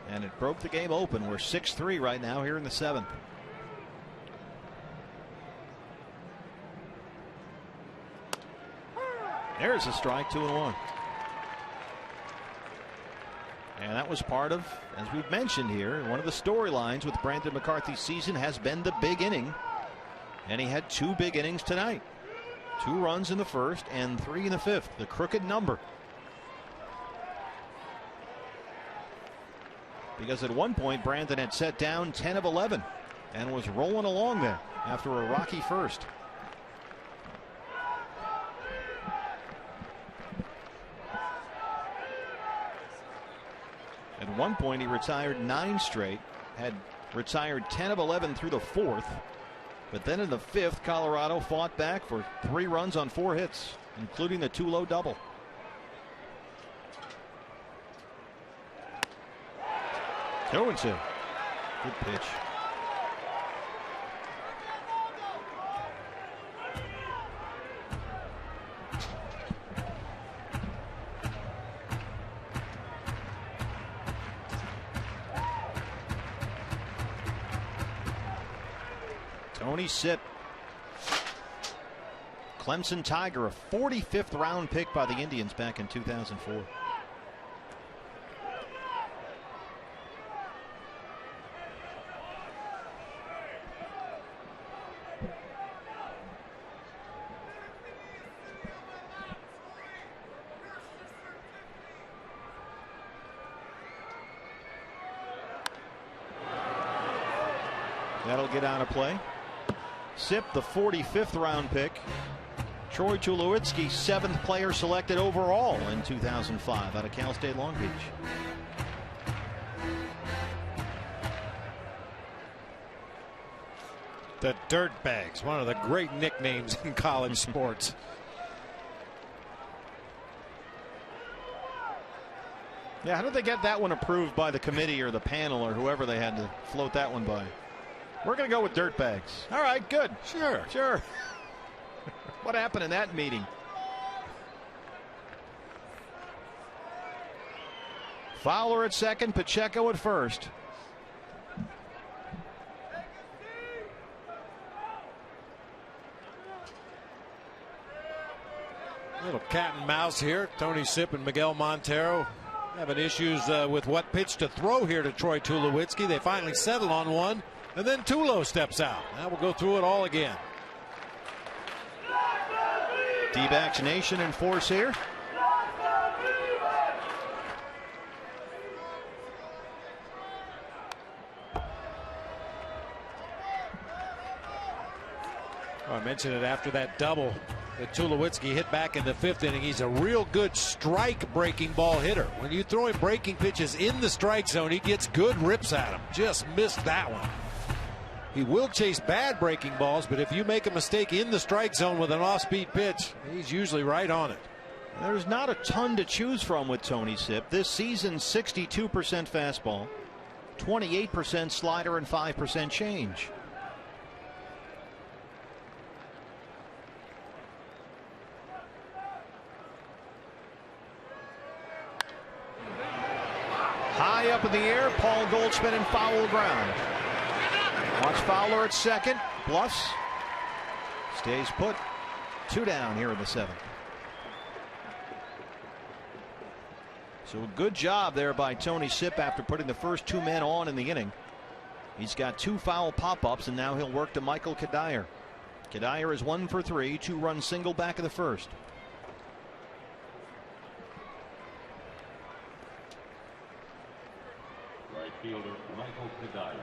and it broke the game open. We're 6-3 right now here in the 7th. There's a strike, 2-1. And that was part of, as we've mentioned here, one of the storylines with Brandon McCarthy's season has been the big inning. And he had 2 big innings tonight. 2 runs in the first and 3 in the fifth. The crooked number. Because at one point Brandon had set down 10 of 11 and was rolling along there after a rocky first. At one point he retired 9 straight, had retired 10 of 11 through the fourth, But then in the 5th, Colorado fought back for 3 runs on 4 hits, including the Tulo double. Two and two. Good pitch. Tony Sipp, Clemson Tiger, a 45th round pick by the Indians back in 2004. That'll get out of play. Sipp, the 45th round pick. Troy Tulowitzki, 7th player selected overall in 2005 out of Cal State Long Beach. The Dirtbags, one of the great nicknames in college sports. Yeah, how did they get that one approved by the committee or the panel or whoever they had to float that one by? We're going to go with Dirtbags. All right, good. Sure. What happened in that meeting? Fowler at second, Pacheco at first. Little cat and mouse here. Tony Sipp and Miguel Montero having issues with what pitch to throw here to Troy Tulowitzki. They finally settle on one. And then Tulo steps out. Now we'll go through it all again. D-backs nation in force here. I mentioned it after that double that Tulowitzki hit back in the 5th inning. He's a real good strike breaking ball hitter. When you throw him breaking pitches in the strike zone, he gets good rips at him. Just missed that one. He will chase bad breaking balls, but if you make a mistake in the strike zone with an off-speed pitch, he's usually right on it. There's not a ton to choose from with Tony Sipp. This season, 62% fastball, 28% slider, and 5% change. High up in the air, Paul Goldschmidt in foul ground. Watch Fowler at second. Bluffs. Stays put. 2 down here in the 7th. So a good job there by Tony Sipp after putting the first 2 men on in the inning. He's got 2 foul pop-ups, and now he'll work to Michael Kadire. Kadire is 1 for 3, 2-run single back of the 1st. Right fielder Michael Kadire.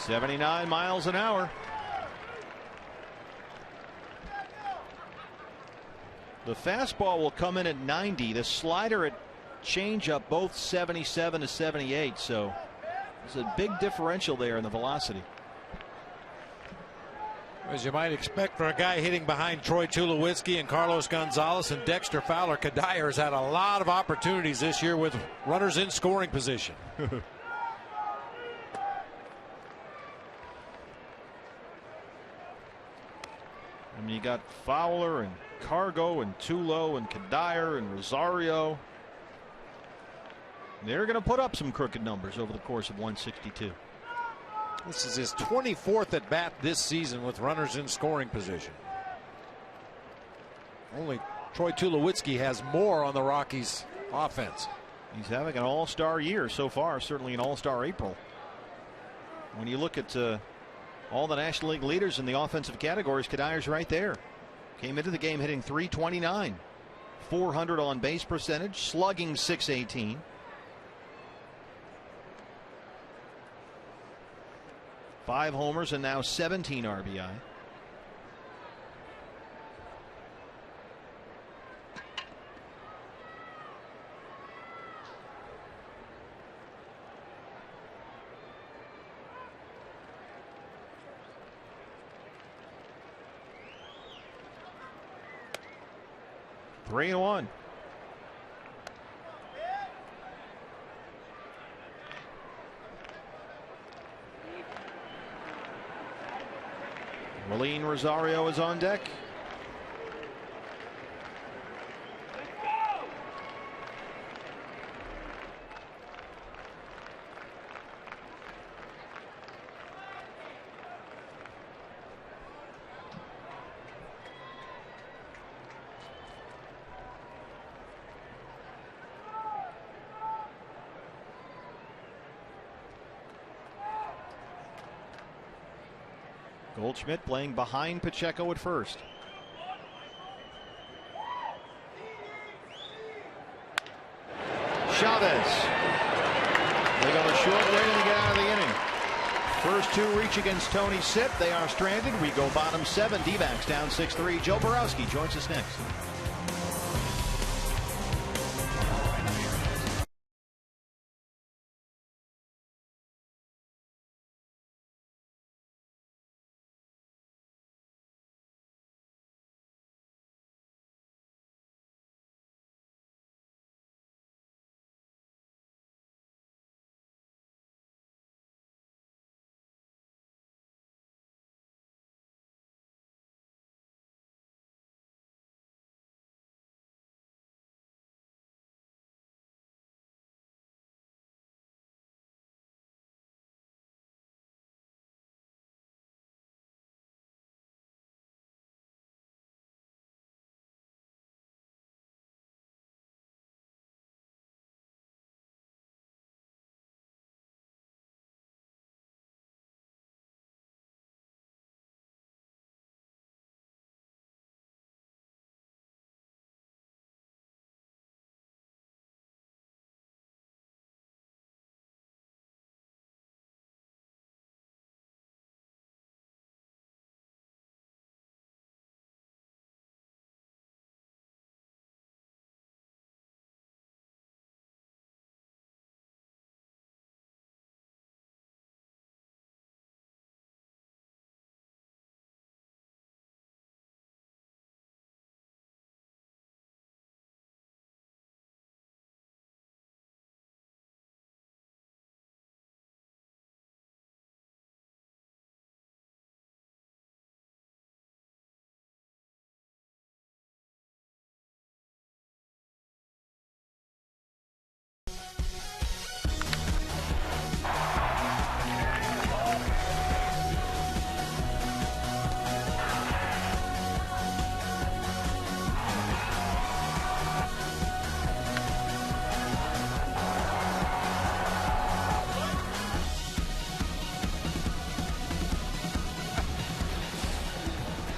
.79 miles an hour. The fastball will come in at 90. The slider at changeup both 77 to 78. So there's a big differential there in the velocity. As you might expect for a guy hitting behind Troy Tulowitzki and Carlos Gonzalez and Dexter Fowler, Kadire has had a lot of opportunities this year with runners in scoring position. I mean, you got Fowler and Cargo and Tulo and Kadire and Rosario. They're going to put up some crooked numbers over the course of 162. This is his 24th at bat this season with runners in scoring position. Only Troy Tulowitzki has more on the Rockies offense. He's having an all-star year so far, certainly an all-star April. When you look at all the National League leaders in the offensive categories, Kadire's right there. Came into the game hitting .329, 400 on base percentage, slugging .618, 5 homers and now 17 RBI. Three and one. Marlene Rosario is on deck. Goldschmidt playing behind Pacheco at first. Chavez. They go a short way to get out of the inning. First 2 reach against Tony Sipp. They are stranded. We go bottom 7. D-backs down 6-3. Joe Borowski joins us next.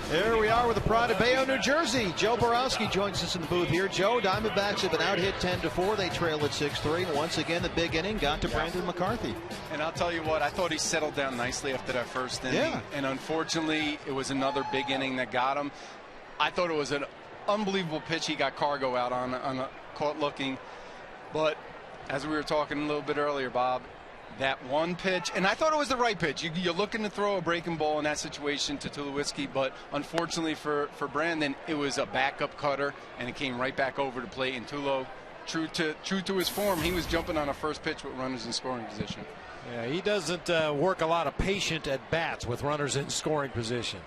There we are with the pride of Bayonne, New Jersey. Joe Borowski joins us in the booth here. Joe, Diamondbacks have been out hit 10-4. They trail at 6-3. Once again, the big inning got to Brandon McCarthy. And I'll tell you what, I thought he settled down nicely after that first inning. Yeah. And unfortunately, it was another big inning that got him. I thought it was an unbelievable pitch he got Cargo out on a caught looking. But as we were talking a little bit earlier, Bob, that one pitch, and I thought it was the right pitch. You're looking to throw a breaking ball in that situation to Tulowitzki, but unfortunately for Brandon, it was a backup cutter, and it came right back over the plate. And Tulo, true to his form, he was jumping on a first pitch with runners in scoring position. Yeah, he doesn't work a lot of patient at bats with runners in scoring position.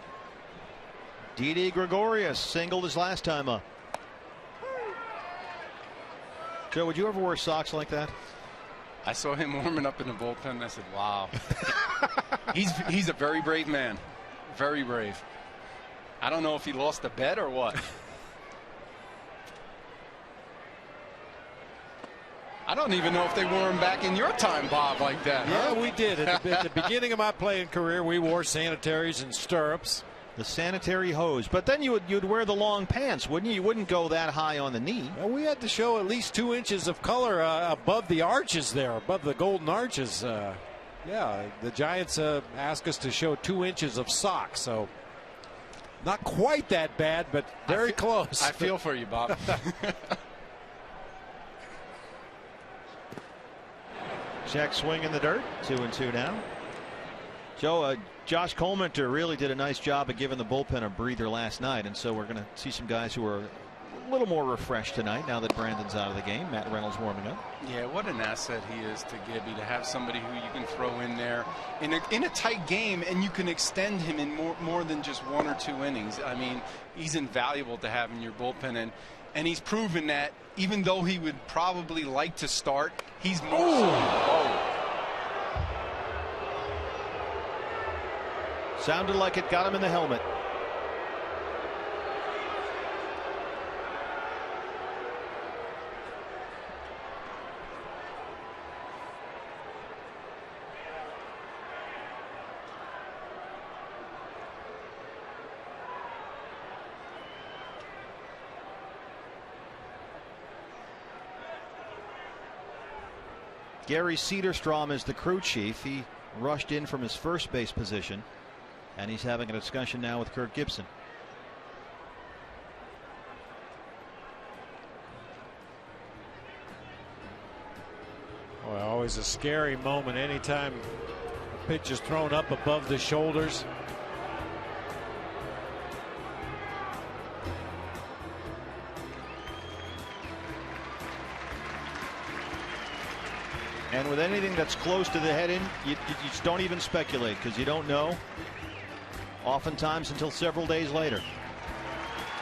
Didi Gregorius singled his last time up. Joe, would you ever wear socks like that? I saw him warming up in the bullpen, and I said, wow. he's a very brave man. Very brave. I don't know if he lost a bet or what. I don't even know if they wore him back in your time, Bob, like that. Yeah, we did. At the beginning of my playing career, we wore sanitaries and stirrups. The sanitary hose. But then you'd wear the long pants, wouldn't you? You wouldn't go that high on the knee. Well, we had to show at least 2 inches of color above the arches there, above the golden arches. Yeah, the Giants asked us to show 2 inches of socks, so not quite that bad, but very close. I feel for you, Bob. Check swing in the dirt. 2-2 now. Joe, Josh Colemanter really did a nice job of giving the bullpen a breather last night, and so we're going to see some guys who are a little more refreshed tonight now that Brandon's out of the game. Matt Reynolds warming up. Yeah, what an asset he is to Gibby, to have somebody who you can throw in there in a tight game, and you can extend him in more than just 1 or 2 innings. I mean, he's invaluable to have in your bullpen, and he's proven that even though he would probably like to start, he's more. Sounded like it got him in the helmet. Gary Cederstrom is the crew chief. He rushed in from his first base position, and he's having a discussion now with Kirk Gibson. Boy, always a scary moment anytime a pitch is thrown up above the shoulders. And with anything that's close to the head in, you just don't even speculate, because you don't know oftentimes until several days later.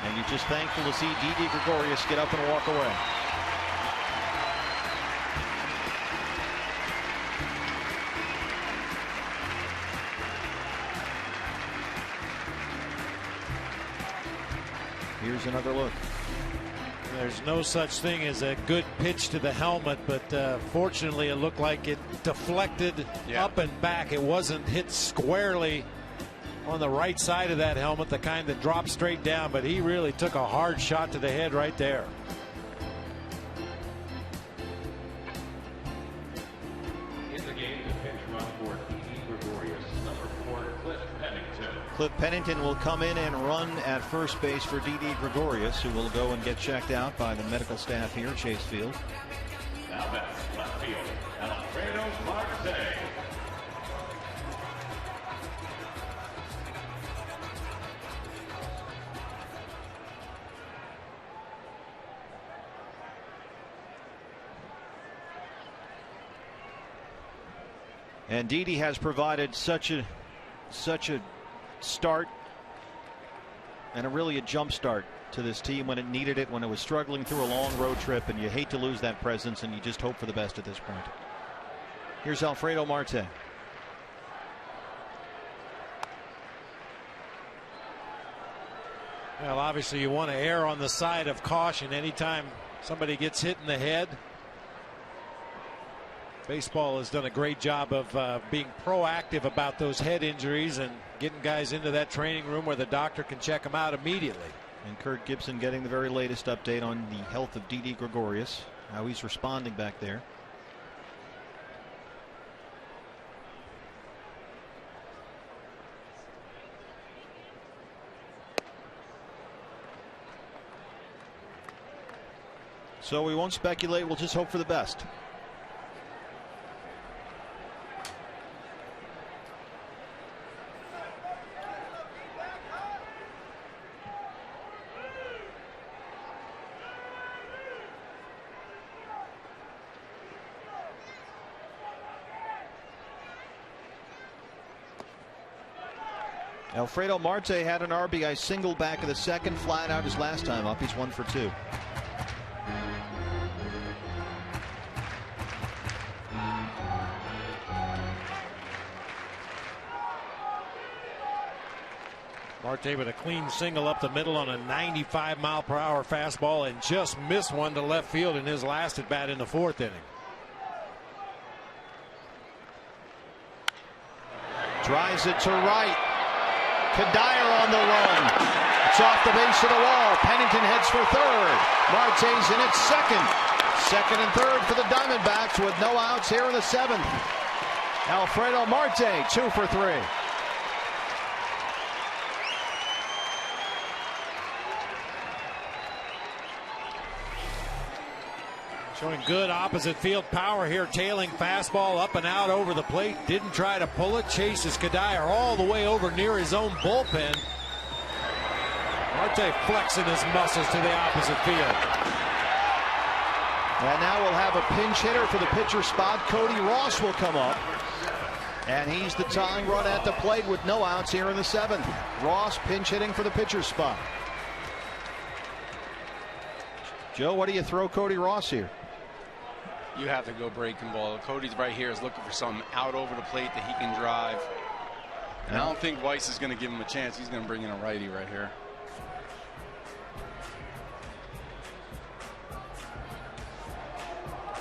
And you're just thankful to see Didi Gregorius get up and walk away. Here's another look. There's no such thing as a good pitch to the helmet, but fortunately it looked like it deflected up and back. It wasn't hit squarely on the right side of that helmet, the kind that dropped straight down, but he really took a hard shot to the head right there. In the game, the pitch run for Didi Gregorius, number 4, Cliff Pennington. Cliff Pennington will come in and run at first base for Didi Gregorius, who will go and get checked out by the medical staff here at Chase Field. Now that's left field, Alfredo Marte. And Didi has provided such a start and really a jump start to this team when it needed it, when it was struggling through a long road trip, and you hate to lose that presence, and you just hope for the best at this point. Here's Alfredo Marte. Well, obviously you want to err on the side of caution anytime somebody gets hit in the head. Baseball has done a great job of being proactive about those head injuries and getting guys into that training room where the doctor can check them out immediately. And Kirk Gibson getting the very latest update on the health of Didi Gregorius, how he's responding back there. So we won't speculate, we'll just hope for the best. Alfredo Marte had an RBI single back of the second, flat out his last time up. He's 1 for 2. Marte with a clean single up the middle on a 95-mile-per-hour fastball and just missed one to left field in his last at bat in the 4th inning. Drives it to right. Kadire on the run. It's off the base of the wall. Pennington heads for third. Marte's in at second. Second and third for the Diamondbacks with no outs here in the 7th. Alfredo Marte, 2 for 3. Showing good opposite field power here, tailing fastball up and out over the plate. Didn't try to pull it. Chases Kadire all the way over near his own bullpen. Marte flexing his muscles to the opposite field. And now we'll have a pinch hitter for the pitcher spot. Cody Ross will come up. And he's the tying run at the plate with no outs here in the 7th. Ross pinch hitting for the pitcher spot. Joe, what do you throw Cody Ross here? You have to go breaking ball. Cody's right here is looking for something out over the plate that he can drive. And I don't think Weiss is going to give him a chance. He's going to bring in a righty right here.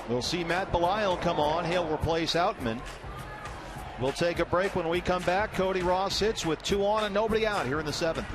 We'll see Matt Belisle come on. He'll replace Outman. We'll take a break. When we come back, Cody Ross hits with 2 on and nobody out here in the 7th.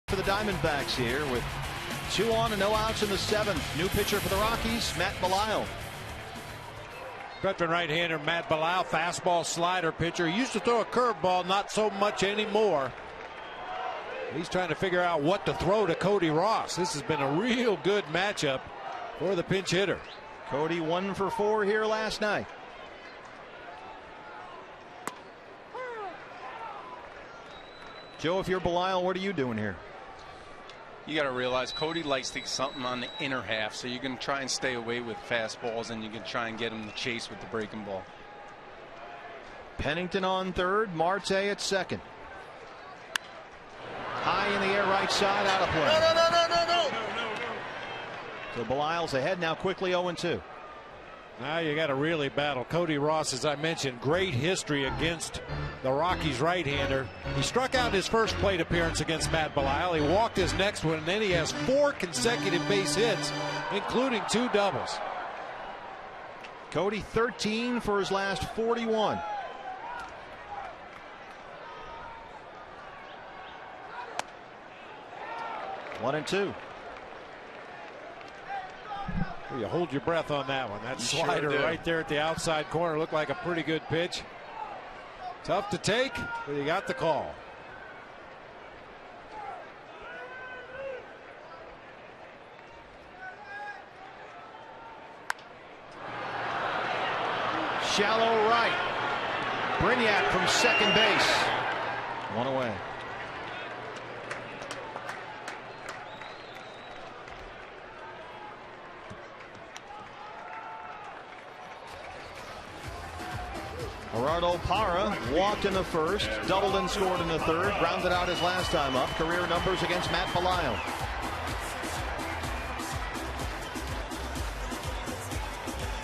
For the Diamondbacks here with 2 on and no outs in the 7th. New pitcher for the Rockies, Matt Belisle. Veteran right-hander Matt Belisle, fastball slider pitcher. He used to throw a curveball, not so much anymore. He's trying to figure out what to throw to Cody Ross. This has been a real good matchup for the pinch hitter. Cody 1 for 4 here last night. Joe, if you're Belisle, what are you doing here? You got to realize Cody likes to get something on the inner half, so you can try and stay away with fastballs, and you can try and get him to chase with the breaking ball. Pennington on third, Marte at second. High in the air, right side, out of play. So Belisle's ahead now, quickly 0-2. Now you got to really battle. Cody Ross, as I mentioned, great history against the Rockies right-hander. He struck out in his first plate appearance against Matt Belisle. He walked his next one, and then he has 4 consecutive base hits, including 2 doubles. Cody 13 for his last 41. One and two. You hold your breath on that one. That slider sure right there at the outside corner looked like a pretty good pitch. Tough to take, but he got the call. Shallow right. Brignac from second base. One away. Gerardo Parra walked in the first, doubled and scored in the third, grounded out his last time up. Career numbers against Matt Belisle.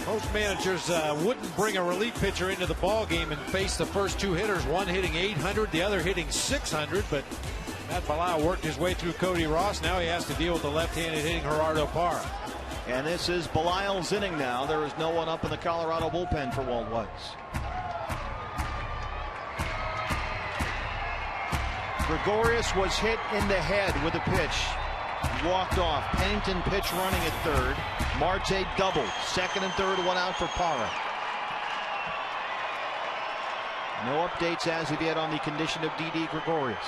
Most managers wouldn't bring a relief pitcher into the ball game and face the first two hitters, one hitting 800, the other hitting 600. But Matt Belisle worked his way through Cody Ross. Now he has to deal with the left-handed hitting Gerardo Parra. And this is Belisle's inning now. There is no one up in the Colorado bullpen for Walt Weiss. Gregorius was hit in the head with a pitch. Walked off. Pennington pitch running at third. Marte doubled. Second and third, one out for Parra. No updates as of yet on the condition of D.D. Gregorius.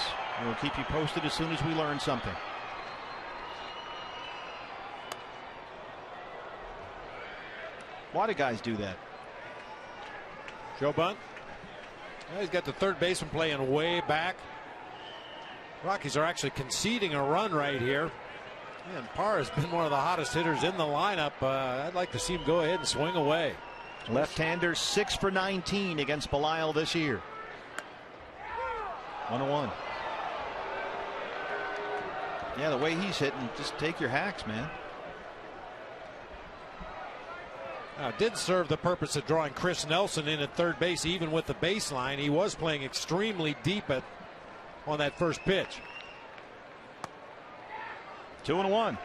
We'll keep you posted as soon as we learn something. Why do guys do that? Joe Bunt. Well, he's got the third baseman playing way back. Rockies are actually conceding a run right here. And Parra has been one of the hottest hitters in the lineup. I'd like to see him go ahead and swing away. Left-hander 6 for 19 against Belisle this year. 1-1. Yeah, the way he's hitting, just take your hacks, man. It did serve the purpose of drawing Chris Nelson in at third base, even with the baseline. He was playing extremely deep on that first pitch. 2-1.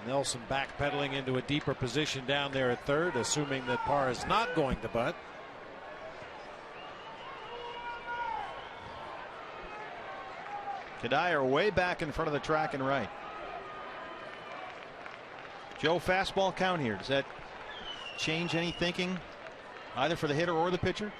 Nelson backpedaling into a deeper position down there at third, assuming that Parra is not going to bunt. Kadai are way back in front of the track and right. Joe, fastball count here. Does that change any thinking either for the hitter or the pitcher?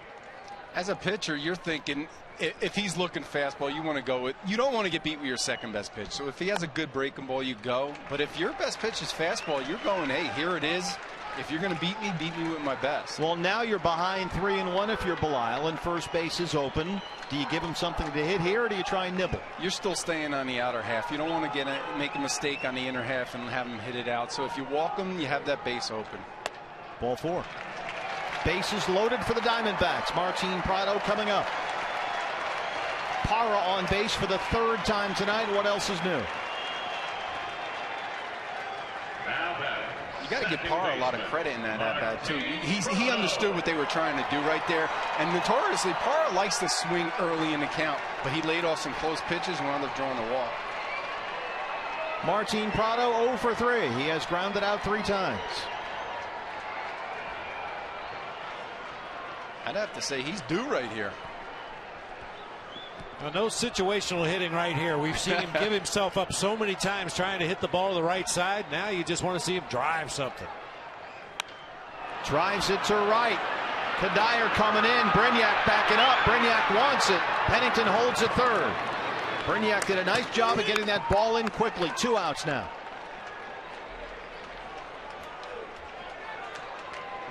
As a pitcher, you're thinking if he's looking fastball, you want to go with. You don't want to get beat with your second best pitch. So if he has a good breaking ball, you go. But if your best pitch is fastball, you're going, hey, here it is. If you're going to beat me with my best. Well, now you're behind 3-1 if you're Belisle and first base is open. Do you give him something to hit here, or do you try and nibble? You're still staying on the outer half. You don't want to make a mistake on the inner half and have him hit it out. So if you walk him, you have that base open. Ball 4. Bases loaded for the Diamondbacks. Martin Prado coming up. Parra on base for the third time tonight. What else is new? You got to give Parra a lot of credit in that at bat too. He understood what they were trying to do right there, and notoriously Parra likes to swing early in the count, but he laid off some close pitches and wound up drawing the walk. Martin Prado 0 for 3. He has grounded out 3 times. I'd have to say he's due right here. Well, no situational hitting right here. We've seen him give himself up so many times trying to hit the ball to the right side. Now you just want to see him drive something. Drives it to right. Kadai coming in. Brignac backing up. Brignac wants it. Pennington holds at third. Brignac did a nice job of getting that ball in quickly. 2 outs now.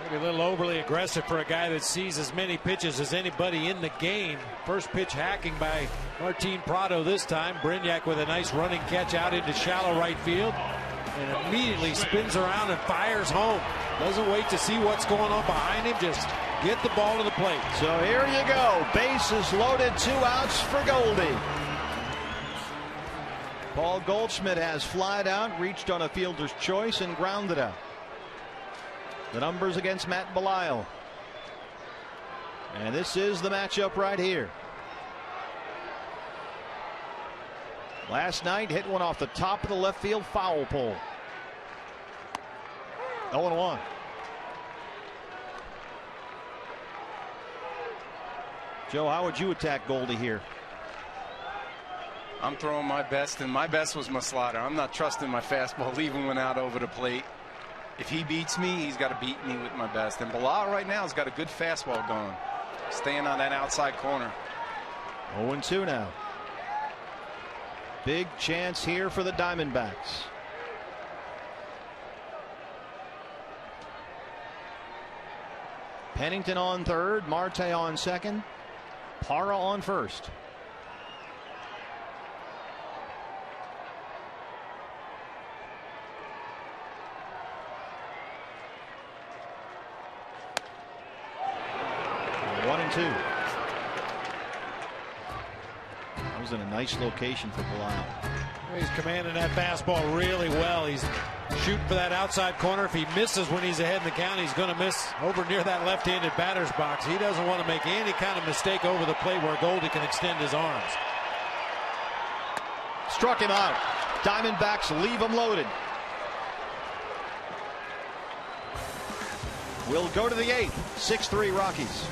Maybe a little overly aggressive for a guy that sees as many pitches as anybody in the game. First pitch hacking by Martin Prado this time. Brignac with a nice running catch out into shallow right field. And immediately spins around and fires home. Doesn't wait to see what's going on behind him. Just get the ball to the plate. So here you go. Bases loaded. 2 outs for Goldie. Paul Goldschmidt has flied out, reached on a fielder's choice, and grounded out. The numbers against Matt Belisle. And this is the matchup right here. Last night hit one off the top of the left field foul pole. 0-1. Joe, how would you attack Goldie here? I'm throwing my best, and my best was my slider. I'm not trusting my fastball, leaving one out over the plate. If he beats me, he's got to beat me with my best. And Belisle right now has got a good fastball going. Staying on that outside corner. 0-2 now. Big chance here for the Diamondbacks. Pennington on third, Marte on second, Parra on first. themselves in a nice location for Belial. He's commanding that fastball really well. He's shooting for that outside corner. If he misses when he's ahead in the count, he's going to miss over near that left-handed batter's box. He doesn't want to make any kind of mistake over the plate where Goldie can extend his arms. Struck him out. Diamondbacks leave him loaded. We'll go to the 8th. 6-3 Rockies.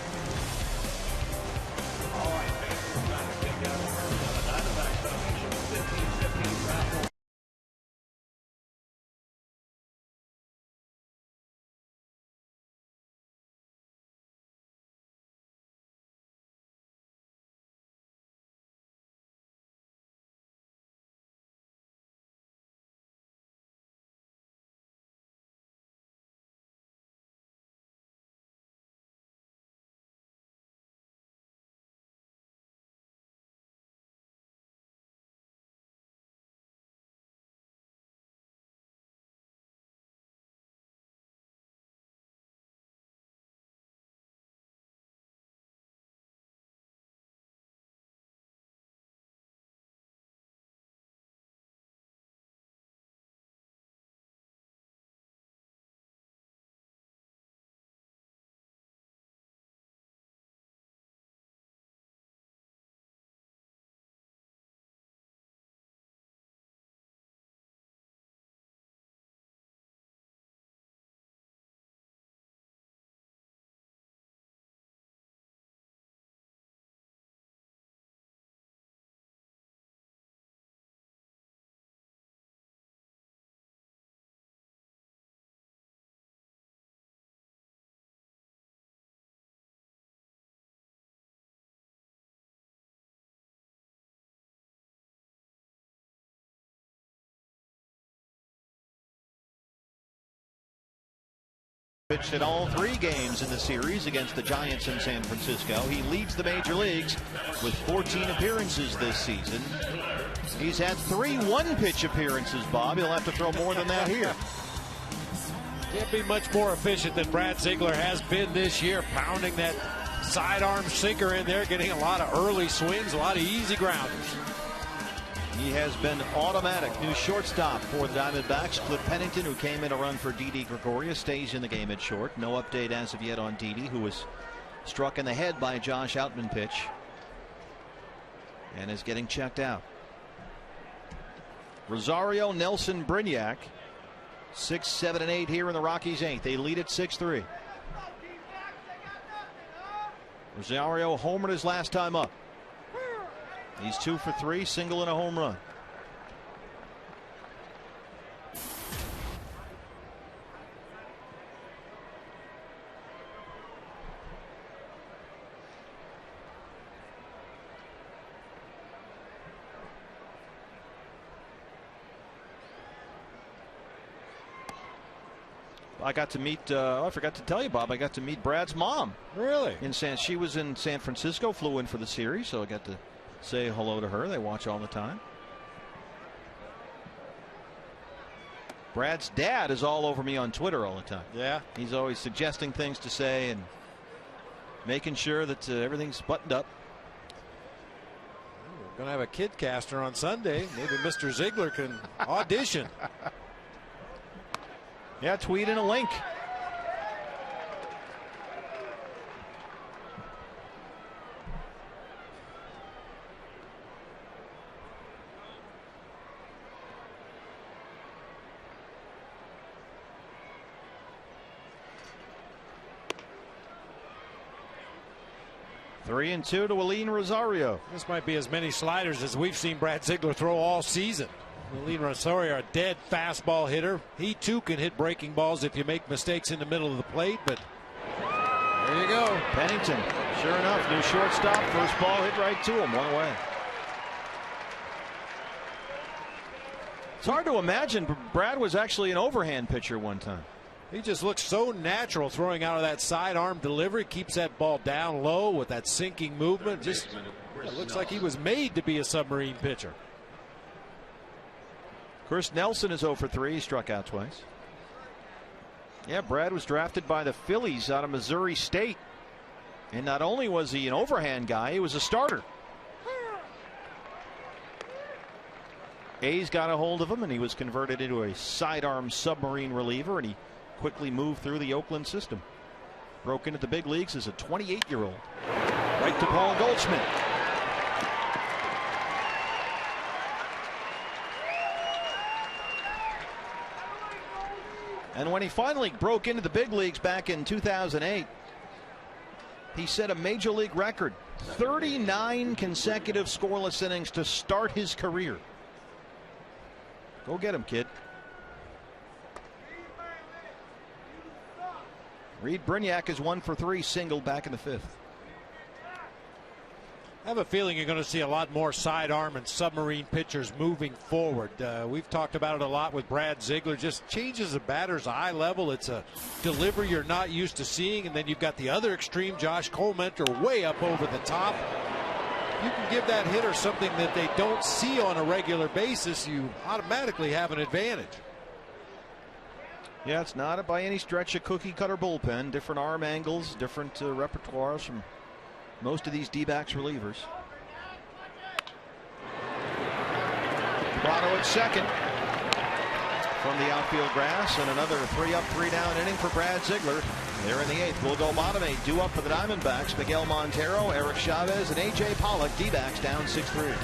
Pitched in all 3 games in the series against the Giants in San Francisco. He leads the major leagues with 14 appearances this season. He's had 3 one-pitch appearances, Bob. He'll have to throw more than that here. Can't be much more efficient than Brad Ziegler has been this year, pounding that sidearm sinker in there, getting a lot of early swings, a lot of easy grounders. He has been automatic. New shortstop for the Diamondbacks. Cliff Pennington, who came in a run for Didi Gregorius, stays in the game at short. No update as of yet on Didi, who was struck in the head by a Josh Outman pitch and is getting checked out. Rosario, Nelson, Brignac, 6, 7, and 8 here in the Rockies' 8th. They lead at 6-3. Rosario homered his last time up. He's 2 for 3, single and a home run. I got to meet, I forgot to tell you, Bob, I got to meet Brad's mom. Really? She was in San Francisco, flew in for the series, so I got to say hello to her. They watch all the time. Brad's dad is all over me on Twitter all the time. Yeah. He's always suggesting things to say and making sure that everything's buttoned up. We're going to have a kid caster on Sunday. Maybe Mr. Ziegler can audition. Yeah, tweet in a link. Three and 2 to Aline Rosario. This might be as many sliders as we've seen Brad Ziegler throw all season. Aline Rosario, a dead fastball hitter. He too can hit breaking balls if you make mistakes in the middle of the plate, but there you go. Pennington, sure enough, new shortstop. First ball hit right to him, 1 away. It's hard to imagine Brad was actually an overhand pitcher one time. He just looks so natural throwing out of that sidearm delivery. Keeps that ball down low with that sinking movement. Just looks like he was made to be a submarine pitcher. Chris Nelson is 0 for 3. He struck out twice. Yeah, Brad was drafted by the Phillies out of Missouri State. And not only was he an overhand guy, he was a starter. A's got a hold of him, and he was converted into a sidearm submarine reliever, and he quickly moved through the Oakland system. Broke into the big leagues as a 28-year-old. Right to Paul Goldschmidt. And when he finally broke into the big leagues back in 2008, he set a major league record, 39 consecutive scoreless innings to start his career. Go get him, kid. Reed Brignac is 1 for 3, singled back in the 5th. I have a feeling you're going to see a lot more sidearm and submarine pitchers moving forward. We've talked about it a lot with Brad Ziegler. Just changes the batter's eye level. It's a delivery you're not used to seeing. And then you've got the other extreme, Josh Colmenter, way up over the top. You can give that hitter something that they don't see on a regular basis, you automatically have an advantage. Yeah, it's not by any stretch a cookie cutter bullpen. Different arm angles, different repertoires from most of these D-backs relievers. Prado at second from the outfield grass, and another 3-up, 3-down inning for Brad Ziegler. They're in the 8th. We'll go bottom 8. Due up for the Diamondbacks, Miguel Montero, Eric Chavez, and A.J. Pollock. D-backs down 6-3.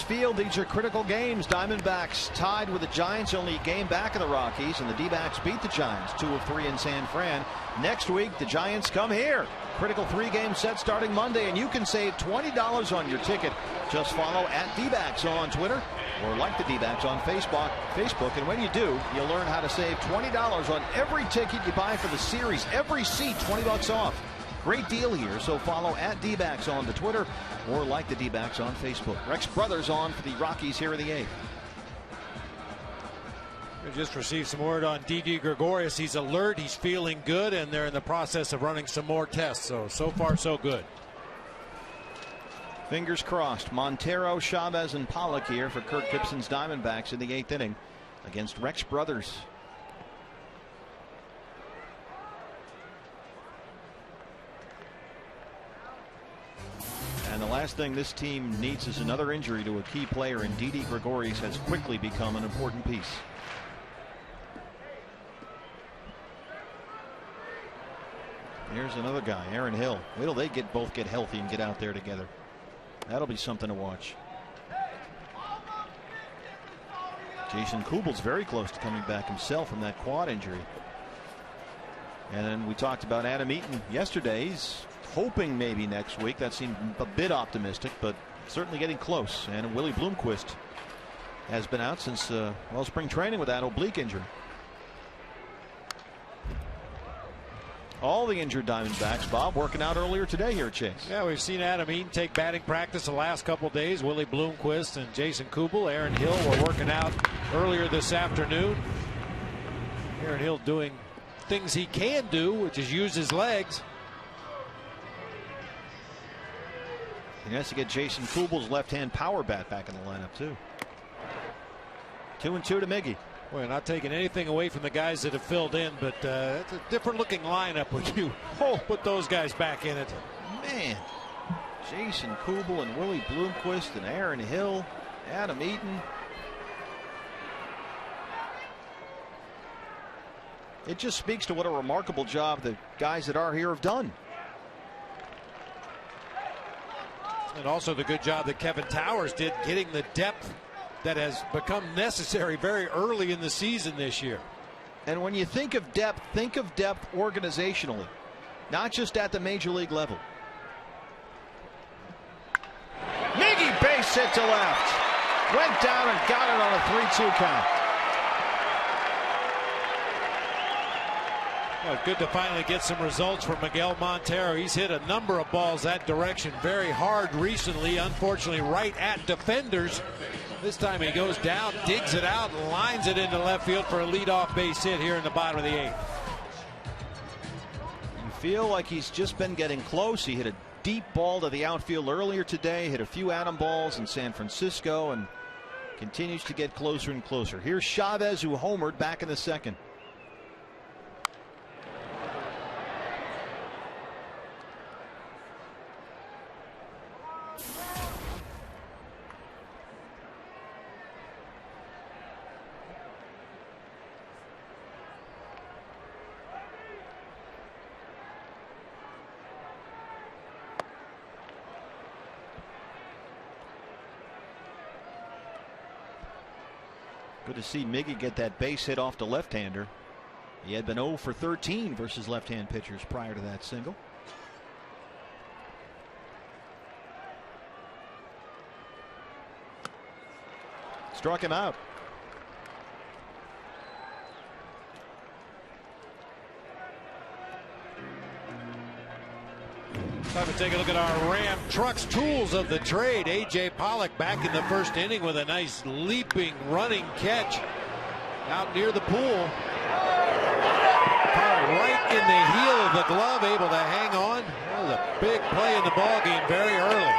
Field, these are critical games. Diamondbacks tied with the Giants, only a game back of the Rockies, and the D-backs beat the Giants 2 of 3 in San Fran. Next week the Giants come here. Critical 3-game set starting Monday, and you can save $20 on your ticket. Just follow at D-backs on Twitter or like the D-backs on Facebook, and when you do, you'll learn how to save $20 on every ticket you buy for the series. Every seat, $20 off. Great deal here, so follow at D-backs on the Twitter or like the D-backs on Facebook. Rex Brothers on for the Rockies here in the 8th. We just received some word on Didi Gregorius. He's alert, he's feeling good, and they're in the process of running some more tests. So far, so good. Fingers crossed. Montero, Chavez, and Pollock here for Kirk Gibson's Diamondbacks in the 8th inning against Rex Brothers. And the last thing this team needs is another injury to a key player, and Didi Gregorius has quickly become an important piece. Here's another guy, Aaron Hill. Wait till they both get healthy and get out there together. That'll be something to watch. Jason Kubel's very close to coming back himself from that quad injury. And then we talked about Adam Eaton yesterday. He's hoping maybe next week. That seemed a bit optimistic, but certainly getting close. And Willie Bloomquist has been out since spring training with that oblique injury. All the injured Diamondbacks, Bob, working out earlier today here at Chase. Yeah, we've seen Adam Eaton take batting practice the last couple of days. Willie Bloomquist and Jason Kubel. Aaron Hill were working out earlier this afternoon. Aaron Hill doing things he can do, which is use his legs. He has to get Jason Kubel's left-hand power bat back in the lineup, too. 2-2 to Miggy. Well, not taking anything away from the guys that have filled in, but it's a different looking lineup when you put those guys back in it. Man, Jason Kubel and Willie Bloomquist and Aaron Hill, Adam Eaton. It just speaks to what a remarkable job the guys that are here have done. And also the good job that Kevin Towers did getting the depth that has become necessary very early in the season this year. And when you think of depth organizationally, not just at the major league level. Miggy base hit to left. Went down and got it on a 3-2 count. Well, good to finally get some results from Miguel Montero. He's hit a number of balls that direction very hard recently, unfortunately right at defenders. This time he goes down, digs it out, and lines it into left field for a leadoff base hit here in the bottom of the 8th. You feel like he's just been getting close. He hit a deep ball to the outfield earlier today, hit a few Adam balls in San Francisco, and continues to get closer and closer. Here's Chavez, who homered back in the 2nd. Good to see Miggy get that base hit off the left-hander. He had been 0 for 13 versus left-hand pitchers prior to that single. Struck him out. Time to take a look at our Ram Trucks tools of the trade. A.J. Pollock back in the 1st inning with a nice leaping running catch out near the pool. Caught right in the heel of the glove, able to hang on. That was a big play in the ball game very early.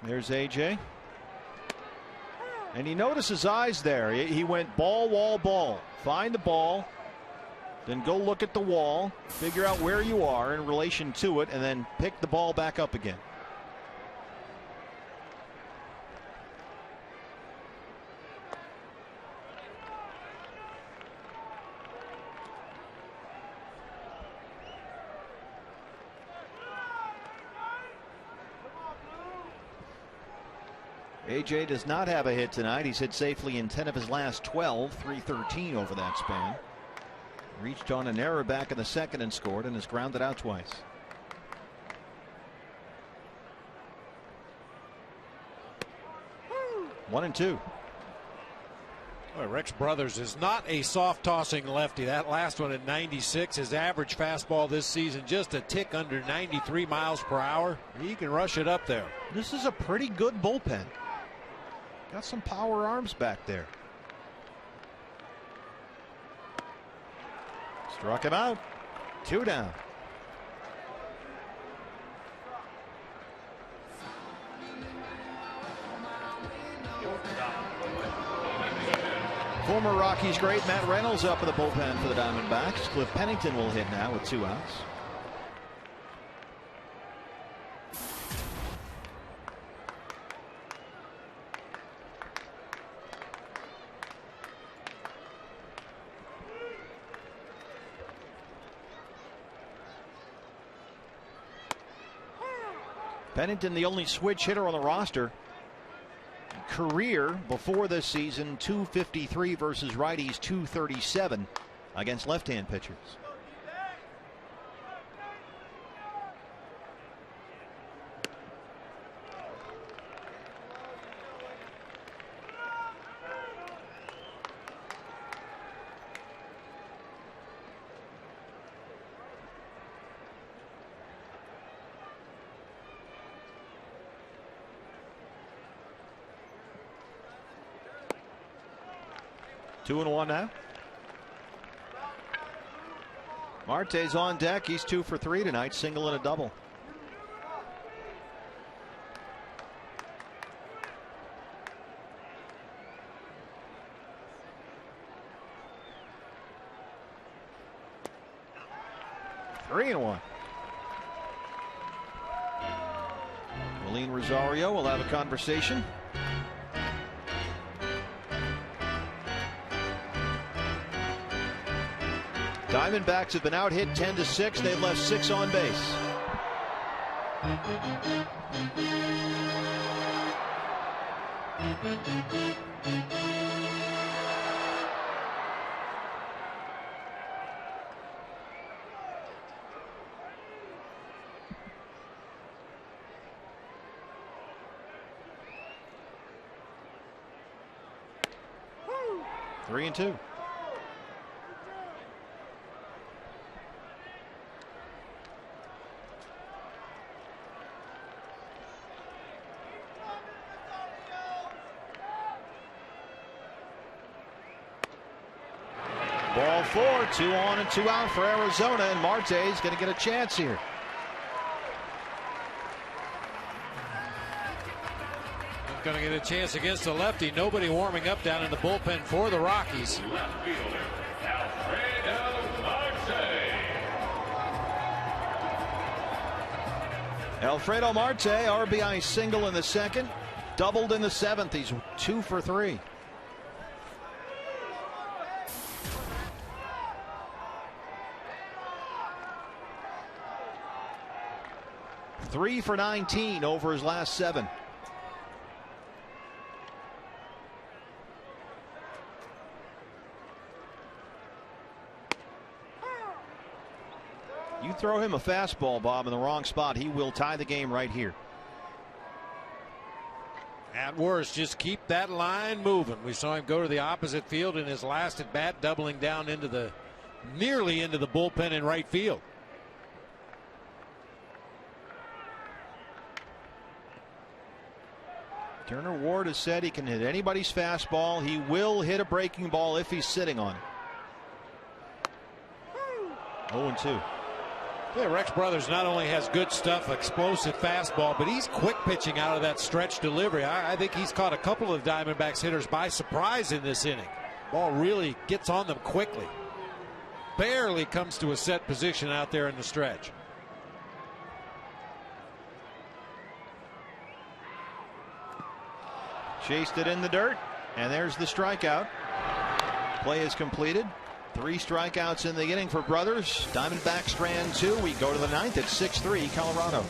There's A.J. And he noticed his eyes there. He went ball, wall, ball. Find the ball. Then go look at the wall, figure out where you are in relation to it, and then pick the ball back up again. AJ does not have a hit tonight. He's hit safely in 10 of his last 12, 313 over that span. Reached on an error back in the 2nd and scored, and has grounded out twice. One and two. Well, Rex Brothers is not a soft tossing lefty. That last one at 96. His average fastball this season just a tick under 93 miles per hour. He can rush it up there. This is a pretty good bullpen. Got some power arms back there. Struck him out. 2 down. Former Rockies great Matt Reynolds up in the bullpen for the Diamondbacks. Cliff Pennington will hit now with 2 outs. Pennington, the only switch hitter on the roster. Career before this season, 253 versus righties, 237 against left-hand pitchers. 2-1 now. Marte's on deck. He's 2 for 3 tonight, single and a double. Three and 1. Willeen Rosario will have a conversation. Diamondbacks have been out hit 10-6. They've left 6 on base. Three and 2. Ball 4, 2 on and 2 out for Arizona, and Marte's going to get a chance here. Going to get a chance against a lefty. Nobody warming up down in the bullpen for the Rockies. Left fielder, Alfredo Marte. Alfredo Marte, RBI single in the second, doubled in the seventh. He's 2 for 3. Three for 19 over his last 7. You throw him a fastball, Bob, in the wrong spot, he will tie the game right here. At worst, just keep that line moving. We saw him go to the opposite field in his last at bat, doubling down into the nearly into the bullpen in right field. Turner Ward has said he can hit anybody's fastball. He will hit a breaking ball if he's sitting on it. 0-2. Yeah, Rex Brothers not only has good stuff, explosive fastball, but he's quick pitching out of that stretch delivery. I think he's caught a couple of Diamondbacks hitters by surprise in this inning. Ball really gets on them quickly. Barely comes to a set position out there in the stretch. Chased it in the dirt, and there's the strikeout. Play is completed. 3 strikeouts in the inning for Brothers. Diamondbacks strand 2. We go to the 9th at 6-3 Colorado.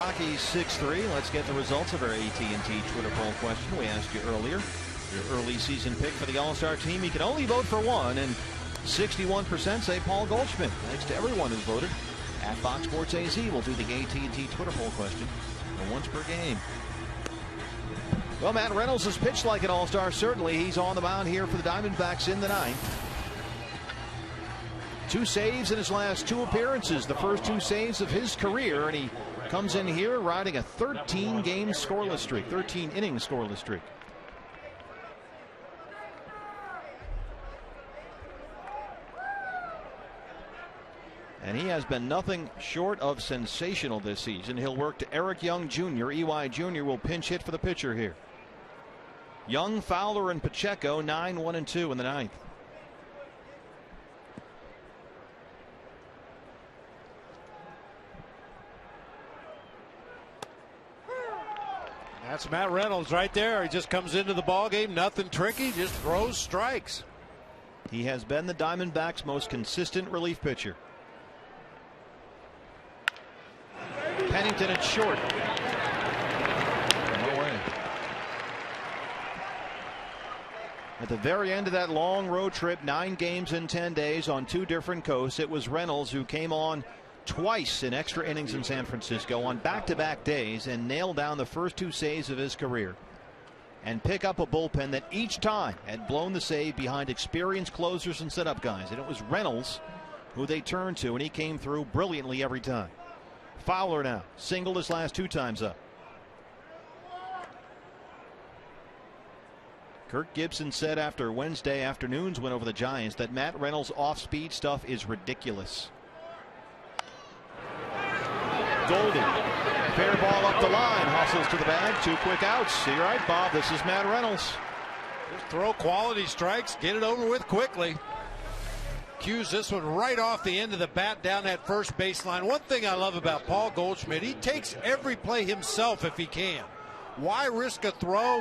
Rockies 6-3. Let's get the results of our AT&T Twitter poll question. We asked you earlier your early season pick for the All-Star team. You can only vote for one, and 61% say Paul Goldschmidt. Thanks to everyone who voted At Fox Sports AZ, we'll do the AT&T Twitter poll question. Once per game. Well, Matt Reynolds has pitched like an all-star. Certainly, he's on the mound here for the Diamondbacks in the ninth. 2 saves in his last 2 appearances, the first 2 saves of his career, and he comes in here riding a 13-game scoreless streak, 13-inning scoreless streak. And he has been nothing short of sensational this season. He'll work to Eric Young Jr. EY Jr. will pinch hit for the pitcher here. Young, Fowler, and Pacheco 9, 1, and 2 in the ninth. That's Matt Reynolds right there. He just comes into the ballgame, nothing tricky, just throws strikes. He has been the Diamondbacks' most consistent relief pitcher. Pennington at short. No way. At the very end of that long road trip, 9 games in 10 days on 2 different coasts, it was Reynolds who came on twice in extra innings in San Francisco on back-to-back days and nailed down the first 2 saves of his career and pick up a bullpen that each time had blown the save behind experienced closers and setup guys. And it was Reynolds who they turned to, and he came through brilliantly every time. Fowler now singled his last 2 times up. Kirk Gibson said after Wednesday afternoon's win over the Giants that Matt Reynolds' off-speed stuff is ridiculous. Goldie, fair ball up the line, hustles to the bag, 2 quick outs. You're right, Bob. This is Matt Reynolds. Just throw quality strikes, get it over with quickly. Cues this one right off the end of the bat down that first baseline. One thing I love about Paul Goldschmidt, he takes every play himself if he can. Why risk a throw?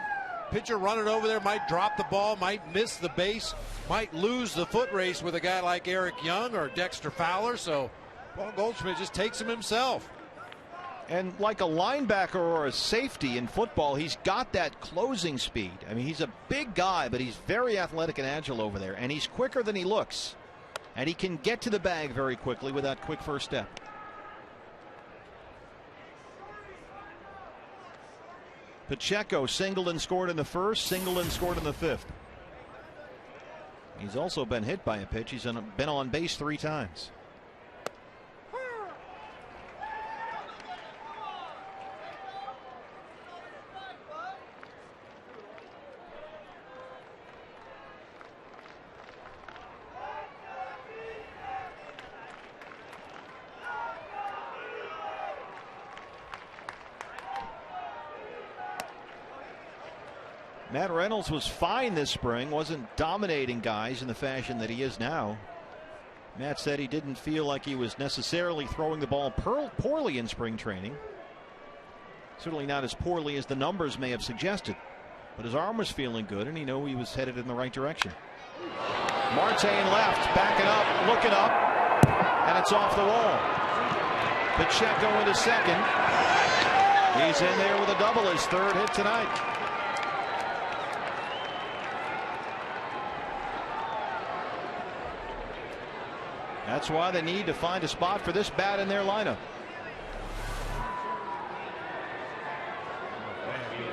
Pitcher running over there might drop the ball, might miss the base, might lose the foot race with a guy like Eric Young or Dexter Fowler. So Paul Goldschmidt just takes him himself. And like a linebacker or a safety in football, he's got that closing speed. I mean, he's a big guy, but he's very athletic and agile over there, and he's quicker than he looks. And he can get to the bag very quickly with that quick first step. Pacheco singled and scored in the first, singled and scored in the 5th. He's also been hit by a pitch. He's been on base 3 times. Matt Reynolds was fine this spring, wasn't dominating guys in the fashion that he is now. Matt said he didn't feel like he was necessarily throwing the ball poorly in spring training. Certainly not as poorly as the numbers may have suggested. But his arm was feeling good, and he knew he was headed in the right direction. Marte left, backing up, looking up, and it's off the wall. Pacheco into second. He's in there with a double, his 3rd hit tonight. That's why they need to find a spot for this bat in their lineup.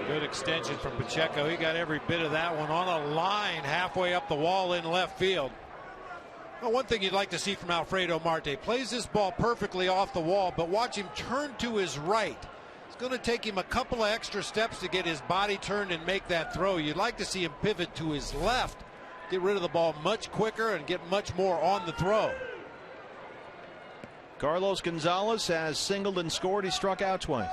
Good extension from Pacheco. He got every bit of that one on a line halfway up the wall in left field. Well, one thing you'd like to see from Alfredo Marte, plays this ball perfectly off the wall, but watch him turn to his right. It's going to take him a couple of extra steps to get his body turned and make that throw. You'd like to see him pivot to his left, get rid of the ball much quicker and get much more on the throw. Carlos Gonzalez has singled and scored. He struck out twice.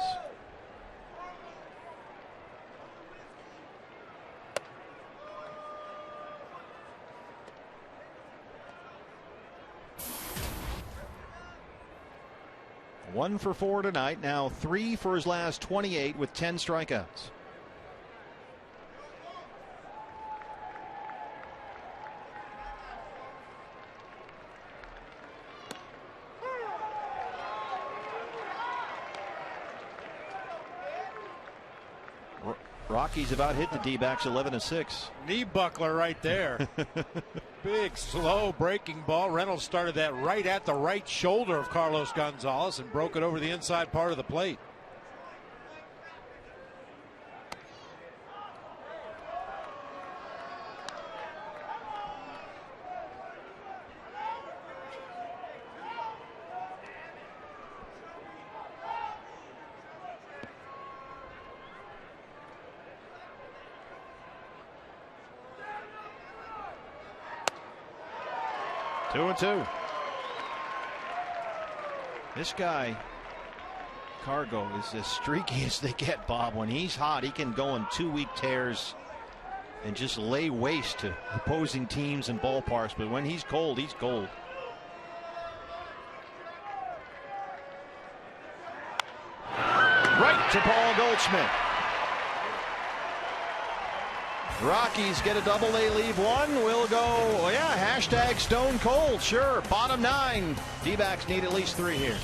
One for 4 tonight. Now 3 for his last 28 with 10 strikeouts. Rockies about hit the D-backs 11-6. Knee buckler right there. Big, slow breaking ball. Reynolds started that right at the right shoulder of Carlos Gonzalez and broke it over the inside part of the plate. Two and two. This guy, Cargo, is as streaky as they get, Bob. When he's hot, he can go on 2-week tears and just lay waste to opposing teams and ballparks. But when he's cold, he's cold. Right to Paul Goldschmidt. Rockies get a double. They leave one. We'll go, oh yeah, hashtag Stone Cold. Sure. Bottom 9. D-backs need at least 3 here.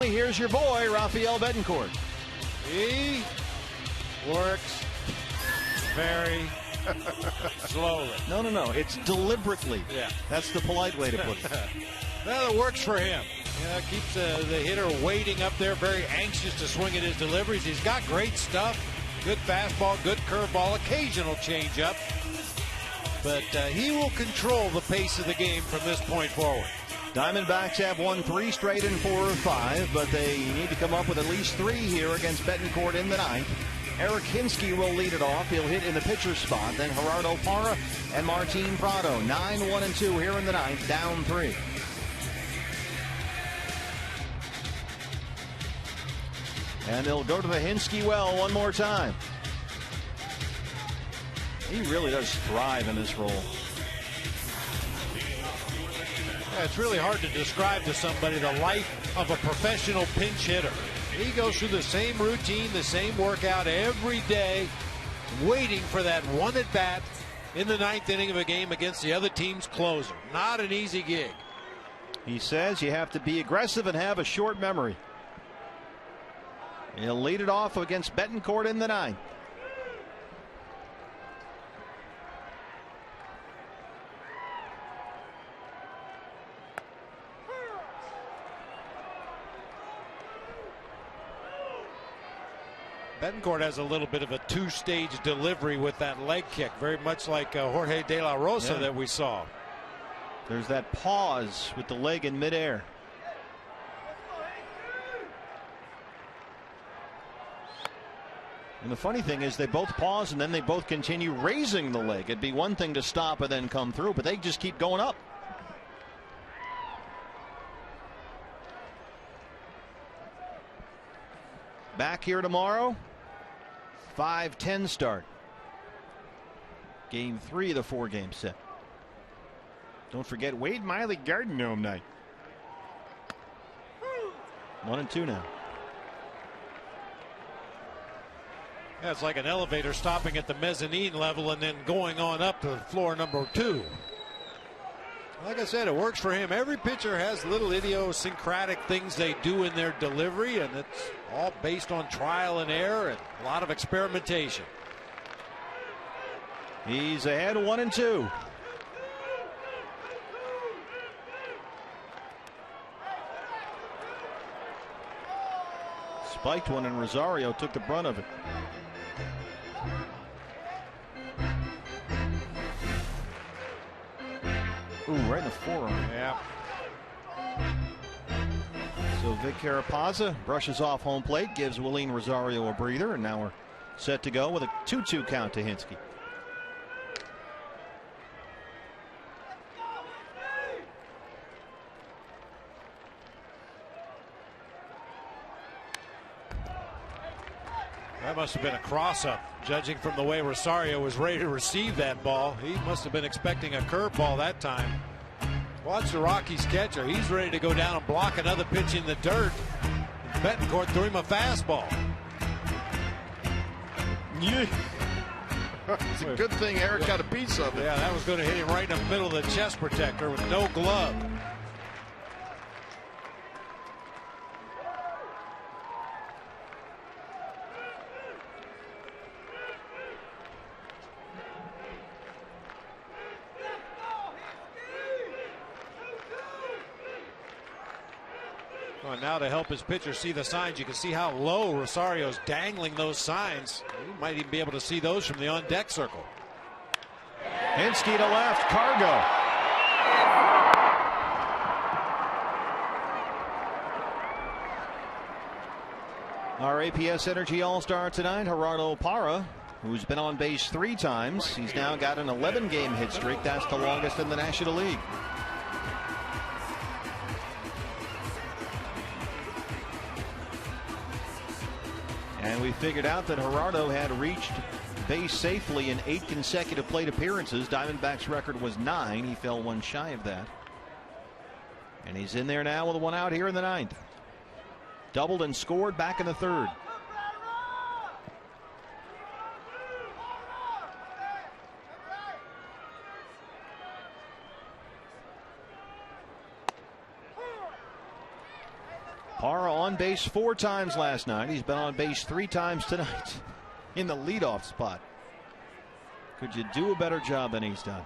Here's your boy, Rafael Betancourt. He works very slowly. No. It's deliberately. Yeah. That's the polite way to put it. Well, it works for him. Keeps the hitter waiting up there, very anxious to swing at his deliveries. He's got great stuff. Good fastball, good curveball, occasional changeup. But he will control the pace of the game from this point forward. Diamondbacks have won 3 straight in 4 of 5, but they need to come up with at least 3 here against Betancourt in the 9th. Eric Hinsky will lead it off. He'll hit in the pitcher's spot. Then Gerardo Parra and Martin Prado. 9-1-2 here in the 9th, down 3. And they'll go to the Hinsky well one more time. He really does thrive in this role. Yeah, it's really hard to describe to somebody the life of a professional pinch hitter. He goes through the same routine, the same workout every day, waiting for that one at bat in the 9th inning of a game against the other team's closer. Not an easy gig. He says you have to be aggressive and have a short memory. He'll lead it off against Betancourt in the 9th. Betancourt has a little bit of a 2-stage delivery with that leg kick, very much like Jorge De La Rosa that we saw. There's that pause with the leg in midair. And the funny thing is they both pause and then they both continue raising the leg. It'd be one thing to stop and then come through, but they just keep going up. Back here tomorrow. 5:10 start. Game 3 of the 4-game set. Don't forget Wade Miley Garden Gnome night. 1-2 now. Yeah, it's like an elevator stopping at the mezzanine level and then going on up to floor number 2. Like I said, it works for him. Every pitcher has little idiosyncratic things they do in their delivery, and it's all based on trial and error and a lot of experimentation. He's ahead 1-2. Spiked one, and Rosario took the brunt of it. Ooh, right in the forearm. Yeah. So Vic Carapazza brushes off home plate, gives Willeen Rosario a breather, and now we're set to go with a 2-2 count to Hinske. That must have been a cross-up, judging from the way Rosario was ready to receive that ball. He must have been expecting a curveball that time. Watch the Rockies catcher. He's ready to go down and block another pitch in the dirt. Betancourt threw him a fastball. Yeah. It's a good thing Eric got a piece of it. Yeah, that was going to hit him right in the middle of the chest protector with no glove. Well, now to help his pitcher see the signs, you can see how low Rosario's dangling those signs. You might even be able to see those from the on-deck circle. Hinske to left, Cargo. Our APS Energy All-Star tonight, Gerardo Parra, who's been on base 3 times. He's now got an 11-game hit streak. That's the longest in the National League. And we figured out that Gerardo had reached base safely in 8 consecutive plate appearances. Diamondbacks' record was 9. He fell one shy of that. And he's in there now with a 1 out here in the 9th. Doubled and scored back in the 3rd. Parra on base 4 times last night. He's been on base 3 times tonight in the leadoff spot. Could you do a better job than he's done?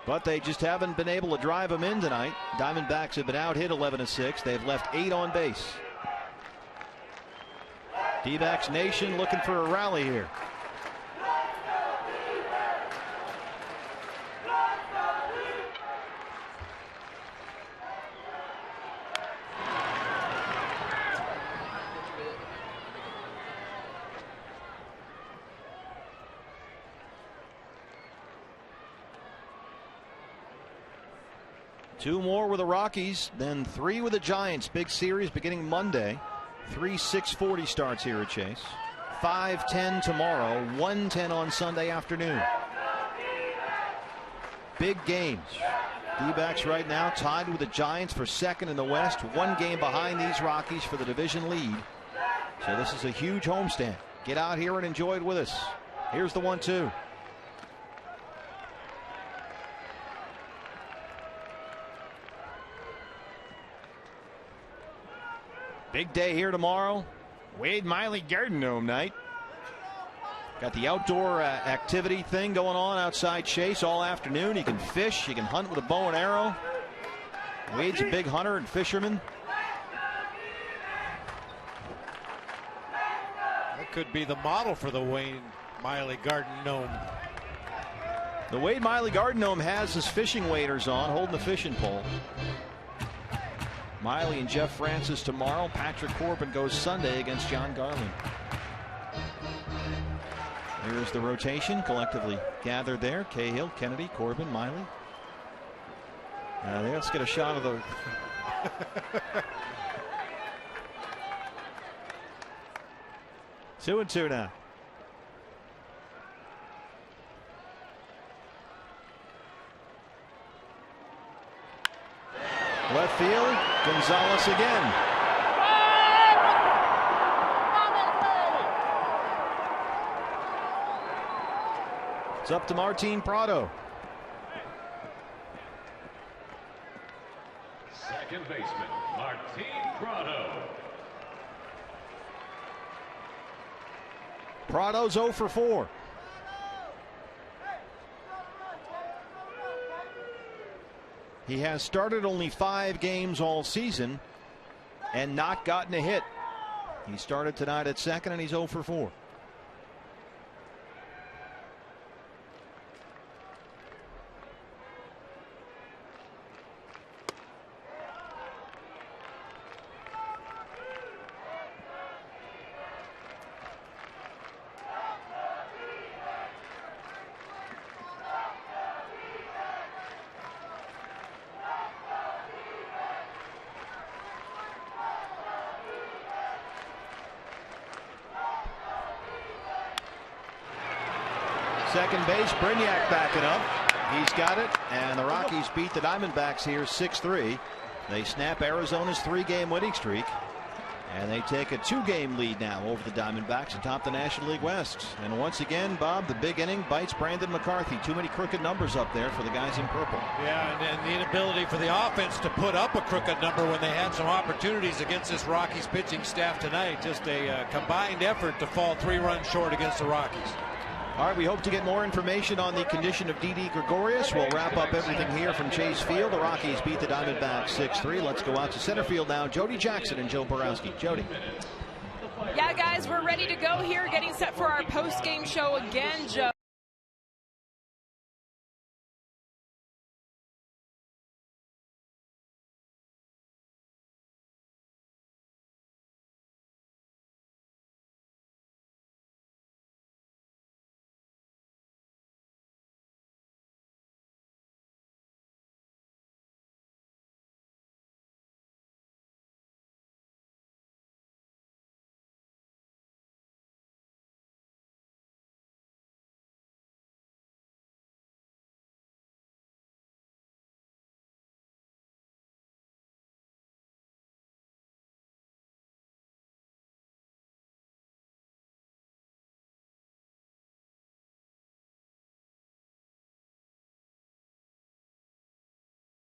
But they just haven't been able to drive him in tonight. Diamondbacks have been out hit 11-6. They've left 8 on base. D-backs Nation looking for a rally here. Two more with the Rockies, then 3 with the Giants. Big series beginning Monday. 3 6:40 starts here at Chase. 5:10 tomorrow, 1:10 on Sunday afternoon. Big games. D-backs right now tied with the Giants for 2nd in the West. 1 game behind these Rockies for the division lead. So this is a huge homestand. Get out here and enjoy it with us. Here's the 1-2. Big day here tomorrow. Wade Miley Garden Gnome night. Got the outdoor activity thing going on outside Chase all afternoon. You can fish, you can hunt with a bow and arrow. Wade's a big hunter and fisherman. That could be the model for the Wade Miley Garden Gnome. The Wade Miley Garden Gnome has his fishing waders on, holding the fishing pole. Miley and Jeff Francis tomorrow. Patrick Corbin goes Sunday against John Garland. Here's the rotation collectively gathered there. Cahill, Kennedy, Corbin, Miley. Let's get a shot of the. Two and two now. Left field, Gonzalez again. It's up to Martin Prado. Second baseman, Martin Prado. Prado's 0 for 4. He has started only 5 games all season and not gotten a hit. He started tonight at second and he's 0 for 4. Second base, Brignac backing up. He's got it, and the Rockies beat the Diamondbacks here 6-3. They snap Arizona's 3-game winning streak, and they take a 2-game lead now over the Diamondbacks atop the National League West. And once again, Bob, the big inning bites Brandon McCarthy. Too many crooked numbers up there for the guys in purple. Yeah, and the inability for the offense to put up a crooked number when they had some opportunities against this Rockies pitching staff tonight. Just a combined effort to fall 3 runs short against the Rockies. All right, we hope to get more information on the condition of Didi Gregorius. We'll wrap up everything here from Chase Field. The Rockies beat the Diamondbacks 6-3. Let's go out to center field now. Jody Jackson and Joe Borowski. Jody. Yeah, guys, we're ready to go here, getting set for our post-game show again, Joe.